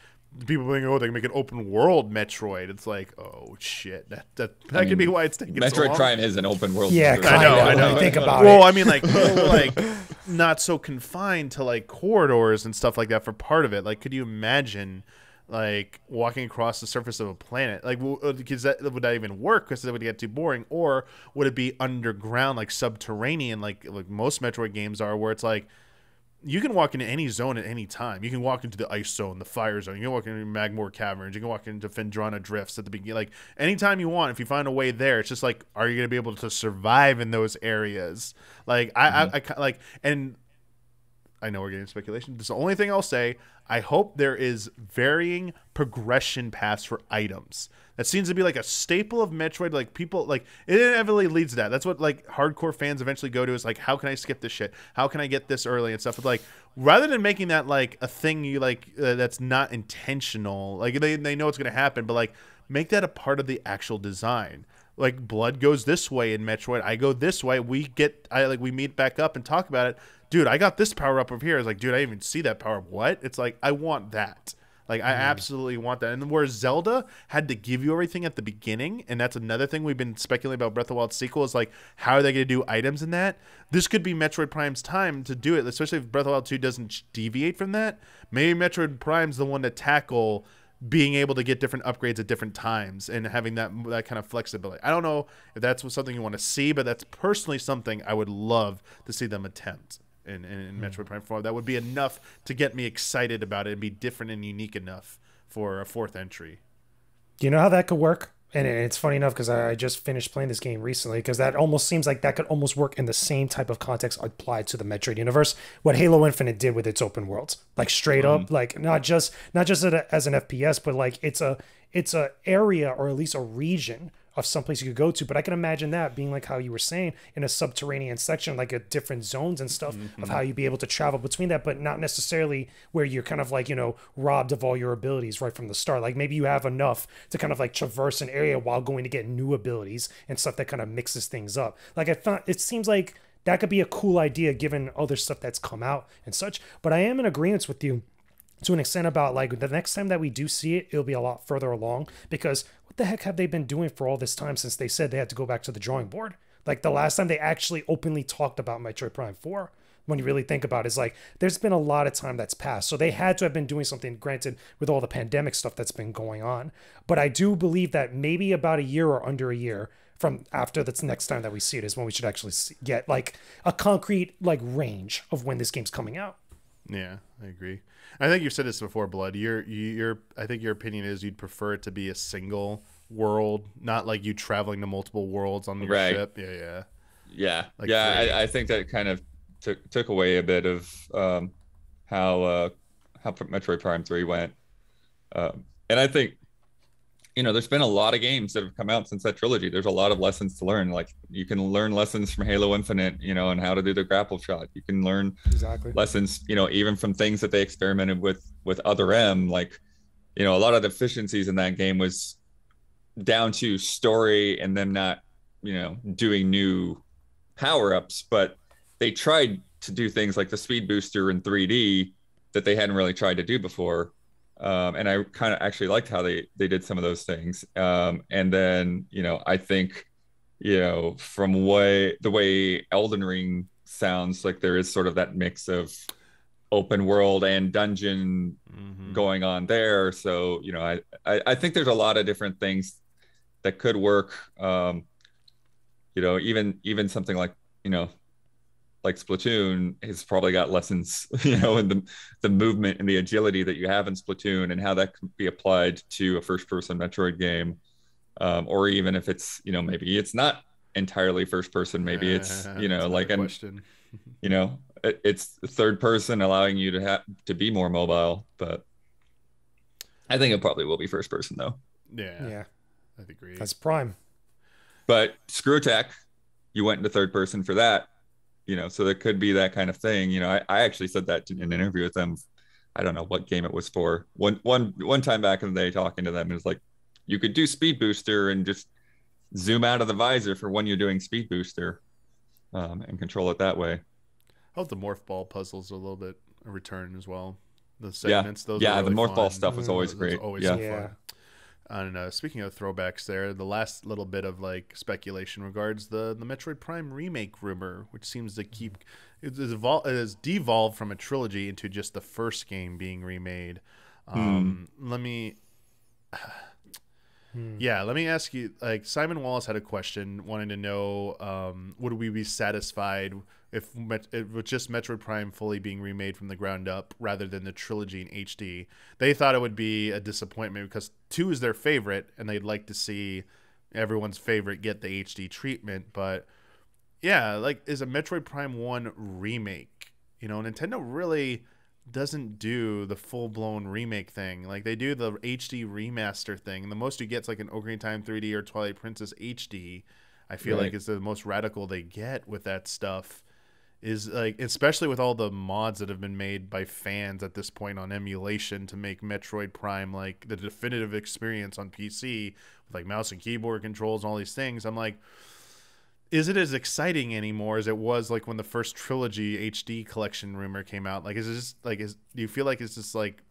S1: people being, oh, they can make an open world Metroid. It's like, oh shit, that could be why it's taking so long.
S3: Metroid Prime is an open world.
S2: Yeah,
S1: I know.
S2: Think about it.
S1: Well, I mean, like not so confined to like corridors and stuff like that for part of it. Like, could you imagine like walking across the surface of a planet? Like, because would that even work? Because that would get too boring. Or would it be underground, like subterranean, like most Metroid games are, where it's like, you can walk into any zone at any time. You can walk into the ice zone, the fire zone. You can walk into Magmore Caverns. You can walk into Phendrana Drifts at the beginning. Like, anytime you want, if you find a way there, it's just like, are you going to be able to survive in those areas? Like, I and I know we're getting speculation. This is the only thing I'll say. I hope there is varying progression paths for items. That seems to be like a staple of Metroid. Like, people, like, it inevitably leads to that. That's what like hardcore fans eventually go to, is like, how can I skip this shit? How can I get this early and stuff? But like, rather than making that like a thing you like that's not intentional, like they know it's gonna happen, but like make that a part of the actual design. Like, Blood goes this way in Metroid, I go this way. We meet back up and talk about it. Dude, I got this power up over here. It's like, dude, I didn't even see that power up. What? It's like, I want that. Like, I absolutely want that. And where Zelda had to give you everything at the beginning, and that's another thing we've been speculating about Breath of the Wild sequel, is like, how are they going to do items in that? This could be Metroid Prime's time to do it, especially if Breath of the Wild 2 doesn't deviate from that. Maybe Metroid Prime's the one to tackle being able to get different upgrades at different times and having that kind of flexibility. I don't know if that's something you want to see, but that's personally something I would love to see them attempt in Metroid Prime 4. That would be enough to get me excited about it and be different and unique enough for a fourth entry.
S2: Do you know how that could work? And it's funny enough because I just finished playing this game recently, because that almost seems like that could almost work in the same type of context applied to the Metroid universe. What Halo Infinite did with its open worlds, like straight up, like not just as an FPS, but like it's a area, or at least a region of someplace you could go to. But I can imagine that being like how you were saying, in a subterranean section, like a different zones and stuff of how you'd be able to travel between that, but not necessarily where you're kind of like, robbed of all your abilities right from the start. Like, maybe you have enough to kind of like traverse an area while going to get new abilities and stuff that kind of mixes things up. Like, I thought it seems like that could be a cool idea given other stuff that's come out and such. But I am in agreement with you to an extent about like the next time that we do see it, it'll be a lot further along, because what the heck have they been doing for all this time since they said they had to go back to the drawing board? Like, the last time they actually openly talked about Metroid Prime 4, when you really think about it, is like, there's been a lot of time that's passed. So they had to have been doing something, granted, with all the pandemic stuff that's been going on. But I do believe that maybe about a year or under a year from after the next time that we see it is when we should actually get like a concrete like range of when this game's coming out.
S1: Yeah, I agree. I think you've said this before, Blood. I think your opinion is you'd prefer it to be a single world, not like you traveling to multiple worlds on the ship.
S3: Yeah.
S1: Like
S3: I think that kind of took away a bit of how Metroid Prime 3 went. And I think, there's been a lot of games that have come out since that trilogy. There's a lot of lessons to learn. Like, you can learn lessons from Halo Infinite, and how to do the grapple shot. You can learn lessons, even from things that they experimented with Other M. Like, a lot of deficiencies in that game was down to story and them not, doing new power-ups. But they tried to do things like the speed booster in 3D that they hadn't really tried to do before. And I kind of actually liked how they did some of those things. And then, I think, from the way Elden Ring sounds, like there is sort of that mix of open world and dungeon going on there. So, I think there's a lot of different things that could work. Even something like, like Splatoon has probably got lessons, in the movement and the agility that you have in Splatoon, and how that can be applied to a first-person Metroid game, or even if it's, maybe it's not entirely first-person, maybe it's, like an, it's third person, allowing you to be more mobile. But I think it probably will be first-person though.
S1: Yeah, I'd agree.
S2: That's Prime.
S3: But Screw Attack, you went into third person for that. So there could be that kind of thing. I actually said that in an interview with them. I don't know what game it was for. One time back in the day, talking to them, it was like, you could do speed booster and just zoom out of the visor for when you're doing speed booster, and control it that way.
S1: I hope the morph ball puzzles are a little bit a return as well. The segments, those
S3: yeah,
S1: were really
S3: the Morph Ball
S1: fun.
S3: stuff was always
S1: It
S3: great.
S1: always
S3: Yeah.
S1: so fun. And speaking of throwbacks, there, the last little bit of like speculation regards the Metroid Prime remake rumor, which seems to keep it has devolved from a trilogy into just the first game being remade. Let me. Yeah, let me ask you. Like Simon Wallace had a question, wanting to know, would we be satisfied if with just Metroid Prime fully being remade from the ground up rather than the trilogy in HD? They thought it would be a disappointment because 2 is their favorite, and they'd like to see everyone's favorite get the HD treatment. But yeah, like, is a Metroid Prime 1 remake? You know, Nintendo really doesn't do the full-blown remake thing. Like, they do the HD remaster thing. And the most you get is like an Ocarina of Time 3D or Twilight Princess HD. I feel like it's the most radical they get with that stuff. Is like, especially with all the mods that have been made by fans at this point on emulation to make Metroid Prime like the definitive experience on PC with like mouse and keyboard controls and all these things. I'm like, is it as exciting anymore as it was like when the first trilogy HD collection rumor came out? Like, is it just like, do you feel like it's just like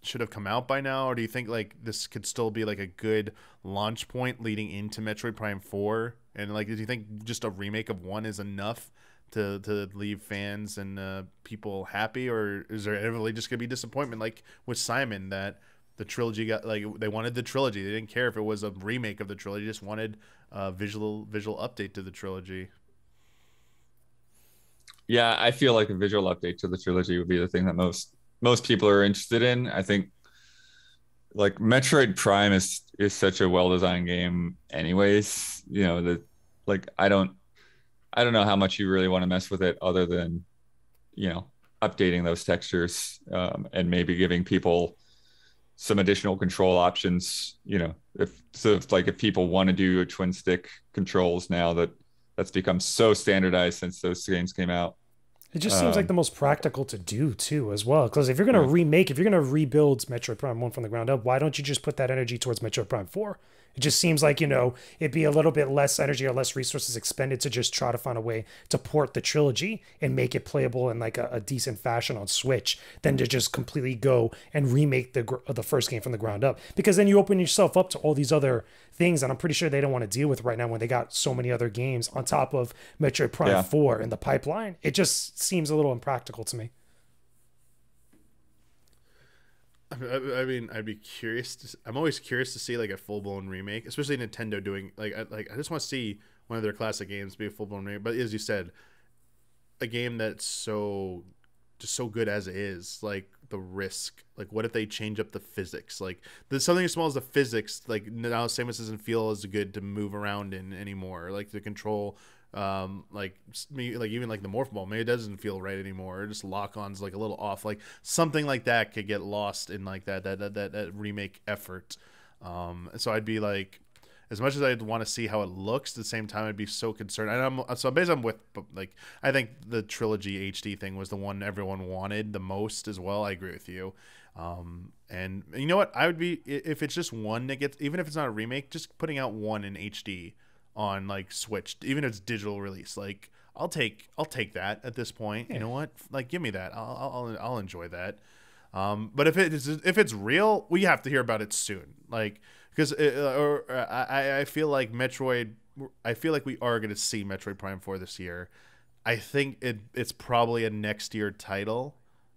S1: should have come out by now, or do you think like this could still be like a good launch point leading into Metroid Prime 4? And like, do you think just a remake of 1 is enough to leave fans and people happy, or is there really just gonna be disappointment like with Simon that the trilogy got, like, they wanted the trilogy, they didn't care if it was a remake of the trilogy, just wanted a visual update to the trilogy?
S3: Yeah, I feel like a visual update to the trilogy would be the thing that most people are interested in. I think like Metroid Prime is such a well-designed game anyways, you know, that like I don't know how much you really want to mess with it other than, you know, updating those textures, and maybe giving people some additional control options. You know, if people want to do twin stick controls now, that's become so standardized since those games came out.
S2: It just seems like the most practical to do too, as well. Because if you're gonna remake, if you're gonna rebuild Metroid Prime 1 from the ground up, why don't you just put that energy towards Metroid Prime 4? It just seems like, you know, it'd be a little bit less energy or less resources expended to just try to find a way to port the trilogy and make it playable in like a decent fashion on Switch than to just completely go and remake the first game from the ground up. Because then you open yourself up to all these other things that I'm pretty sure they don't want to deal with right now when they got so many other games on top of Metroid Prime 4 in the pipeline. It just seems a little impractical to me.
S1: I mean, I'd be curious. I'm always curious to see like a full blown remake, especially Nintendo doing I just want to see one of their classic games be a full blown remake. But as you said, a game that's so good as it is, like the risk. Like, what if they change up the physics? Like, there's something as small as the physics. Like now, Samus doesn't feel as good to move around in anymore. Like the control. Like even like the morph ball, maybe it doesn't feel right anymore, or just lock-on's like a little off, like something like that could get lost in like that remake effort. So I'd be like, as much as I'd want to see how it looks, at the same time I'd be so concerned. And I'm with, like, I think the trilogy HD thing was the one everyone wanted the most as well. I agree with you. And you know what, I would be, if it's just one that gets, even if it's not a remake, just putting out 1 in HD on like Switch, even if it's digital release, like I'll take that at this point. You know what? Like, give me that. I'll enjoy that. But if it's real, we have to hear about it soon. Like, because I feel like Metroid. I feel like we are going to see Metroid Prime 4 this year. I think it's probably a next year title.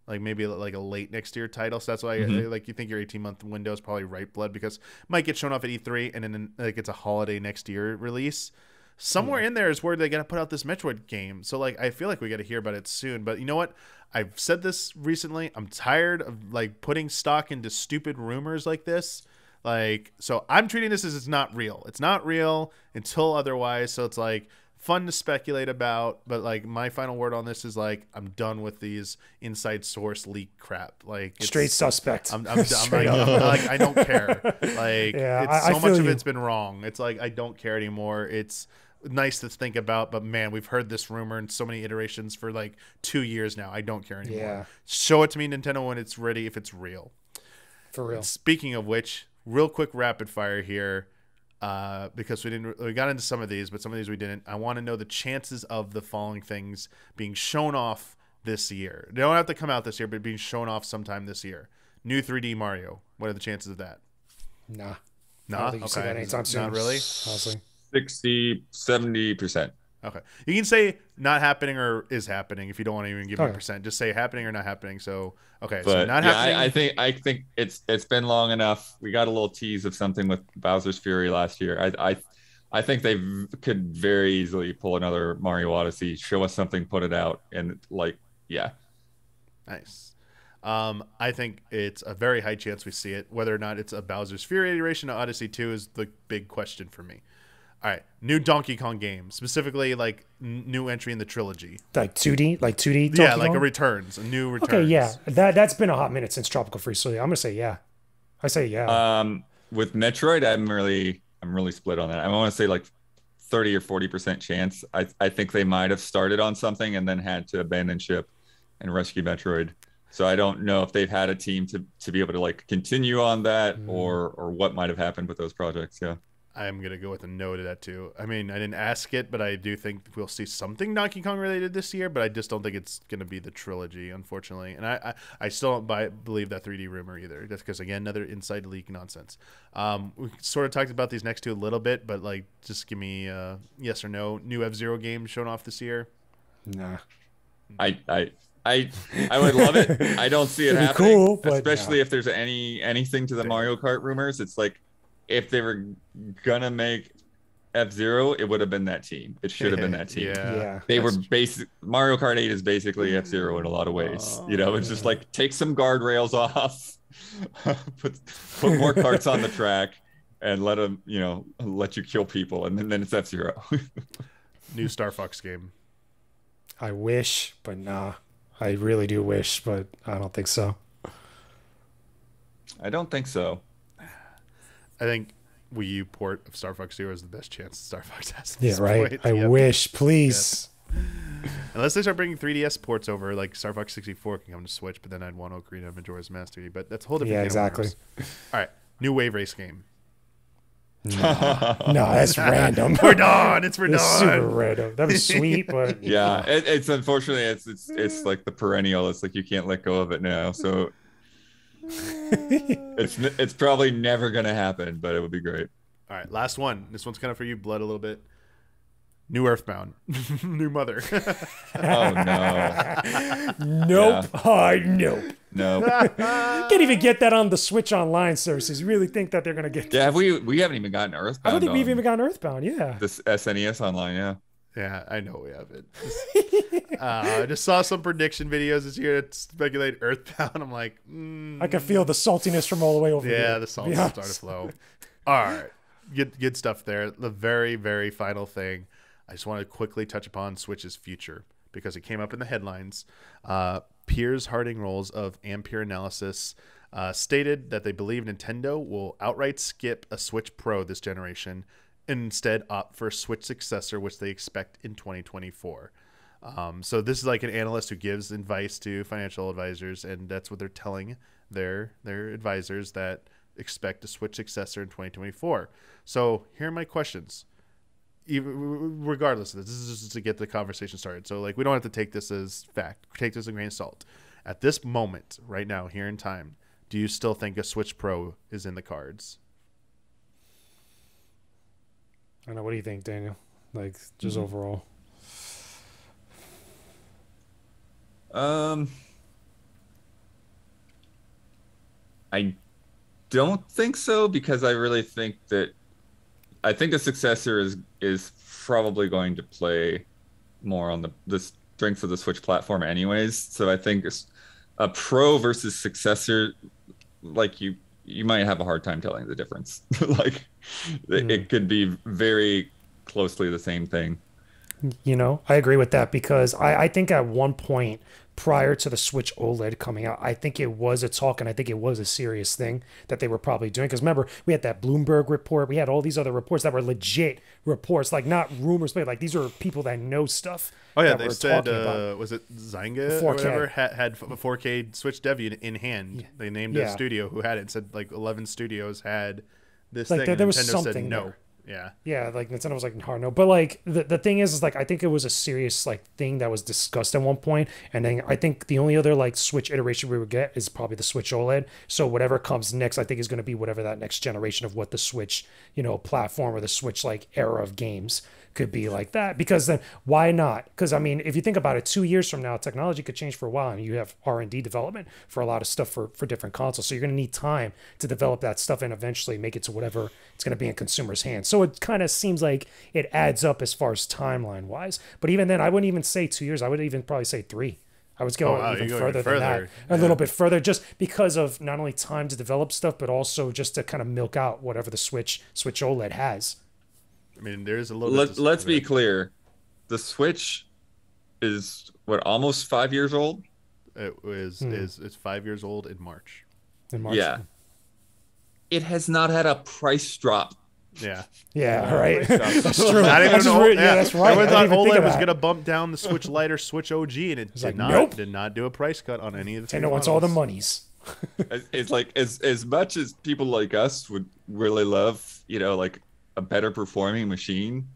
S1: Like maybe like a late next year title. So that's why like you think your 18-month window is probably right blood, because it might get shown off at E3 and then like it's a holiday next year release. Somewhere in there is where they got to put out this Metroid game. So like I feel like we got to hear about it soon. But you know what? I've said this recently. I'm tired of like putting stock into stupid rumors like this. Like, so I'm treating this as it's not real. It's not real until otherwise. So it's like fun to speculate about, but like my final word on this is like I'm done with these inside source leak crap. Like,
S2: straight suspect.
S1: I'm like, I don't care. Like, so much of it's been wrong. It's like I don't care anymore. It's nice to think about, but man, we've heard this rumor in so many iterations for like 2 years now. I don't care anymore. Yeah. Show it to me, Nintendo, when it's ready, if it's real.
S2: For real.
S1: And speaking of which, real quick rapid fire here. Because we got into some of these, but some of these we didn't. I want to know the chances of the following things being shown off this year. They don't have to come out this year, but being shown off sometime this year. New 3D Mario. What are the chances of that?
S2: Nah.
S1: Nah?
S2: I don't think you see that anytime soon.
S1: Not really?
S2: Honestly.
S3: 60, 70%.
S1: Okay. You can say not happening or is happening if you don't want to even give me a percent. Just say happening or not happening. So, okay.
S3: But
S1: so not happening.
S3: I think it's been long enough. We got a little tease of something with Bowser's Fury last year. I think they could very easily pull another Mario Odyssey, show us something, put it out, and yeah.
S1: Nice. I think it's a very high chance we see it. Whether or not it's a Bowser's Fury iteration or Odyssey 2 is the big question for me. All right, new Donkey Kong game, specifically like new entry in the trilogy.
S2: Like 2D Donkey
S1: yeah, like
S2: Kong?
S1: a new Returns.
S2: Okay, yeah, that's been a hot minute since Tropical Freeze. So yeah, I'm gonna say yeah. I say yeah.
S3: With Metroid, I'm really split on that. I want to say like 30 or 40% chance. I think they might have started on something and then had to abandon ship and rescue Metroid. So I don't know if they've had a team to be able to like continue on that or what might have happened with those projects. Yeah.
S1: I'm going to go with a no to that too. I mean, I didn't ask it, but I do think we'll see something Donkey Kong related this year, but I just don't think it's going to be the trilogy, unfortunately. And I still don't believe that 3D rumor either. That's because, again, another inside leak nonsense. We sort of talked about these next two a little bit, but like, just give me yes or no. New F-Zero game shown off this year?
S2: Nah.
S3: I would love it. I don't see it happening,
S2: cool,
S3: especially if there's anything to the Mario Kart rumors. It's like, if they were gonna make F-Zero, it would have been that team. It should have been that team.
S2: Yeah.
S3: They were Mario Kart 8 is basically F-Zero in a lot of ways. It's just like take some guardrails off, put more carts on the track, and let them, let you kill people, and then it's F-Zero.
S1: New Star Fox game.
S2: I wish, but nah. I really do wish, but I don't think so.
S3: I don't think so.
S1: I think Wii U port of Star Fox Zero is the best chance Star Fox has.
S2: Yeah, right. Point. I wish, please.
S1: Yep. Unless they start bringing 3DS ports over, like Star Fox 64 can come to Switch, but then I'd want Ocarina of Majora's Mask 3D. But that's a whole different.
S2: Yeah, exactly.
S1: All right, new Wave Race game.
S2: No, that's random.
S1: We're done. It's
S2: super random. That'd be sweet, but
S3: yeah, it's unfortunately it's like the perennial. It's like you can't let go of it now. So. it's probably never gonna happen, but it would be great.
S1: All right, last one. This one's kind of for you, Blood, a little bit. New Earthbound, new Mother.
S3: Oh no!
S2: Nope. Yeah. Nope.
S3: Nope.
S2: Can't even get that on the Switch Online services. You really think that they're gonna get?
S3: Yeah, we haven't even gotten Earthbound.
S2: I don't think we've even gotten Earthbound. Yeah.
S3: This SNES Online, yeah.
S1: Yeah, I know we haven't. I just saw some prediction videos this year that speculate Earthbound. I'm like,
S2: I can feel the saltiness from all the way over here.
S1: Yeah, the salt started to flow. All right, good stuff there. The very, very final thing, I just want to quickly touch upon Switch's future because it came up in the headlines. Piers Harding Rolls of Ampere Analysis stated that they believe Nintendo will outright skip a Switch Pro this generation and instead opt for a Switch Successor, which they expect in 2024. So this is like an analyst who gives advice to financial advisors, and that's what they're telling their advisors, that expect a Switch Successor in 2024. So here are my questions. Regardless of this is just to get the conversation started. So like we don't have to take this as fact. Take this as a grain of salt. At this moment, right now, here in time, do you still think a Switch Pro is in the cards?
S2: I don't know. What do you think, Daniel? Like, just overall.
S3: I don't think so, because I really think that I think the Successor is probably going to play more on the strength of the Switch platform anyways. So I think a Pro versus Successor, like you might have a hard time telling the difference. Like it could be very closely the same thing.
S2: I agree with that, because I think at one point prior to the Switch OLED coming out, I think it was a talk, and I think it was a serious thing that they were probably doing. Because remember, we had that Bloomberg report, we had all these other reports that were legit reports, like not rumors, but like these are people that know stuff.
S1: Oh yeah, they said was it Zynga or whatever had a 4K Switch dev unit in hand. Yeah. They named a studio who had it and said like 11 studios had this thing.
S2: There was something
S1: said no.
S2: there.
S1: Yeah.
S2: Yeah, like Nintendo was like hard no, but like the thing is like I think it was a serious like thing that was discussed at one point, and then I think the only other like Switch iteration we would get is probably the Switch OLED. So whatever comes next, I think is going to be whatever that next generation of what the Switch, platform or the Switch like era of games could be like that. Because then why not? Because I mean, if you think about it, 2 years from now, technology could change for a while, and you have R&D development for a lot of stuff for different consoles. So you're going to need time to develop that stuff and eventually make it to whatever it's going to be in consumers' hands. So it kind of seems like it adds up as far as timeline wise. But even then, I wouldn't even say 2 years. I would even probably say 3. I was going even further than that, a little bit further, just because of not only time to develop stuff, but also just to kind of milk out whatever the Switch OLED has.
S1: I mean, there's a little.
S3: Let's be clear, the Switch is what, almost 5 years old.
S1: It's 5 years old in March.
S3: Yeah, it has not had a price drop.
S1: Yeah.
S2: Yeah. Right. That's true.
S1: Not even
S2: that's right.
S1: Everyone thought OLED was gonna bump down the Switch Lite or Switch OG, and it did not.
S2: Nope.
S1: Did not do a price cut on any of the.
S2: Nintendo wants all the monies.
S3: It's like as much as people like us would really love, like a better performing machine,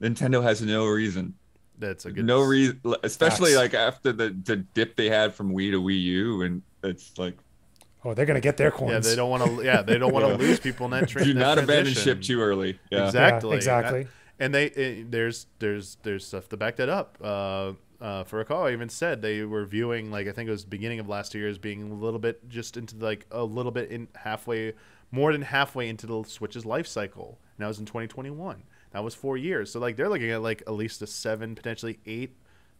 S3: Nintendo has no reason.
S1: That's a good.
S3: No reason, especially like after the dip they had from Wii to Wii U, and it's like.
S2: Oh, they're gonna get their coins.
S1: Yeah, they don't want to. Yeah, they don't want to lose people in that.
S3: Do not abandon ship too early. Yeah.
S1: Exactly.
S2: Yeah, exactly.
S1: And there's stuff to back that up. Furukawa even said they were viewing, like, I think it was beginning of last year, as being a little bit just into like a little bit in halfway, more than halfway into the Switch's life cycle. And that was in 2021. That was 4 years. So like they're looking at like at least a 7, potentially 8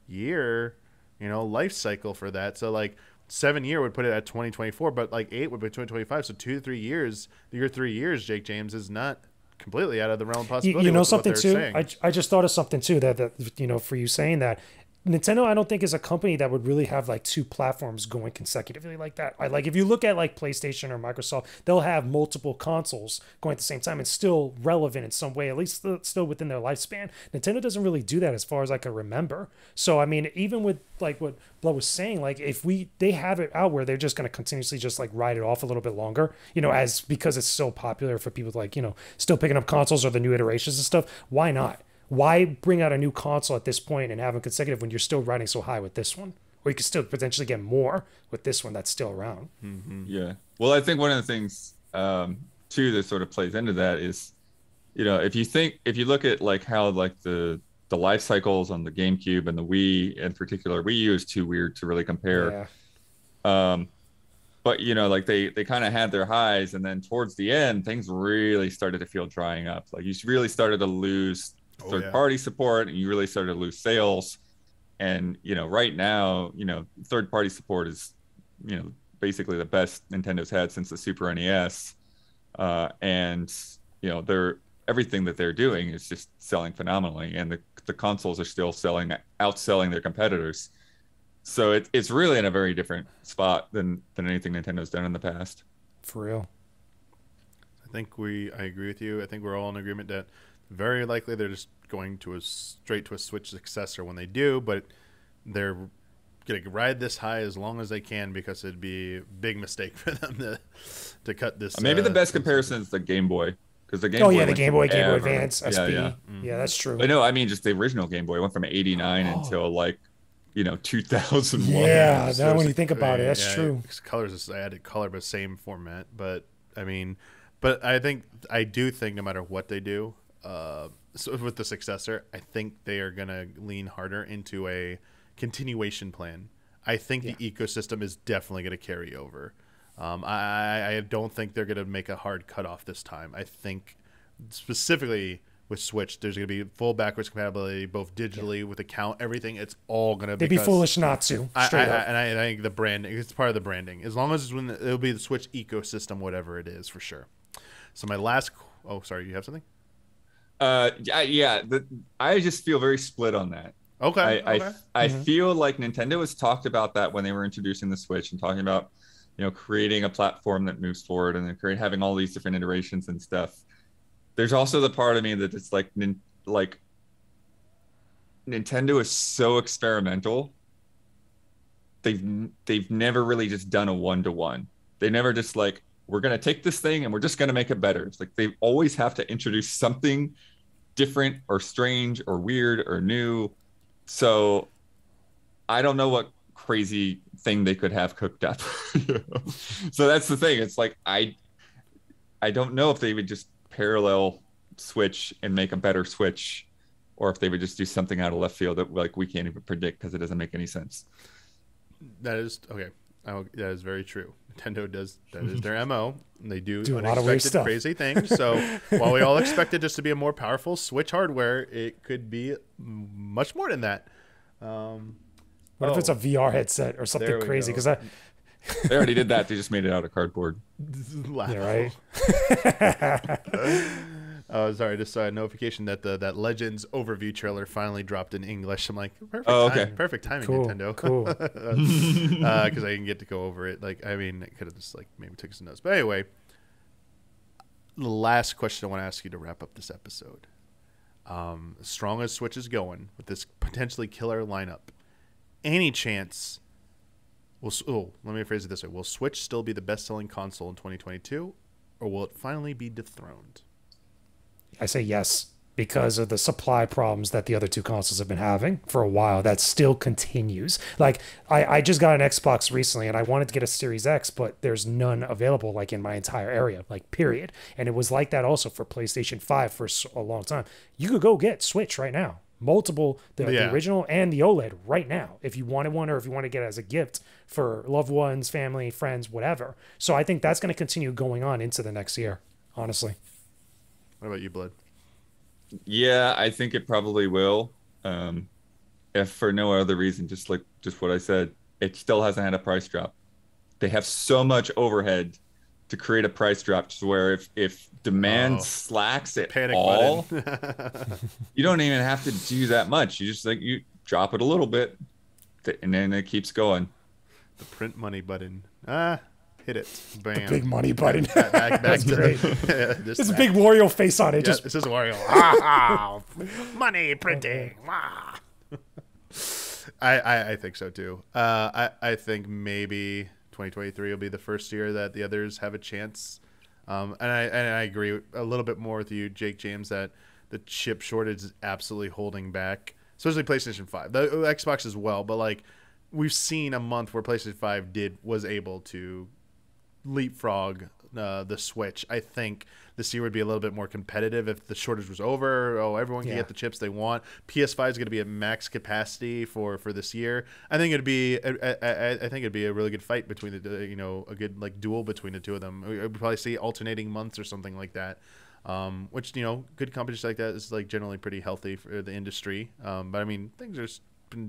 S1: year, life cycle for that. So like. 7 year would put it at 2024, but like 8 would be 2025. So 2 to 3 years, your 3 years, Jake James, is not completely out of the realm of possibility.
S2: You know something too? I just thought of something too that for you saying that. Nintendo, I don't think, is a company that would really have like 2 platforms going consecutively like that. Like if you look at like PlayStation or Microsoft, they'll have multiple consoles going at the same time and still relevant in some way, at least still within their lifespan. Nintendo doesn't really do that as far as I can remember. So I mean, even with like what Blood was saying, like if they have it out where they're just going to continuously just like ride it off a little bit longer, as because it's so popular for people like, still picking up consoles or the new iterations and stuff, why not? Why bring out a new console at this point and have them consecutive when you're still riding so high with this one? Or you could still potentially get more with this one that's still around.
S3: Mm-hmm. Yeah. Well, I think one of the things, too, that sort of plays into that is, if you look at like how like the life cycles on the GameCube and the Wii in particular, Wii U is too weird to really compare. Yeah. But, like they kind of had their highs, and then towards the end, things really started to feel drying up. Like you really started to lose third-party support, and you really started to lose sales. And right now, third-party support is basically the best Nintendo's had since the Super NES, and everything that they're doing is just selling phenomenally, and the consoles are still outselling their competitors. So it's really in a very different spot than anything Nintendo's done in the past.
S2: For real.
S1: I agree with you. I think we're all in agreement that very likely they're just going straight to a Switch successor when they do, but they're going to ride this high as long as they can, because it'd be a big mistake for them to cut this.
S3: Maybe the best comparison is the Game Boy, because the Game Boy.
S2: The Game Boy Advance, SP. Yeah, that's true.
S3: But no, I mean just the original Game Boy went from '89 until like 2001.
S2: Yeah, now when you think about it, that's true.
S1: Colors, I added color, but same format. But I mean, I do think no matter what they do. So with the successor, I think they are going to lean harder into a continuation plan. I think the ecosystem is definitely going to carry over. I don't think they're going to make a hard cutoff this time. I think specifically with Switch, there's going to be full backwards compatibility, both digitally with account, everything. It's all going to be.
S2: They'd be foolish not to. Straight up.
S1: And I think the branding, it's part of the branding. As long as it'll be the Switch ecosystem, whatever it is, for sure. So my last. Oh, sorry, you have something?
S3: I just feel very split on that.
S1: Okay.
S3: I feel like Nintendo has talked about that when they were introducing the Switch and talking about creating a platform that moves forward, and then having all these different iterations and stuff. There's also the part of me that it's like Nintendo is so experimental. They've never really just done a 1-to-1. They never just like, we're going to take this thing and we're just going to make it better. It's like they always have to introduce something different or strange or weird or new. So I don't know what crazy thing they could have cooked up. So that's the thing. It's like I don't know if they would just parallel Switch and make a better Switch, or if they would just do something out of left field that like we can't even predict because it doesn't make any sense.
S1: That is okay. That is very true. Nintendo does, that is their MO. They do
S2: a lot of weird stuff,
S1: crazy things. So while we all expected just to be a more powerful Switch hardware, it could be much more than that.
S2: What if it's a VR headset or something crazy? Because
S3: they already did that. They just made it out of cardboard.
S2: Yeah, right.
S1: Oh, sorry. Just saw a notification that that Legends overview trailer finally dropped in English. I'm like, perfect timing,
S2: cool,
S1: Nintendo.
S2: Cool.
S1: Because I didn't get to go over it. Like, I mean, it could have just like maybe took some notes. But anyway, the last question I want to ask you to wrap up this episode. As strong as Switch is going with this potentially killer lineup, any chance? Let me phrase it this way: will Switch still be the best-selling console in 2022, or will it finally be dethroned?
S2: I say yes, because of the supply problems that the other two consoles have been having for a while. That still continues. Like, I just got an Xbox recently, and I wanted to get a Series X, but there's none available, like, in my entire area, like, period. And it was like that also for PlayStation 5 for a long time. You could go get Switch right now. Multiple, the original and the OLED right now, if you wanted one, or if you want to get it as a gift for loved ones, family, friends, whatever. So I think that's going to continue going on into the next year, honestly.
S1: What about you, Blood?
S3: Yeah, I think it probably will. If for no other reason, just what I said, it still hasn't had a price drop. They have so much overhead to create a price drop to where if demand slacks at
S1: panic
S3: all, you don't even have to do that much. You just you drop it a little bit, and then it keeps going.
S1: The print money button. Hit it. Bam.
S2: The big money button.
S1: Back
S2: That's
S1: to
S2: great. There's a big Wario face on it.
S1: Yeah, this is Wario. Money printing. I think so too. I think maybe 2023 will be the first year that the others have a chance. And I agree a little bit more with you, Jakejames, that the chip shortage is absolutely holding back, especially PlayStation 5. The Xbox as well, but like we've seen a month where PlayStation 5 was able to leapfrog the Switch. I think this year would be a little bit more competitive if the shortage was over. Everyone can get the chips they want. PS5 is going to be at max capacity for this year. I think it'd be a really good fight between a good like duel between the two of them. We'd probably see alternating months or something like that. Which good competition like that is like generally pretty healthy for the industry. But I mean, things are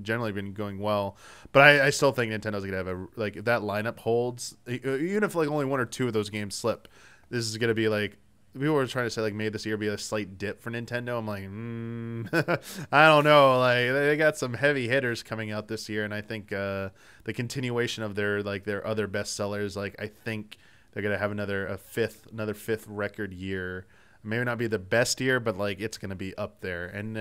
S1: generally been going well, but I still think Nintendo's gonna have if that lineup holds, even if like only one or two of those games slip, this is gonna be like people were trying to say like maybe this year be a slight dip for Nintendo. I'm like I don't know, like they got some heavy hitters coming out this year, and I think the continuation of their other best sellers, like I think they're gonna have another fifth record year. Maybe not be the best year, but like it's going to be up there. And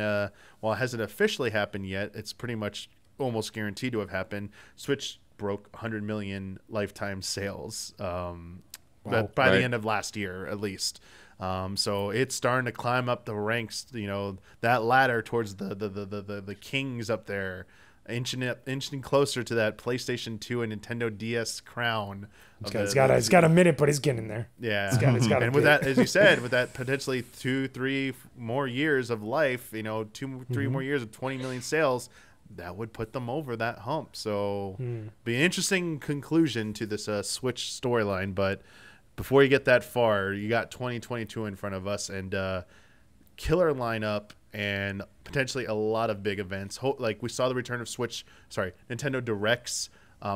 S1: while it hasn't officially happened yet, it's pretty much almost guaranteed to have happened. Switch broke 100 million lifetime sales by the end of last year, at least. So it's starting to climb up the ranks. That ladder towards the kings up there, inching closer to that PlayStation 2 and Nintendo DS crown.
S2: He's got a minute, but he's getting there.
S1: Yeah,
S2: he's got
S1: and with that, as you said, with that potentially 2-3 more years of life, 2-3 more years of 20 million sales, that would put them over that hump. So, be an interesting conclusion to this Switch storyline. But before you get that far, you got 2022 in front of us, and killer lineup and potentially a lot of big events. Like we saw the return of Nintendo Directs.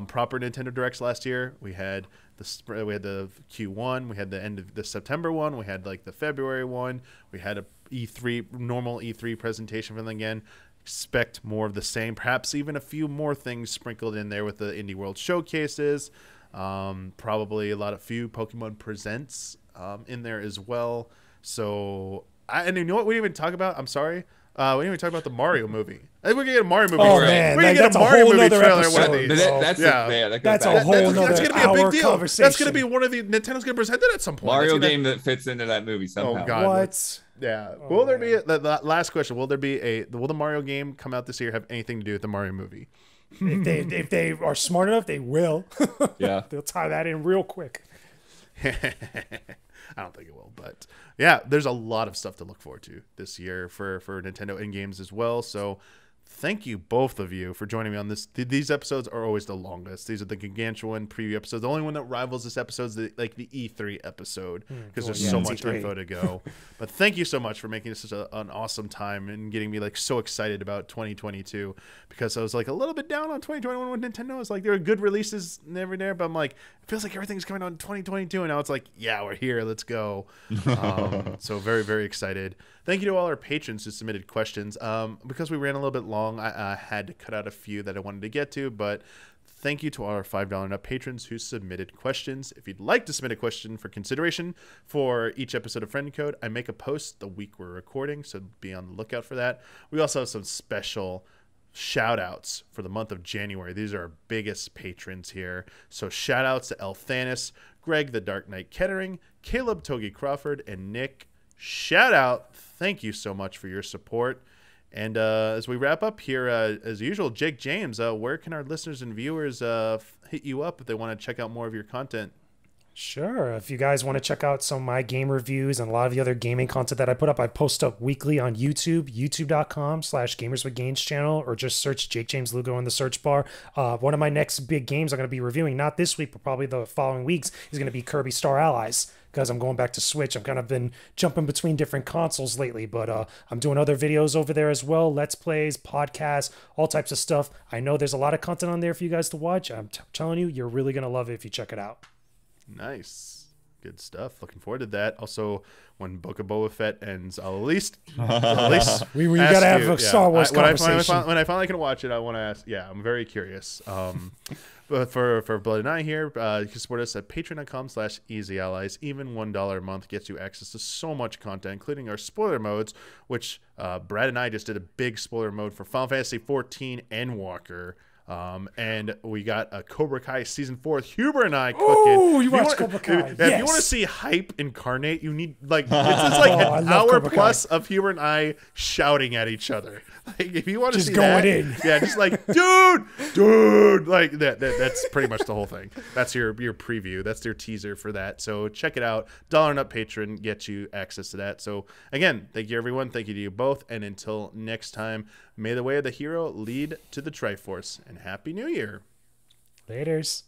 S1: Proper Nintendo Directs last year. We had the Q1, we had the end of the September one, we had like the February one, we had a normal E3 presentation for them again. Expect more of the same, perhaps even a few more things sprinkled in there with the Indie World showcases. Probably a few Pokemon Presents in there as well. So, and you know what we didn't even talk about? I'm sorry. We didn't even talk about the Mario movie. I think we're gonna get a Mario movie.
S2: Oh
S1: trailer.
S2: man,
S1: We're gonna
S2: that's
S1: get
S2: a
S1: a Mario
S2: whole
S1: movie
S2: nother
S1: trailer.
S2: episode.
S1: One of these.
S3: That's
S1: Yeah.
S2: That's a
S3: back.
S2: whole nother
S1: That's gonna be a big
S2: hour
S1: deal.
S2: conversation.
S1: That's gonna be one of the Nintendo's gonna present it at some point.
S3: Mario
S1: That's
S3: game that fits into that movie somehow.
S1: Oh God.
S2: What?
S1: Yeah.
S2: Oh,
S1: Will there be the last question? Will there be will the Mario game come out this year have anything to do with the Mario movie?
S2: If they are smart enough, they will.
S3: Yeah.
S2: They'll tie that in real quick.
S1: I don't think it will, but yeah, there's a lot of stuff to look forward to this year for Nintendo in games as well. So thank you, both of you, for joining me on this. These episodes are always the longest. These are the gargantuan preview episodes. The only one that rivals this episode is the E3 episode because there's so much
S2: E3.
S1: info to go. But thank you so much for making this such an awesome time and getting me like so excited about 2022, because I was like a little bit down on 2021 with Nintendo. It's like there were good releases and every there, but I'm like, it feels like everything's coming out in 2022, and now it's like, yeah, we're here. Let's go. So very, very excited. Thank you to all our patrons who submitted questions. Because we ran a little bit long, I had to cut out a few that I wanted to get to, but thank you to all our $5 and up patrons who submitted questions. If you'd like to submit a question for consideration for each episode of Friend Code, I make a post the week we're recording, so be on the lookout for that. We also have some special shout outs for the month of January. These are our biggest patrons here. So shout outs to El Thanis, Greg the Dark Knight Kettering, Caleb Togi Crawford, and Nick. Shout out. Thank you so much for your support. And as we wrap up here, as usual, Jake James, where can our listeners and viewers hit you up if they want to check out more of your content?
S2: Sure. If you guys want to check out some of my game reviews and a lot of the other gaming content that I put up, I post up weekly on YouTube, youtube.com/GamersWithGains channel, or just search Jake James Lugo in the search bar. One of my next big games I'm going to be reviewing, not this week, but probably the following weeks, is going to be Kirby Star Allies, because I'm going back to Switch. I've kind of been jumping between different consoles lately, but I'm doing other videos over there as well, Let's Plays, podcasts, all types of stuff. I know there's a lot of content on there for you guys to watch. I'm telling you, you're really going to love it if you check it out.
S1: Nice. Good stuff. Looking forward to that. Also, when Book of Boba Fett ends, I'll at least
S2: we gotta have a Star Wars conversation.
S1: When I finally can watch it, I want to ask. Yeah, I'm very curious. But for Blood and I here, you can support us at patreon.com/easyallies. Even $1 a month gets you access to so much content, including our spoiler modes, which Brad and I just did a big spoiler mode for Final Fantasy 14 Endwalker. And we got a Cobra Kai season 4 with Huber and I cooking.
S2: Oh, you watch Cobra Kai?
S1: If you want to see hype incarnate, you need like it's like an hour plus of Huber and I shouting at each other. Like if you want to see that, yeah, just like dude, like that's pretty much the whole thing. That's your preview. That's your teaser for that. So check it out. $1 and up patron gets you access to that. So again, thank you everyone. Thank you to you both. And until next time, may the way of the hero lead to the Triforce. And Happy New Year.
S2: Laters.